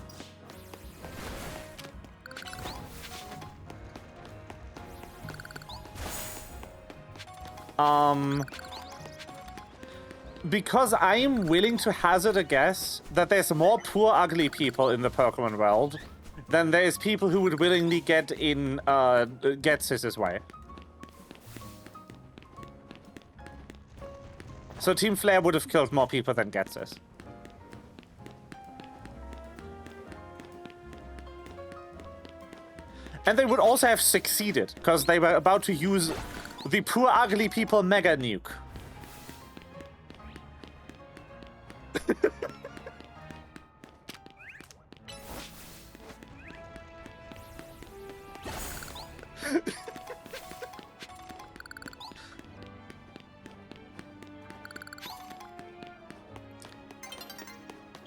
Because I am willing to hazard a guess that there's more poor, ugly people in the Pokemon world than there's people who would willingly get in Gets's way. So Team Flare would have killed more people than Gets's. And they would also have succeeded, because they were about to use the poor, ugly people mega nuke.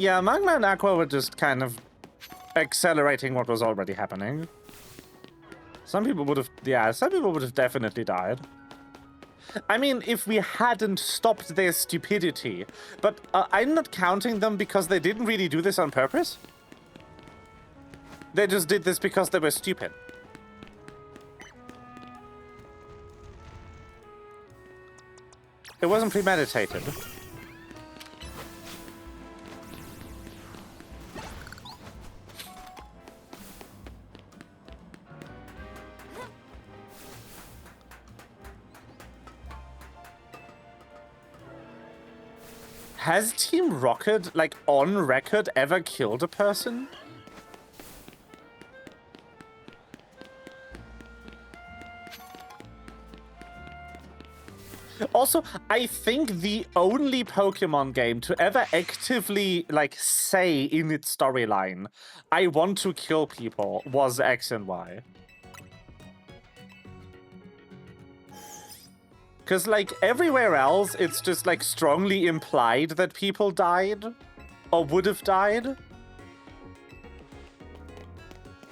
Yeah, Magma and Aqua were just kind of accelerating what was already happening. Some people would have definitely died. I mean, if we hadn't stopped their stupidity. But I'm not counting them because they didn't really do this on purpose. They just did this because they were stupid. It wasn't premeditated. Has Team Rocket, like, on record, ever killed a person? Also, I think the only Pokemon game to ever actively, like, say in its storyline, I want to kill people, was X and Y. Because, like, everywhere else, it's just, like, strongly implied that people died. Or would have died.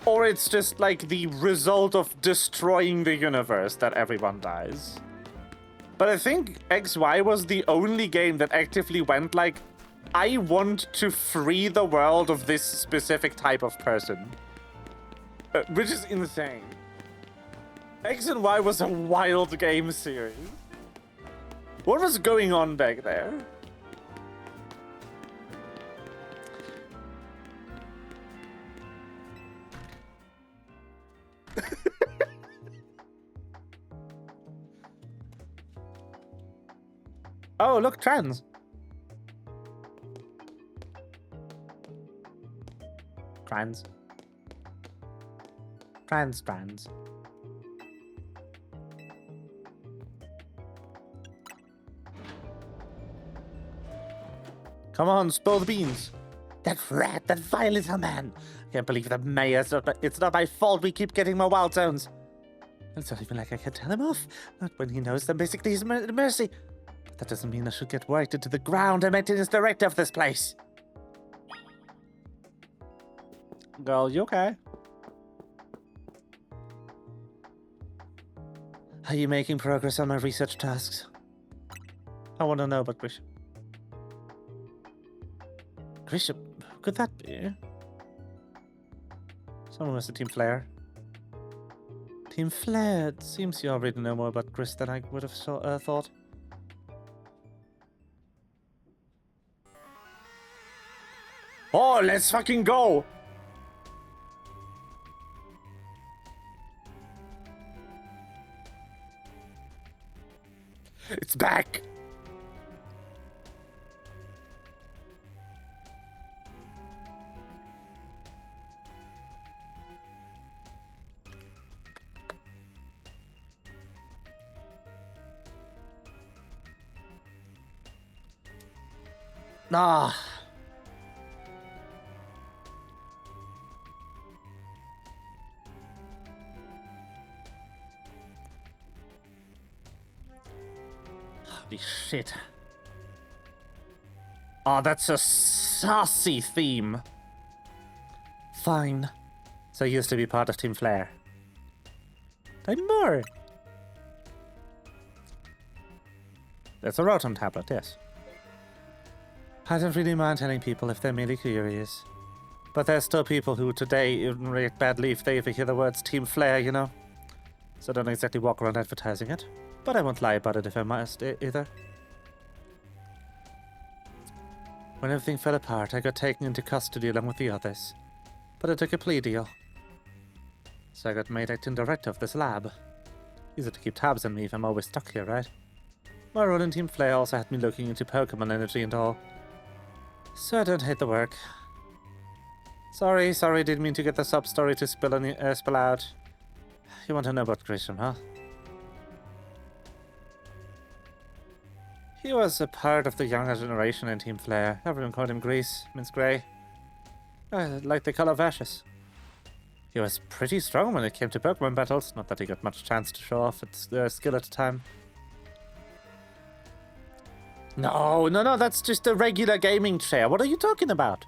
Or it's just, like, the result of destroying the universe that everyone dies. But I think XY was the only game that actively went, like, I want to free the world of this specific type of person. Which is insane. X and Y was a wild game series. What was going on back there? Oh, look, trans. Trans. Trans. Come on, spill the beans. That rat, that vile little man. I can't believe the mayor's it's not my fault we keep getting more wild zones. It's not even like I can tell him off. Not when he knows that basically he's mercy. But that doesn't mean I should get worked into the ground and maintenance director of this place. Girl, you okay? Are you making progress on my research tasks? I want to know about Grisham. Grisham? Who could that be? Someone was the Team Flare. Team Flare. It seems you already know more about Gris than I would have thought. Oh, let's fucking go! It's back! Ah. Holy shit. Oh, that's a saucy theme. Fine. So I used to be part of Team Flare. I'm more. That's a Rotom tablet, yes. I don't really mind telling people if they're merely curious. But there's still people who today react badly if they ever hear the words Team Flare, you know? So don't exactly walk around advertising it. But I won't lie about it if I must, either. When everything fell apart, I got taken into custody along with the others. But I took a plea deal. So I got made acting director of this lab. Easy to keep tabs on me if I'm always stuck here, right? My role in Team Flare also had me looking into Pokémon energy and all. So I don't hate the work. Sorry, didn't mean to get the sub-story to spill out. You want to know about Grisham, huh? He was a part of the younger generation in Team Flare. Everyone called him Grease, means grey. Like the color of ashes. He was pretty strong when it came to Pokemon battles, not that he got much chance to show off its skill at the time. No, that's just a regular gaming chair. What are you talking about?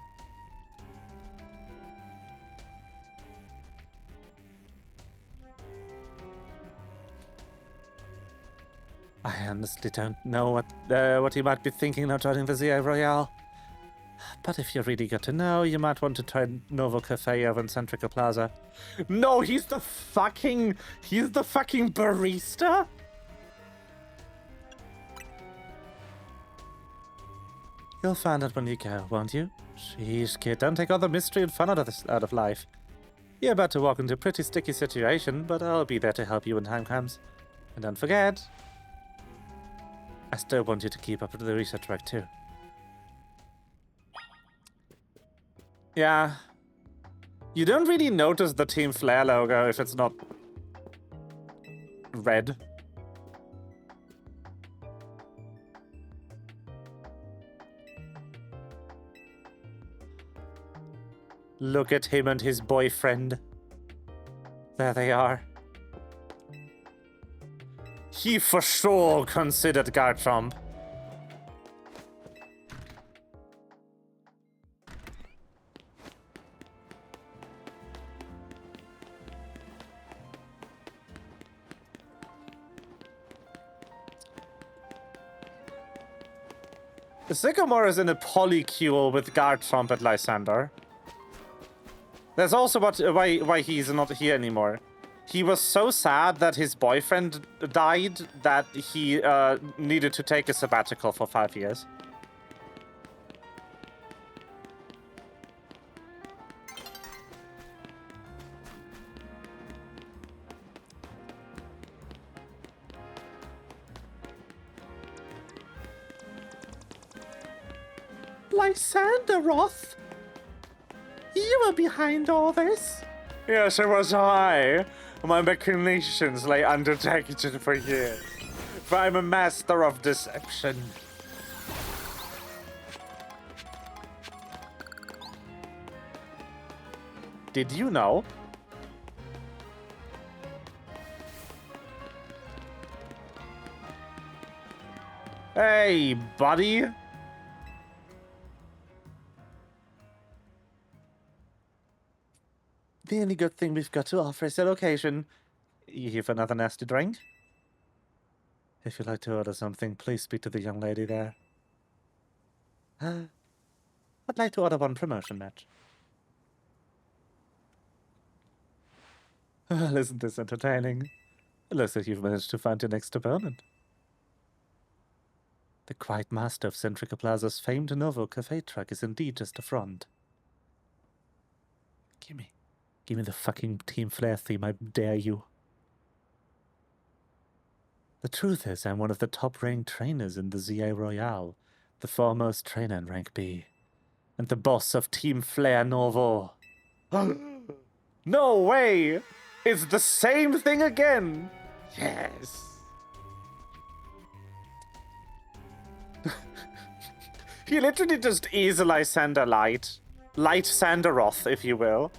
I honestly don't know what you might be thinking of joining the ZA Royale. But if you really got to know, you might want to try Novo Cafe over in Centrica Plaza. No, he's the fucking barista? You'll find out when you go, won't you? Sheesh, kid, don't take all the mystery and fun out of life. You're about to walk into a pretty sticky situation, but I'll be there to help you when time comes. And don't forget, I still want you to keep up with the research work too. Yeah. You don't really notice the Team Flare logo if it's not red. Look at him and his boyfriend. There they are. He for sure considered Garchomp. The Sycamore is in a polycule with Garchomp and Lysander. That's also why he's not here anymore. He was so sad that his boyfriend died that he needed to take a sabbatical for 5 years. Lysander Roth? You were behind all this? Yes, it was I. My machinations lay undetected for years. For I'm a master of deception. Did you know? Hey, buddy. The only good thing we've got to offer is a location. You here for another nasty drink? If you'd like to order something, please speak to the young lady there. I'd like to order one promotion match. Well, isn't this entertaining? It looks like you've managed to find your next opponent. The quiet master of Centrica Plaza's famed Novo cafe truck is indeed just a front. Give me the fucking Team Flare theme, I dare you. The truth is, I'm one of the top-ranked trainers in the ZA Royale, the foremost trainer in rank B, and the boss of Team Flare Novo. No way! It's the same thing again! Yes! He literally just is Lysander Light. Light Sandaroth, if you will.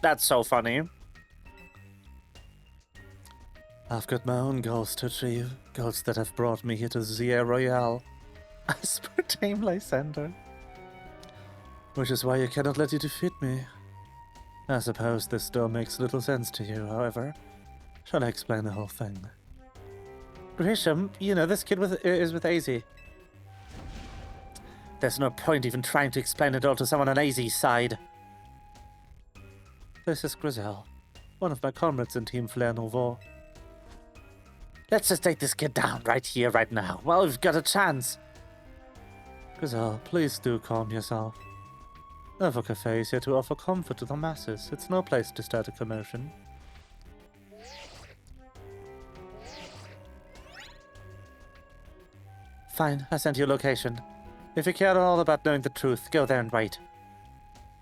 That's so funny. I've got my own goals to achieve. Goals that have brought me here to ZA Royale. As per Team Lysander. Which is why you cannot let you defeat me. I suppose this still makes little sense to you, however. Shall I explain the whole thing? Grisham, you know, this kid is with AZ. There's no point even trying to explain it all to someone on AZ's side. This is Grizel, one of my comrades in Team Flare Nouveau. Let's just take this kid down right here, right now, while we've got a chance. Grizel, please do calm yourself. Novo Cafe is here to offer comfort to the masses. It's no place to start a commotion. Fine, I sent you a location. If you care at all about knowing the truth, go there and wait.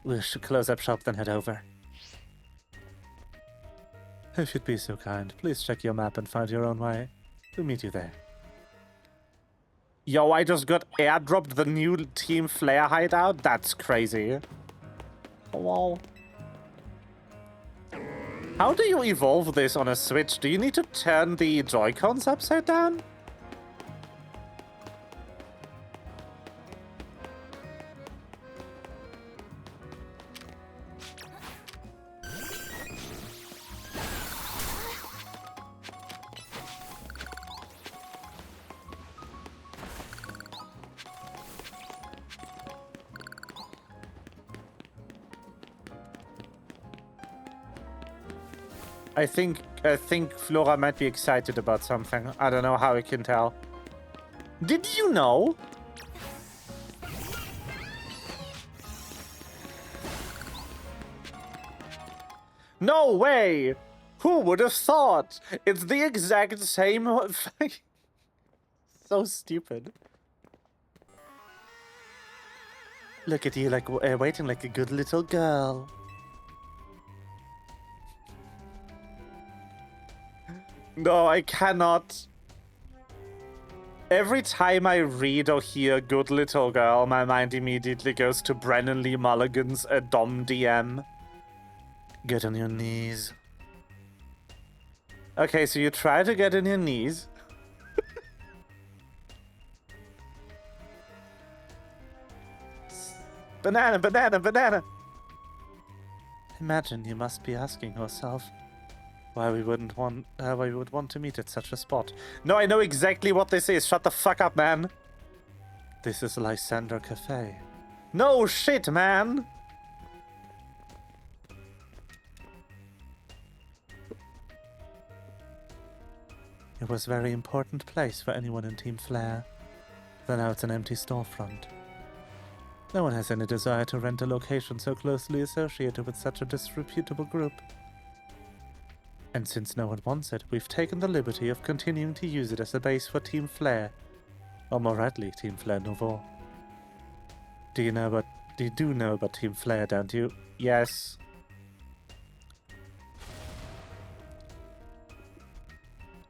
We should close up shop, then head over. If you'd be so kind, please check your map and find your own way. We'll meet you there. Yo, I just got airdropped the new Team Flare hideout? That's crazy. Wow. How do you evolve this on a Switch? Do you need to turn the Joy-Cons upside down? I think Flora might be excited about something. I don't know how I can tell. Did you know? No way! Who would have thought? It's the exact same. So stupid. Look at you, like waiting like a good little girl. No, I cannot. Every time I read or hear Good Little Girl, my mind immediately goes to Brennan Lee Mulligan's A Dom DM. Get on your knees. Okay, so you try to get on your knees. Banana, banana, banana. Imagine you must be asking yourself why we would want to meet at such a spot. No, I know exactly what this is. Shut the fuck up, man. This is Lysander Cafe. No shit, man. It was a very important place for anyone in Team Flare. Then now it's an empty storefront. No one has any desire to rent a location so closely associated with such a disreputable group. And since no one wants it, we've taken the liberty of continuing to use it as a base for Team Flare. Or more rightly, Team Flare Nouveau. You do know about Team Flare, don't you? Yes.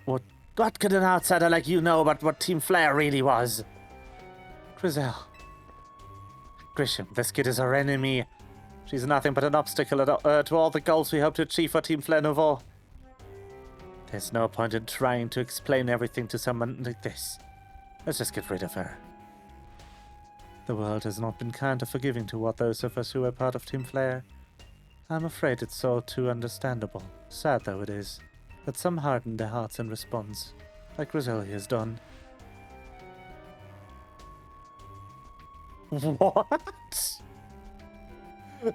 What could an outsider like you know about what Team Flare really was? Grizel. Grisham, this kid is our enemy. She's nothing but an obstacle to all the goals we hope to achieve for Team Flare Nouveau. There's no point in trying to explain everything to someone like this. Let's just get rid of her. The world has not been kind or forgiving toward those of us who are part of Team Flare. I'm afraid it's all too understandable, sad though it is, that some harden their hearts in response, like Griselli has done. What?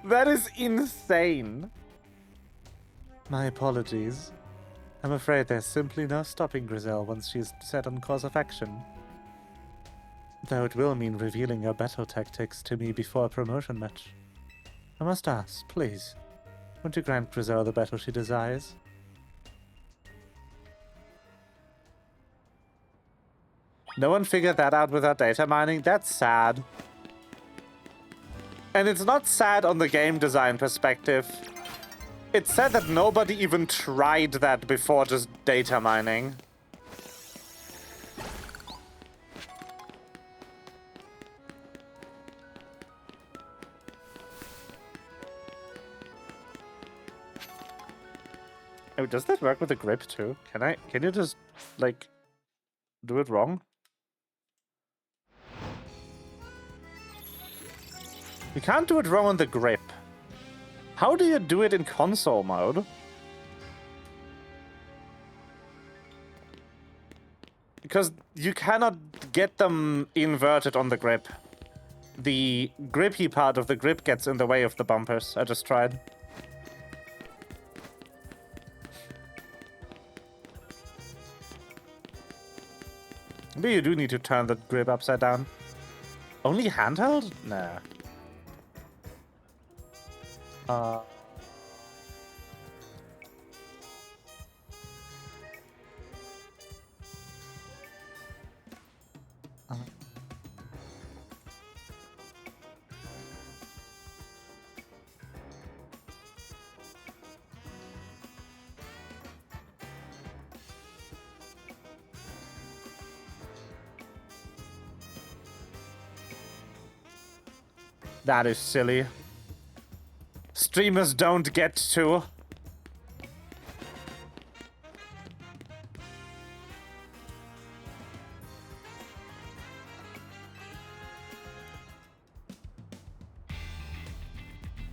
That is insane. My apologies. I'm afraid there's simply no stopping Griselle once she's set on course of action. Though it will mean revealing her battle tactics to me before a promotion match. I must ask, please, won't you grant Griselle the battle she desires? No one figured that out without data mining? That's sad. And it's not sad on the game design perspective. It's sad that nobody even tried that before just data mining. Oh, does that work with the grip too? Can you just, like, do it wrong? You can't do it wrong on the grip. How do you do it in console mode? Because you cannot get them inverted on the grip. The grippy part of the grip gets in the way of the bumpers. I just tried. Maybe you do need to turn the grip upside down. Only handheld? Nah. That is silly. Streamers don't get to.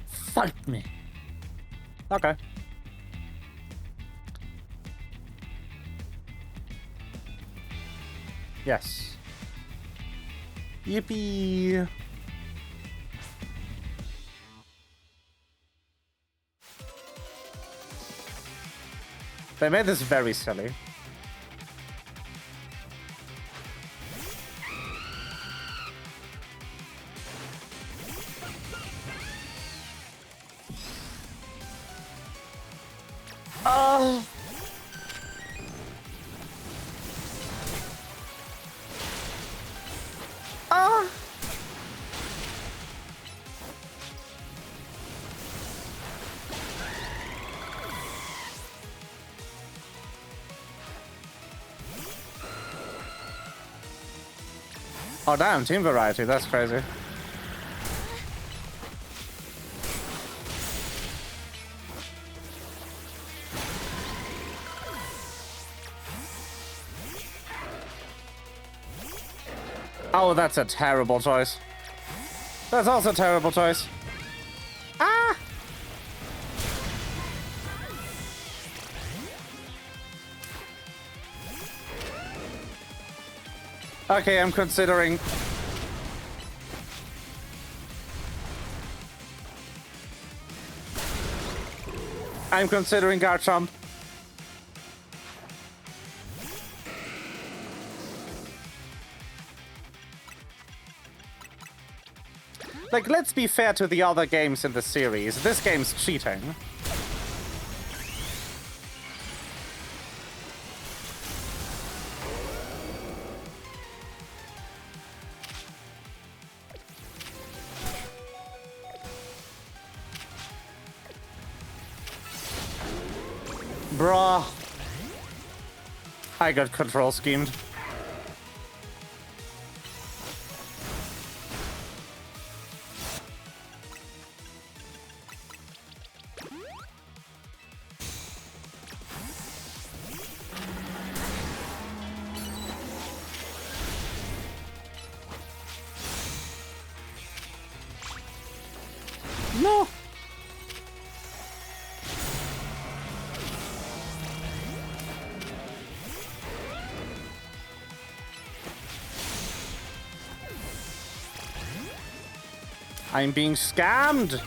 Fight me. Okay. Yes. Yippee. They made this very silly. Oh! Ah! Oh damn, team variety, that's crazy. Oh, that's a terrible choice. That's also a terrible choice. Ah! Okay, I'm considering... Garchomp. Like, let's be fair to the other games in the series. This game's cheating. Bruh. I got control schemed. No! I'm being scammed!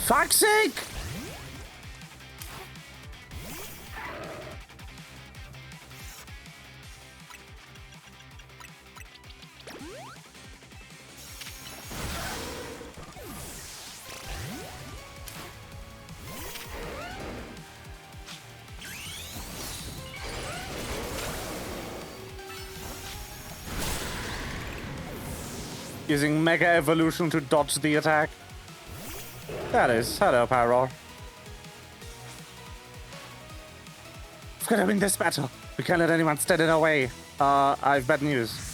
Fuck's sake! Using Mega Evolution to dodge the attack. That is. Hello, Pyro. We've got to win this battle. We can't let anyone stand in our way. I've bad news.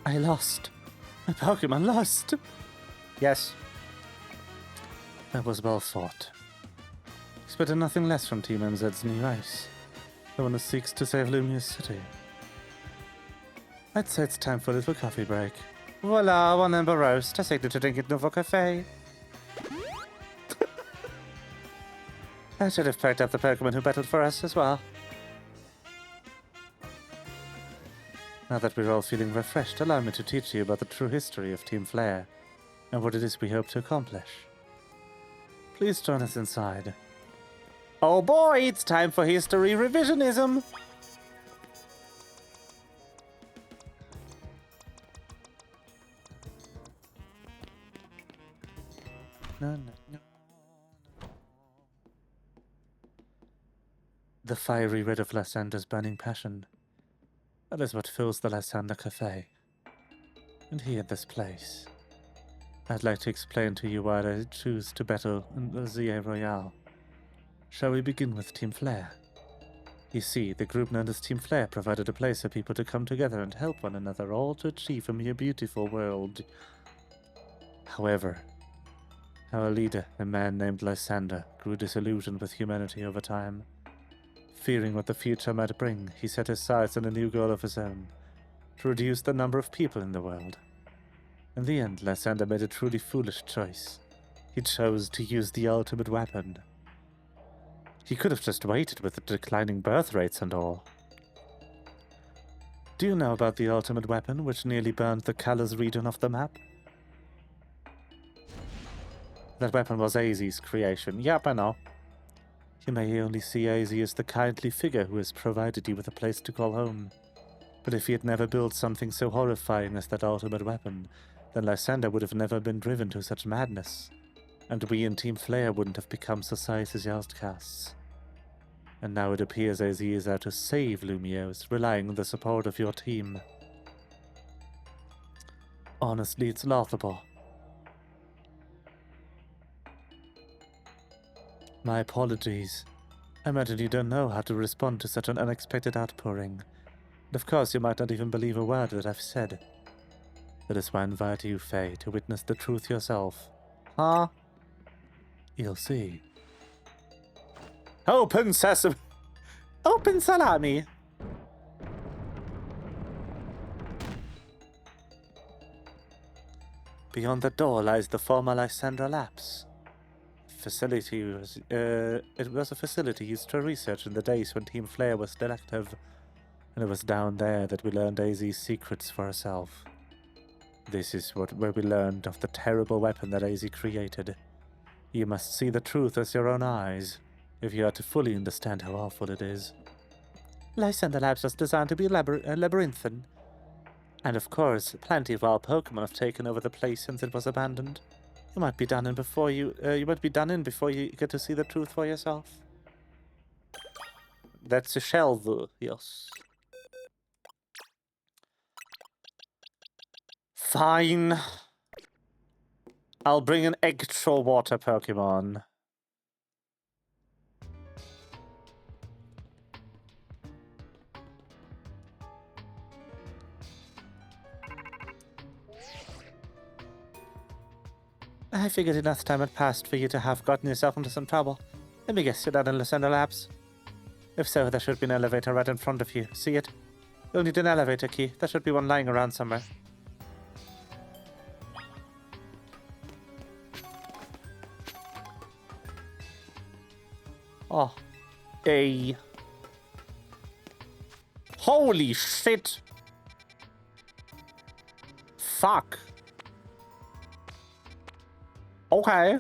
I lost. My Pokemon lost. Yes. That was well fought. Expected nothing less from Team MZ's new ice. The one who seeks to save Lumia's city. I'd say it's time for a little coffee break. Voila, one amber roast. I say to drink it Nouveau Cafe. I should have picked up the Pokemon who battled for us as well. Now that we're all feeling refreshed, allow me to teach you about the true history of Team Flare and what it is we hope to accomplish. Please join us inside. Oh boy, it's time for history revisionism! No. The fiery red of Lysander's burning passion. That is what fills the Lysander Cafe. And here at this place, I'd like to explain to you why I choose to battle in the ZA Royale. Shall we begin with Team Flare? You see, the group known as Team Flare provided a place for people to come together and help one another, all to achieve a mere beautiful world. However, our leader, a man named Lysander, grew disillusioned with humanity over time. Fearing what the future might bring, he set his sights on a new goal of his own, to reduce the number of people in the world. In the end, Lysander made a truly foolish choice. He chose to use the ultimate weapon. He could have just waited with the declining birth rates and all. Do you know about the ultimate weapon, which nearly burned the Colors region off the map? That weapon was AZ's creation. Yep, I know. You may only see AZ as the kindly figure who has provided you with a place to call home. But if he had never built something so horrifying as that ultimate weapon, then Lysander would have never been driven to such madness, and we in Team Flare wouldn't have become society's outcasts. And now it appears AZ is out to save Lumiose, relying on the support of your team. Honestly, it's laughable. My apologies. I imagine you don't know how to respond to such an unexpected outpouring. And of course you might not even believe a word that I've said. That is why I invite you, Faey, to witness the truth yourself. Huh? You'll see. Open sesame! Open salami! Beyond the door lies the former Lysandra Labs. It was a facility used for research in the days when Team Flare was still active, and it was down there that we learned AZ's secrets for ourselves. This is where we learned of the terrible weapon that AZ created. You must see the truth with your own eyes, if you are to fully understand how awful it is. Lysander Labs was designed to be labyrinthine, and of course, plenty of our Pokémon have taken over the place since it was abandoned. You might be done in before you might be done in before you get to see the truth for yourself. That's a shell, yes. Fine. I'll bring an extra water Pokemon. I figured enough time had passed for you to have gotten yourself into some trouble. Let me guess, you're down in Lucinda Labs? If so, there should be an elevator right in front of you. See it? You'll need an elevator key. There should be one lying around somewhere. Oh. A. Holy shit! Fuck. Okay.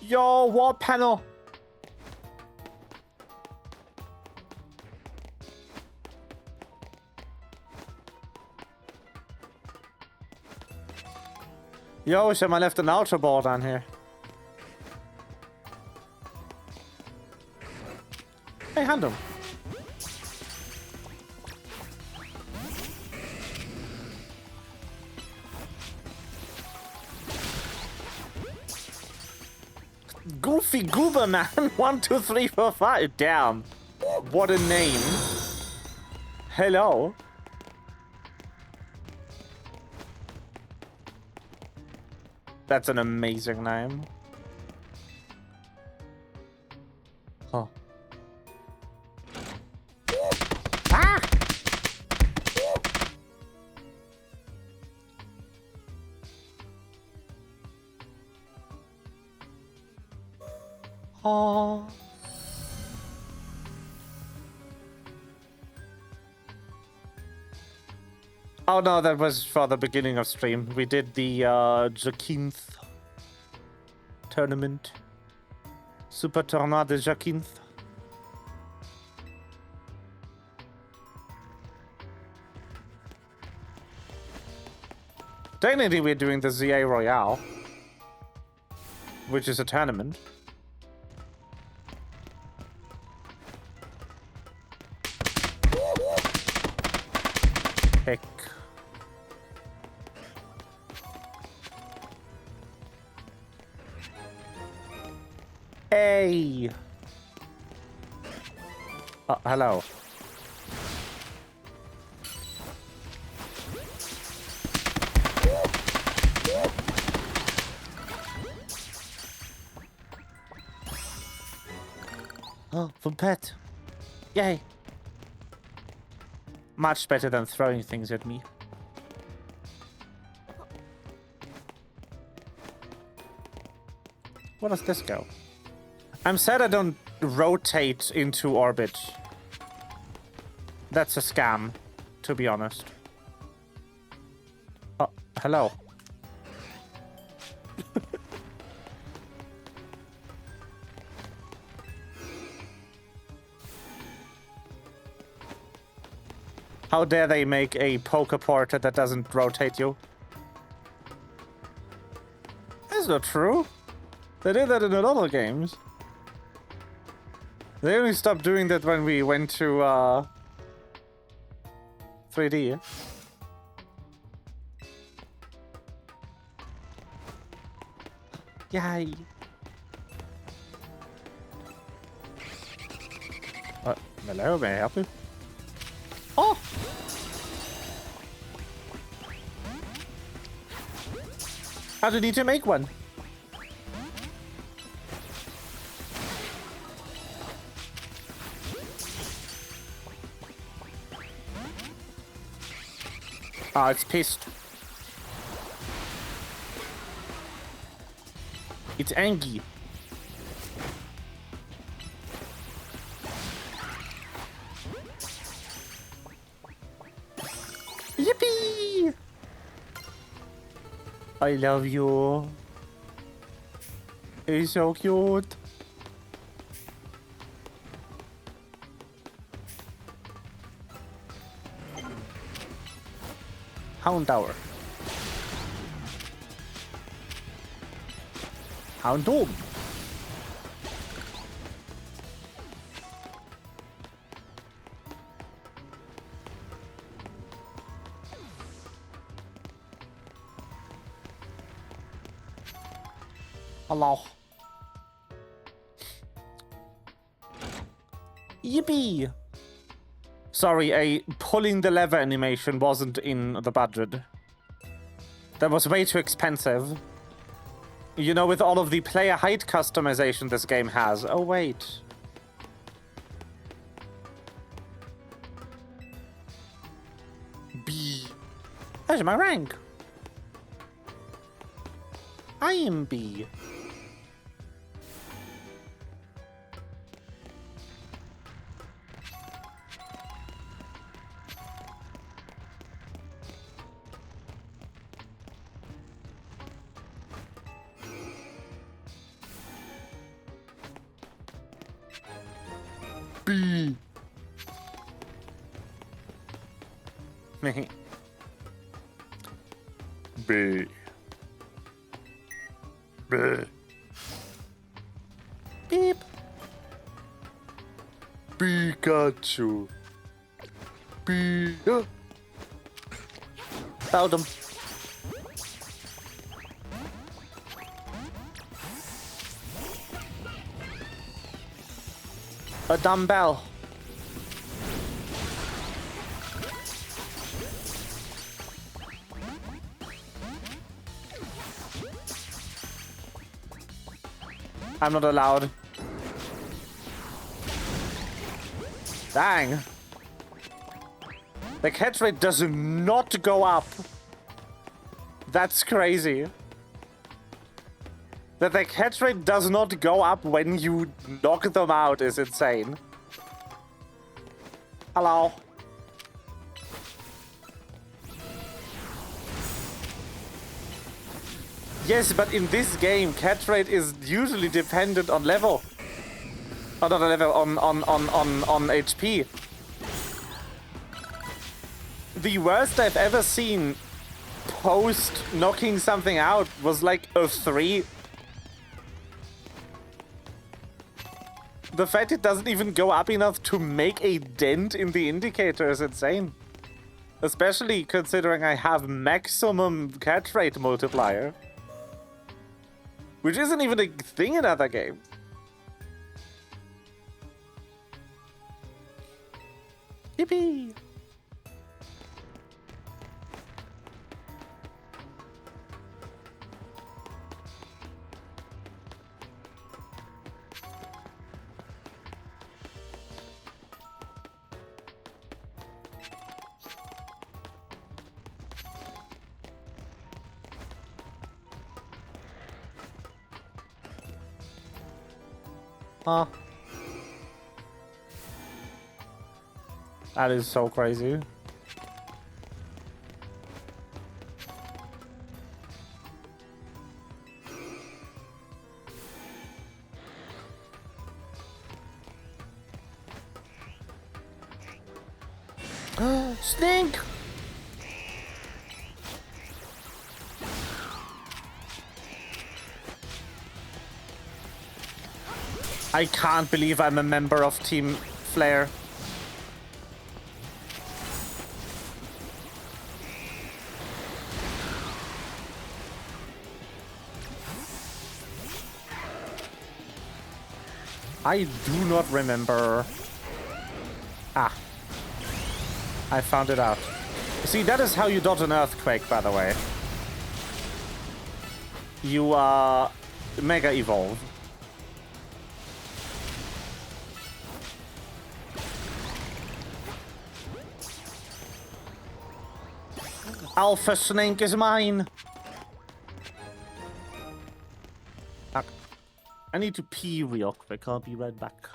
Yo, what panel? Yo, shit, I left an Ultra Ball down here. Hey, hand him. Goofy Goober Man. 1, 2, 3, 4, 5. Damn. What a name. Hello. That's an amazing name. Huh. Ah! Oh. Oh no, that was for the beginning of stream. We did the Jaquinth tournament. Super Tournoi de Jaquinth. Technically, we're doing the ZA Royale, which is a tournament. Heck. Hey. Oh, hello. Oh, from pet. Yay. Much better than throwing things at me. Where does this go? I'm sad I don't rotate into orbit. That's a scam, to be honest. Oh, hello. How dare they make a Pokeport that doesn't rotate you? That's not true. They did that in a lot of games. They only stopped doing that when we went to 3D. Yay. Hello, may I help you? Oh! How do you need to make one? Ah, it's pissed. It's angry. Yippee! I love you. He's so cute. Hound Tower. Houndoom. Hello. Yippee! Sorry, a pulling the lever animation wasn't in the budget. That was way too expensive. You know, with all of the player height customization this game has. Oh, wait. B. There's my rank. I am B. B. B. B. Beep. Pikachu. B. Found him. A dumbbell. I'm not allowed. Dang. The catch rate does not go up. That's crazy. That the catch rate does not go up when you knock them out is insane. Hello. Yes, but in this game, catch rate is usually dependent on level. Oh, not on level, on HP. The worst I've ever seen post knocking something out was like a 3. The fact it doesn't even go up enough to make a dent in the indicator is insane. Especially considering I have maximum catch rate multiplier. Which isn't even a thing in other games. Yippee! Huh. That is so crazy. Stink! I can't believe I'm a member of Team Flare. I do not remember. Ah. I found it out. See, that is how you dodge an earthquake, by the way. You, Mega Evolve. Alpha Snake is mine! I need to pee real quick. I'll be right back.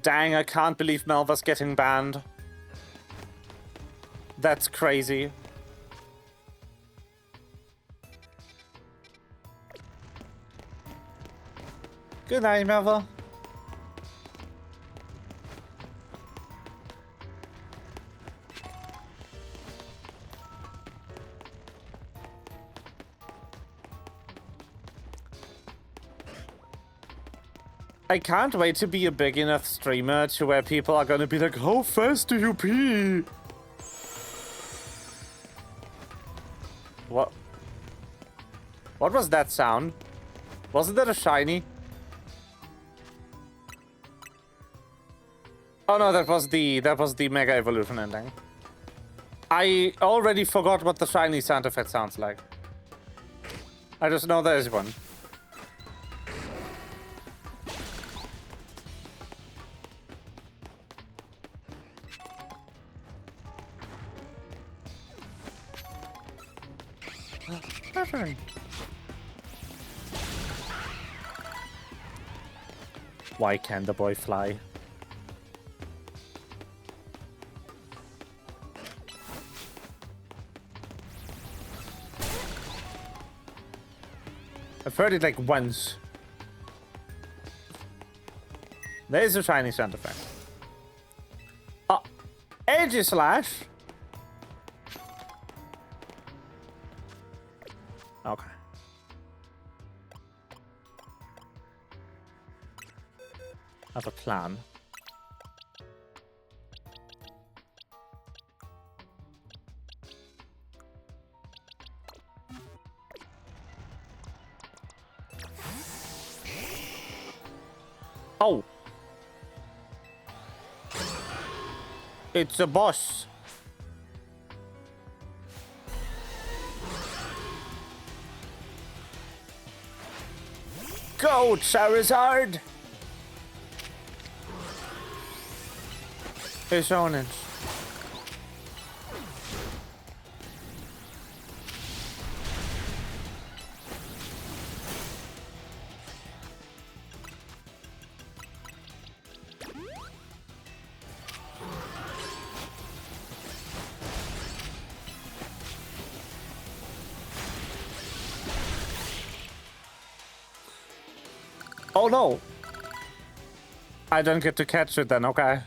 Dang, I can't believe Melva's getting banned. That's crazy. Good night, Melva. I can't wait to be a big enough streamer to where people are gonna be like, how fast do you pee? What? What was that sound? Wasn't that a shiny? Oh no, that was the Mega Evolution ending. I already forgot what the shiny sound effect sounds like. I just know there is one. Why can't the boy fly? I've heard it like once. There's a shiny sound effect. Oh, Edge Slash. Okay. I have a plan. Oh! It's a boss. Go, Charizard! It's on it. Oh no! I don't get to catch it then, okay.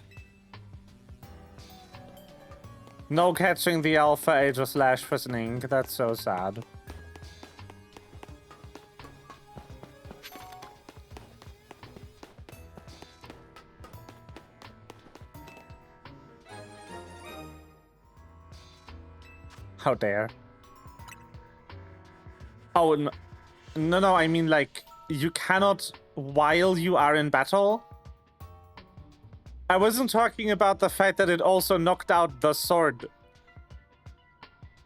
No catching the Alpha Age of Slash Frizzling, that's so sad. How dare. Oh, no, I mean like, you cannot while you are in battle. I wasn't talking about the fact that it also knocked out the sword.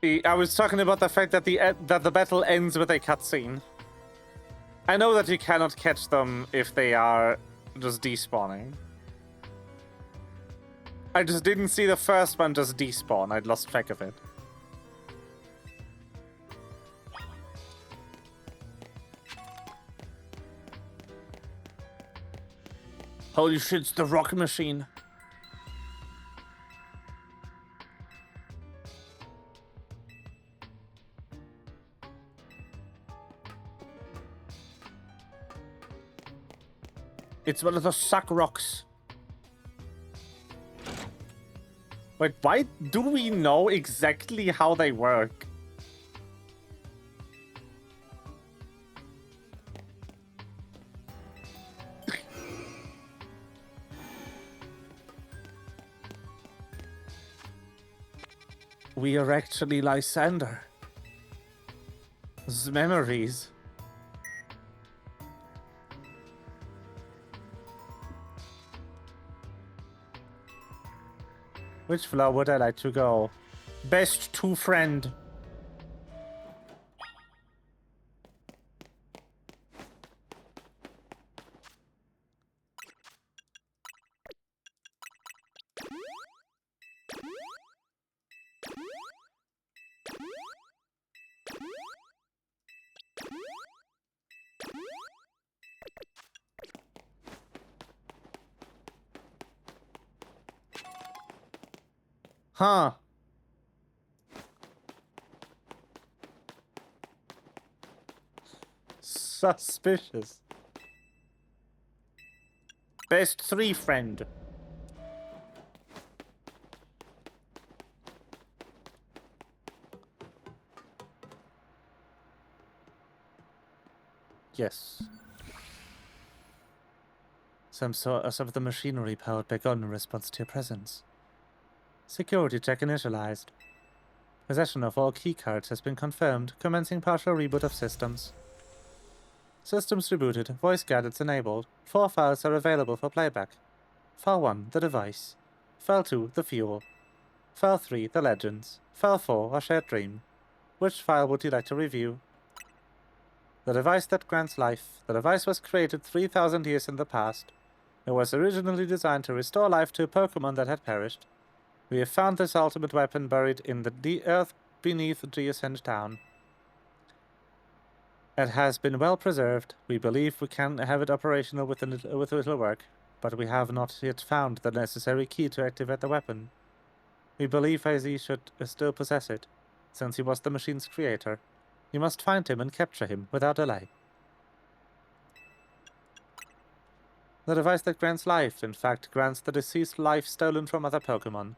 I was talking about the fact that the battle ends with a cutscene. I know that you cannot catch them if they are just despawning. I just didn't see the first one just despawn. I'd lost track of it. Holy shit, it's the rock machine. It's one of the suck rocks. Wait, why do we know exactly how they work? We are actually Lysander. Memories. Which floor would I like to go? Best two friend. Huh. Suspicious. Best 3 friend. Yes. Some of the machinery powered back on in response to your presence. Security check initialized. Possession of all keycards has been confirmed, commencing partial reboot of systems. Systems rebooted, voice guidance enabled. 4 files are available for playback. File 1, the device. File 2, the fuel. File 3, the legends. File 4, a shared dream. Which file would you like to review? The device that grants life. The device was created 3,000 years in the past. It was originally designed to restore life to a Pokémon that had perished. We have found this ultimate weapon buried in the earth beneath Geosend Town. It has been well preserved. We believe we can have it operational with a little work, but we have not yet found the necessary key to activate the weapon. We believe Faey should still possess it, since he was the machine's creator. You must find him and capture him without delay. The device that grants life, in fact, grants the deceased life stolen from other Pokémon.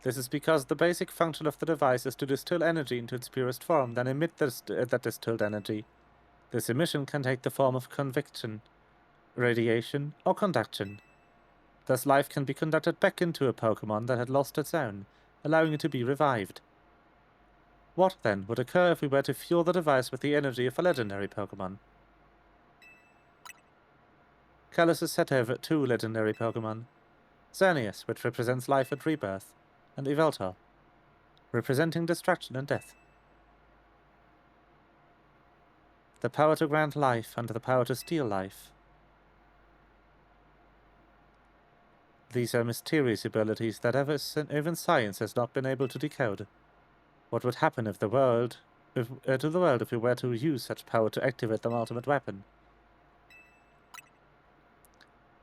This is because the basic function of the device is to distill energy into its purest form, then emit that distilled energy. This emission can take the form of convection, radiation, or conduction. Thus life can be conducted back into a Pokémon that had lost its own, allowing it to be revived. What, then, would occur if we were to fuel the device with the energy of a legendary Pokémon? Kalos has set over 2 legendary Pokémon. Xerneas, which represents life and rebirth, and Yveltal, representing destruction and death. The power to grant life and the power to steal life. These are mysterious abilities that even science has not been able to decode. What would happen to the world if we were to use such power to activate the ultimate weapon?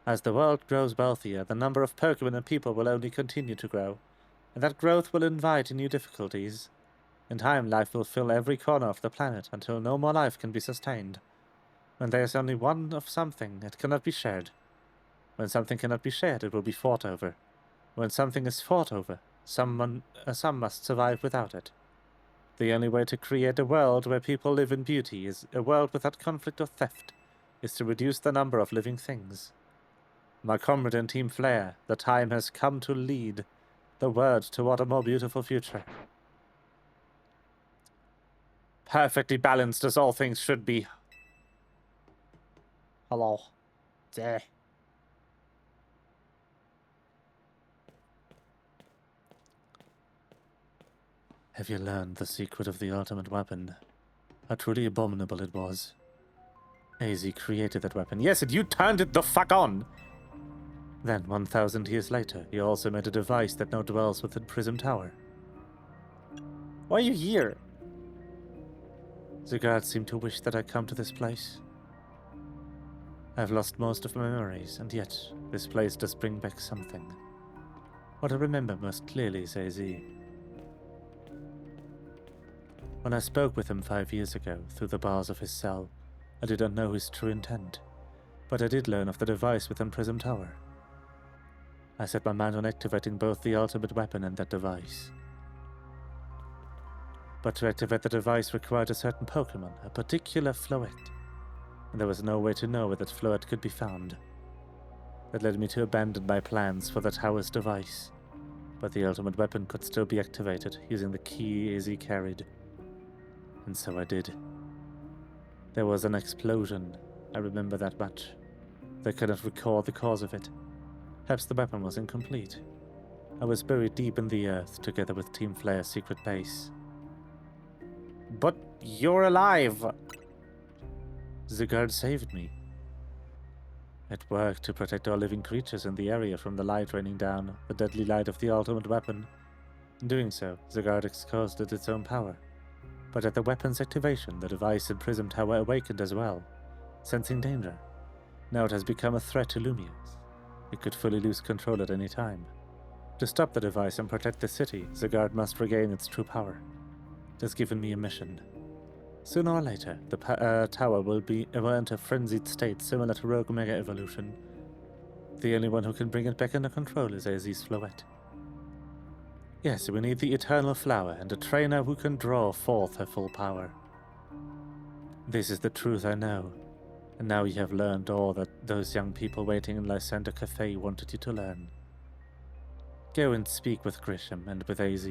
As the world grows wealthier, the number of Pokémon and people will only continue to grow, and that growth will invite new difficulties. In time, life will fill every corner of the planet until no more life can be sustained. When there is only one of something, it cannot be shared. When something cannot be shared, it will be fought over. When something is fought over, some must survive without it. The only way to create a world where people live in beauty, is a world without conflict or theft, is to reduce the number of living things. My comrade and Team Flare, the time has come to lead the world toward a more beautiful future. Perfectly balanced as all things should be. Hello. There. Have you learned the secret of the ultimate weapon? How truly abominable it was. AZ created that weapon. Yes, and you turned it the fuck on! Then, 1,000 years later, he also made a device that now dwells within Prism Tower. Why are you here? The guards seem to wish that I come to this place. I've lost most of my memories, and yet, this place does bring back something. What I remember most clearly is AZ. When I spoke with him 5 years ago, through the bars of his cell, I did not know his true intent, but I did learn of the device within Prism Tower. I set my mind on activating both the ultimate weapon and that device. But to activate the device required a certain Pokémon, a particular Floette, and there was no way to know where that Floette could be found. That led me to abandon my plans for the tower's device, but the ultimate weapon could still be activated using the key AZ carried. And so I did. There was an explosion, I remember that much. I cannot recall the cause of it. Perhaps the weapon was incomplete. I was buried deep in the earth, together with Team Flare's secret base. But you're alive! The guard saved me. It worked to protect all living creatures in the area from the light raining down, the deadly light of the ultimate weapon. In doing so, the guard exposed its own power. But at the weapon's activation, the device in Prism Tower awakened as well, sensing danger. Now it has become a threat to Lumios. It could fully lose control at any time. To stop the device and protect the city, the guard must regain its true power. It has given me a mission. Sooner or later, the tower will enter a frenzied state similar to Rogue Mega Evolution. The only one who can bring it back under control is Aziz's Floette. Yes, we need the Eternal Flower and a trainer who can draw forth her full power. This is the truth I know, and now you have learned all that those young people waiting in Lysander Cafe wanted you to learn. Go and speak with Grisham and with AZ,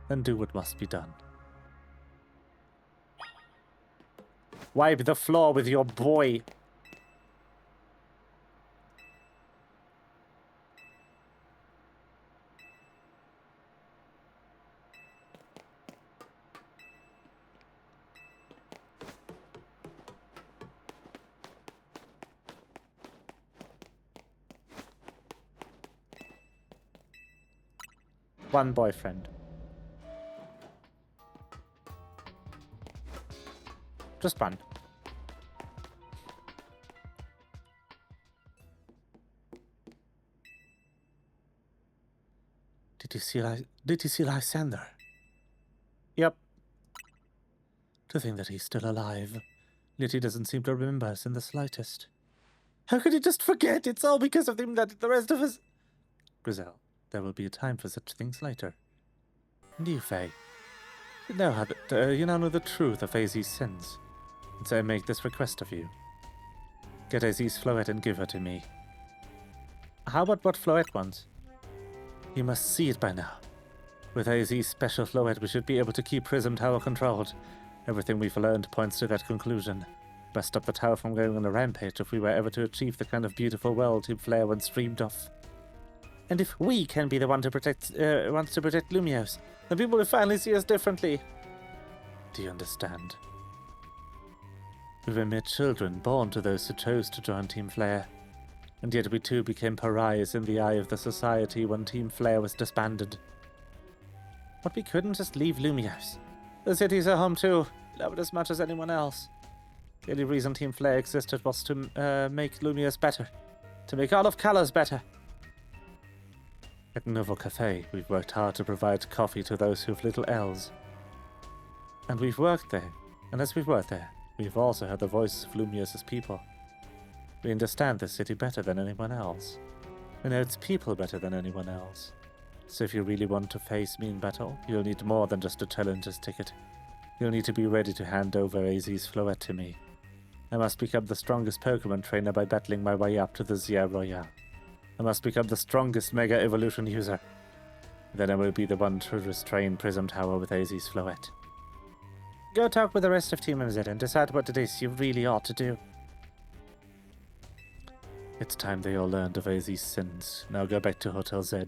and do what must be done. Wipe the floor with your boy. One boyfriend. Just one. Did you see Lysander? Yep. To think that he's still alive. Yet he doesn't seem to remember us in the slightest. How could he just forget? It's all because of him that the rest of us... Grizel, there will be a time for such things later. And you, Faye, you now know the truth of Aziz's sins. And so I make this request of you. Get Aziz's Floette and give her to me. How about what Floette wants? You must see it by now. With Aziz's special Floette, we should be able to keep Prism Tower controlled. Everything we've learned points to that conclusion. Must stop the tower from going on a rampage if we were ever to achieve the kind of beautiful world Team Flare once dreamed of. And if we can be the one to protect, wants to protect Lumios, then people will finally see us differently. Do you understand? We were mere children born to those who chose to join Team Flare. And yet we too became pariahs in the eye of the society when Team Flare was disbanded. But we couldn't just leave Lumios. The city's our home too, loved as much as anyone else. The only reason Team Flare existed was to make Lumios better. To make all of Colors better. At Novo Cafe, we've worked hard to provide coffee to those who've little else. And we've worked there, and as we've worked there, we've also heard the voices of Lumios' people. We understand the city better than anyone else. We know its people better than anyone else. So if you really want to face me in battle, you'll need more than just a challenger's ticket. You'll need to be ready to hand over Aziz's Floette to me. I must become the strongest Pokémon trainer by battling my way up to the Zia Royale. I must become the strongest Mega Evolution user. Then I will be the one to restrain Prism Tower with Aziz's Floette. Go talk with the rest of Team MZ and decide what it is you really ought to do. It's time they all learned of Aziz's sins. Now go back to Hotel Z.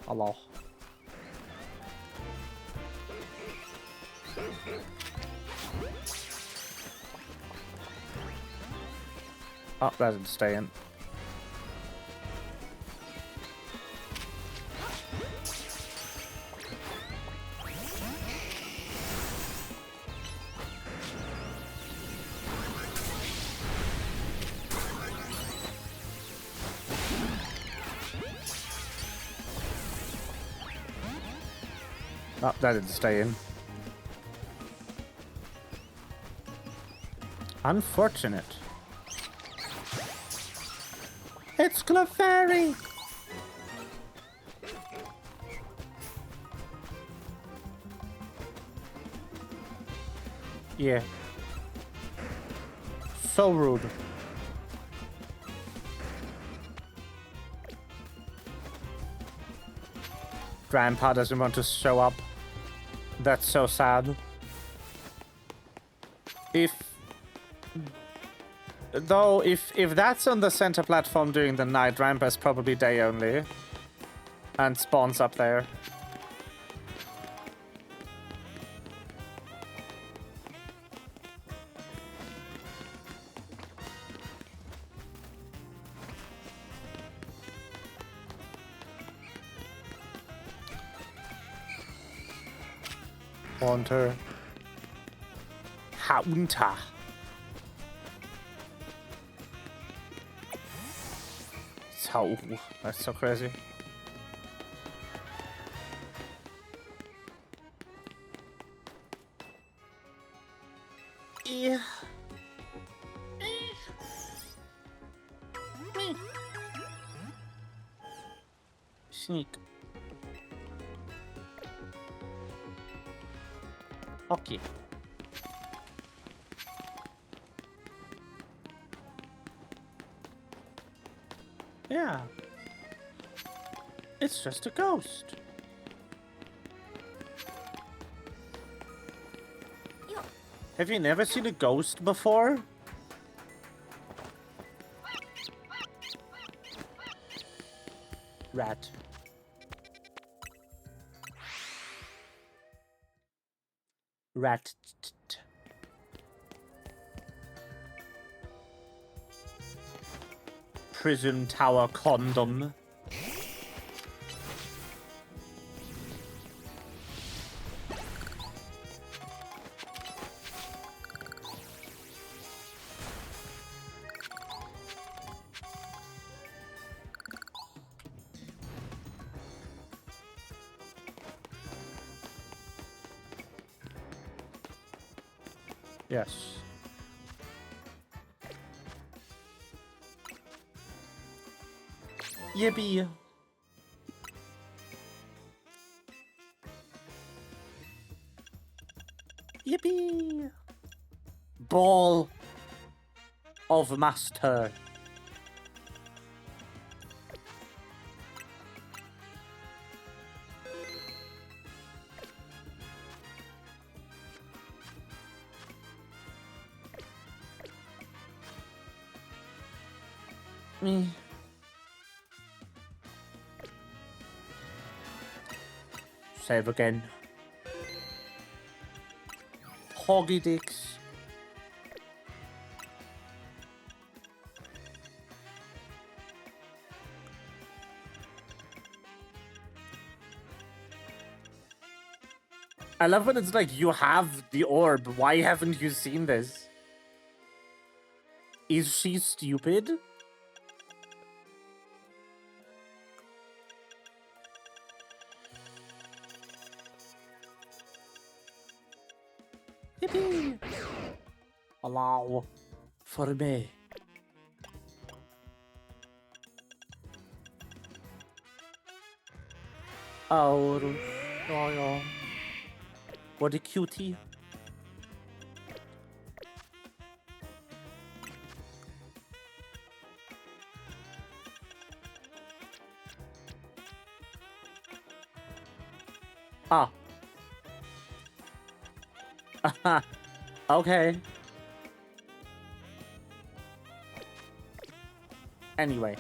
Hello. Oh, that didn't stay in. Oh, that didn't stay in. Unfortunate. It's Clefairy! Yeah. So rude. Grandpa doesn't want to show up. That's so sad. If that's on the center platform during the night, Rampa's probably day only. And spawns up there. Haunter. Haunter. So, that's so crazy. Yeah. Sneak. Okay. Yeah. It's just a ghost. Have you never seen a ghost before? Rat. Rat. Prison tower condom. Yes. Yippee. Yippee. Ball of master. Me. Save again. Hoggy dicks. I love when it's like, you have the orb. Why haven't you seen this? Is she stupid? Yippee! Allow for me. Oh, yeah. What a cutie. Ah. Okay. Anyway.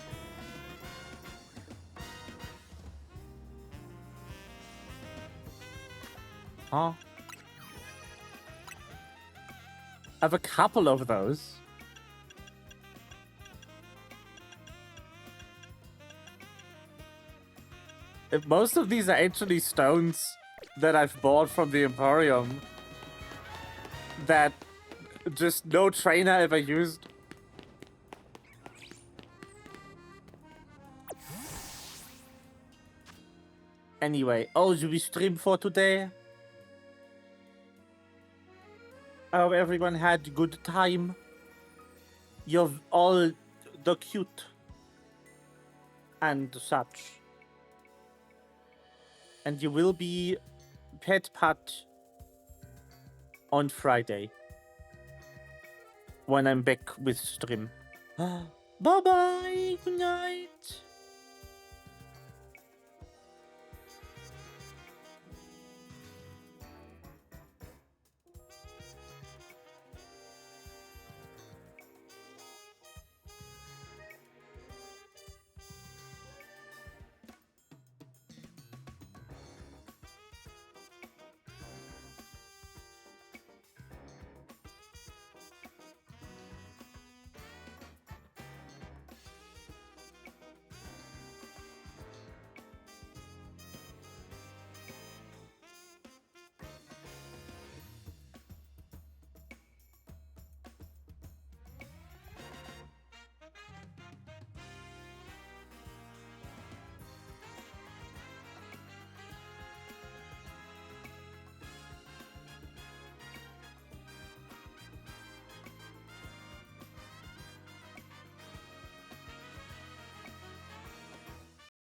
Huh? I have a couple of those. Most of these are actually stones that I've bought from the Emporium that just no trainer ever used. Anyway, oh, should we stream for today? I hope everyone had a good time. You're all the cute and such. And you will be pet pat on Friday when I'm back with stream. Bye bye, good night.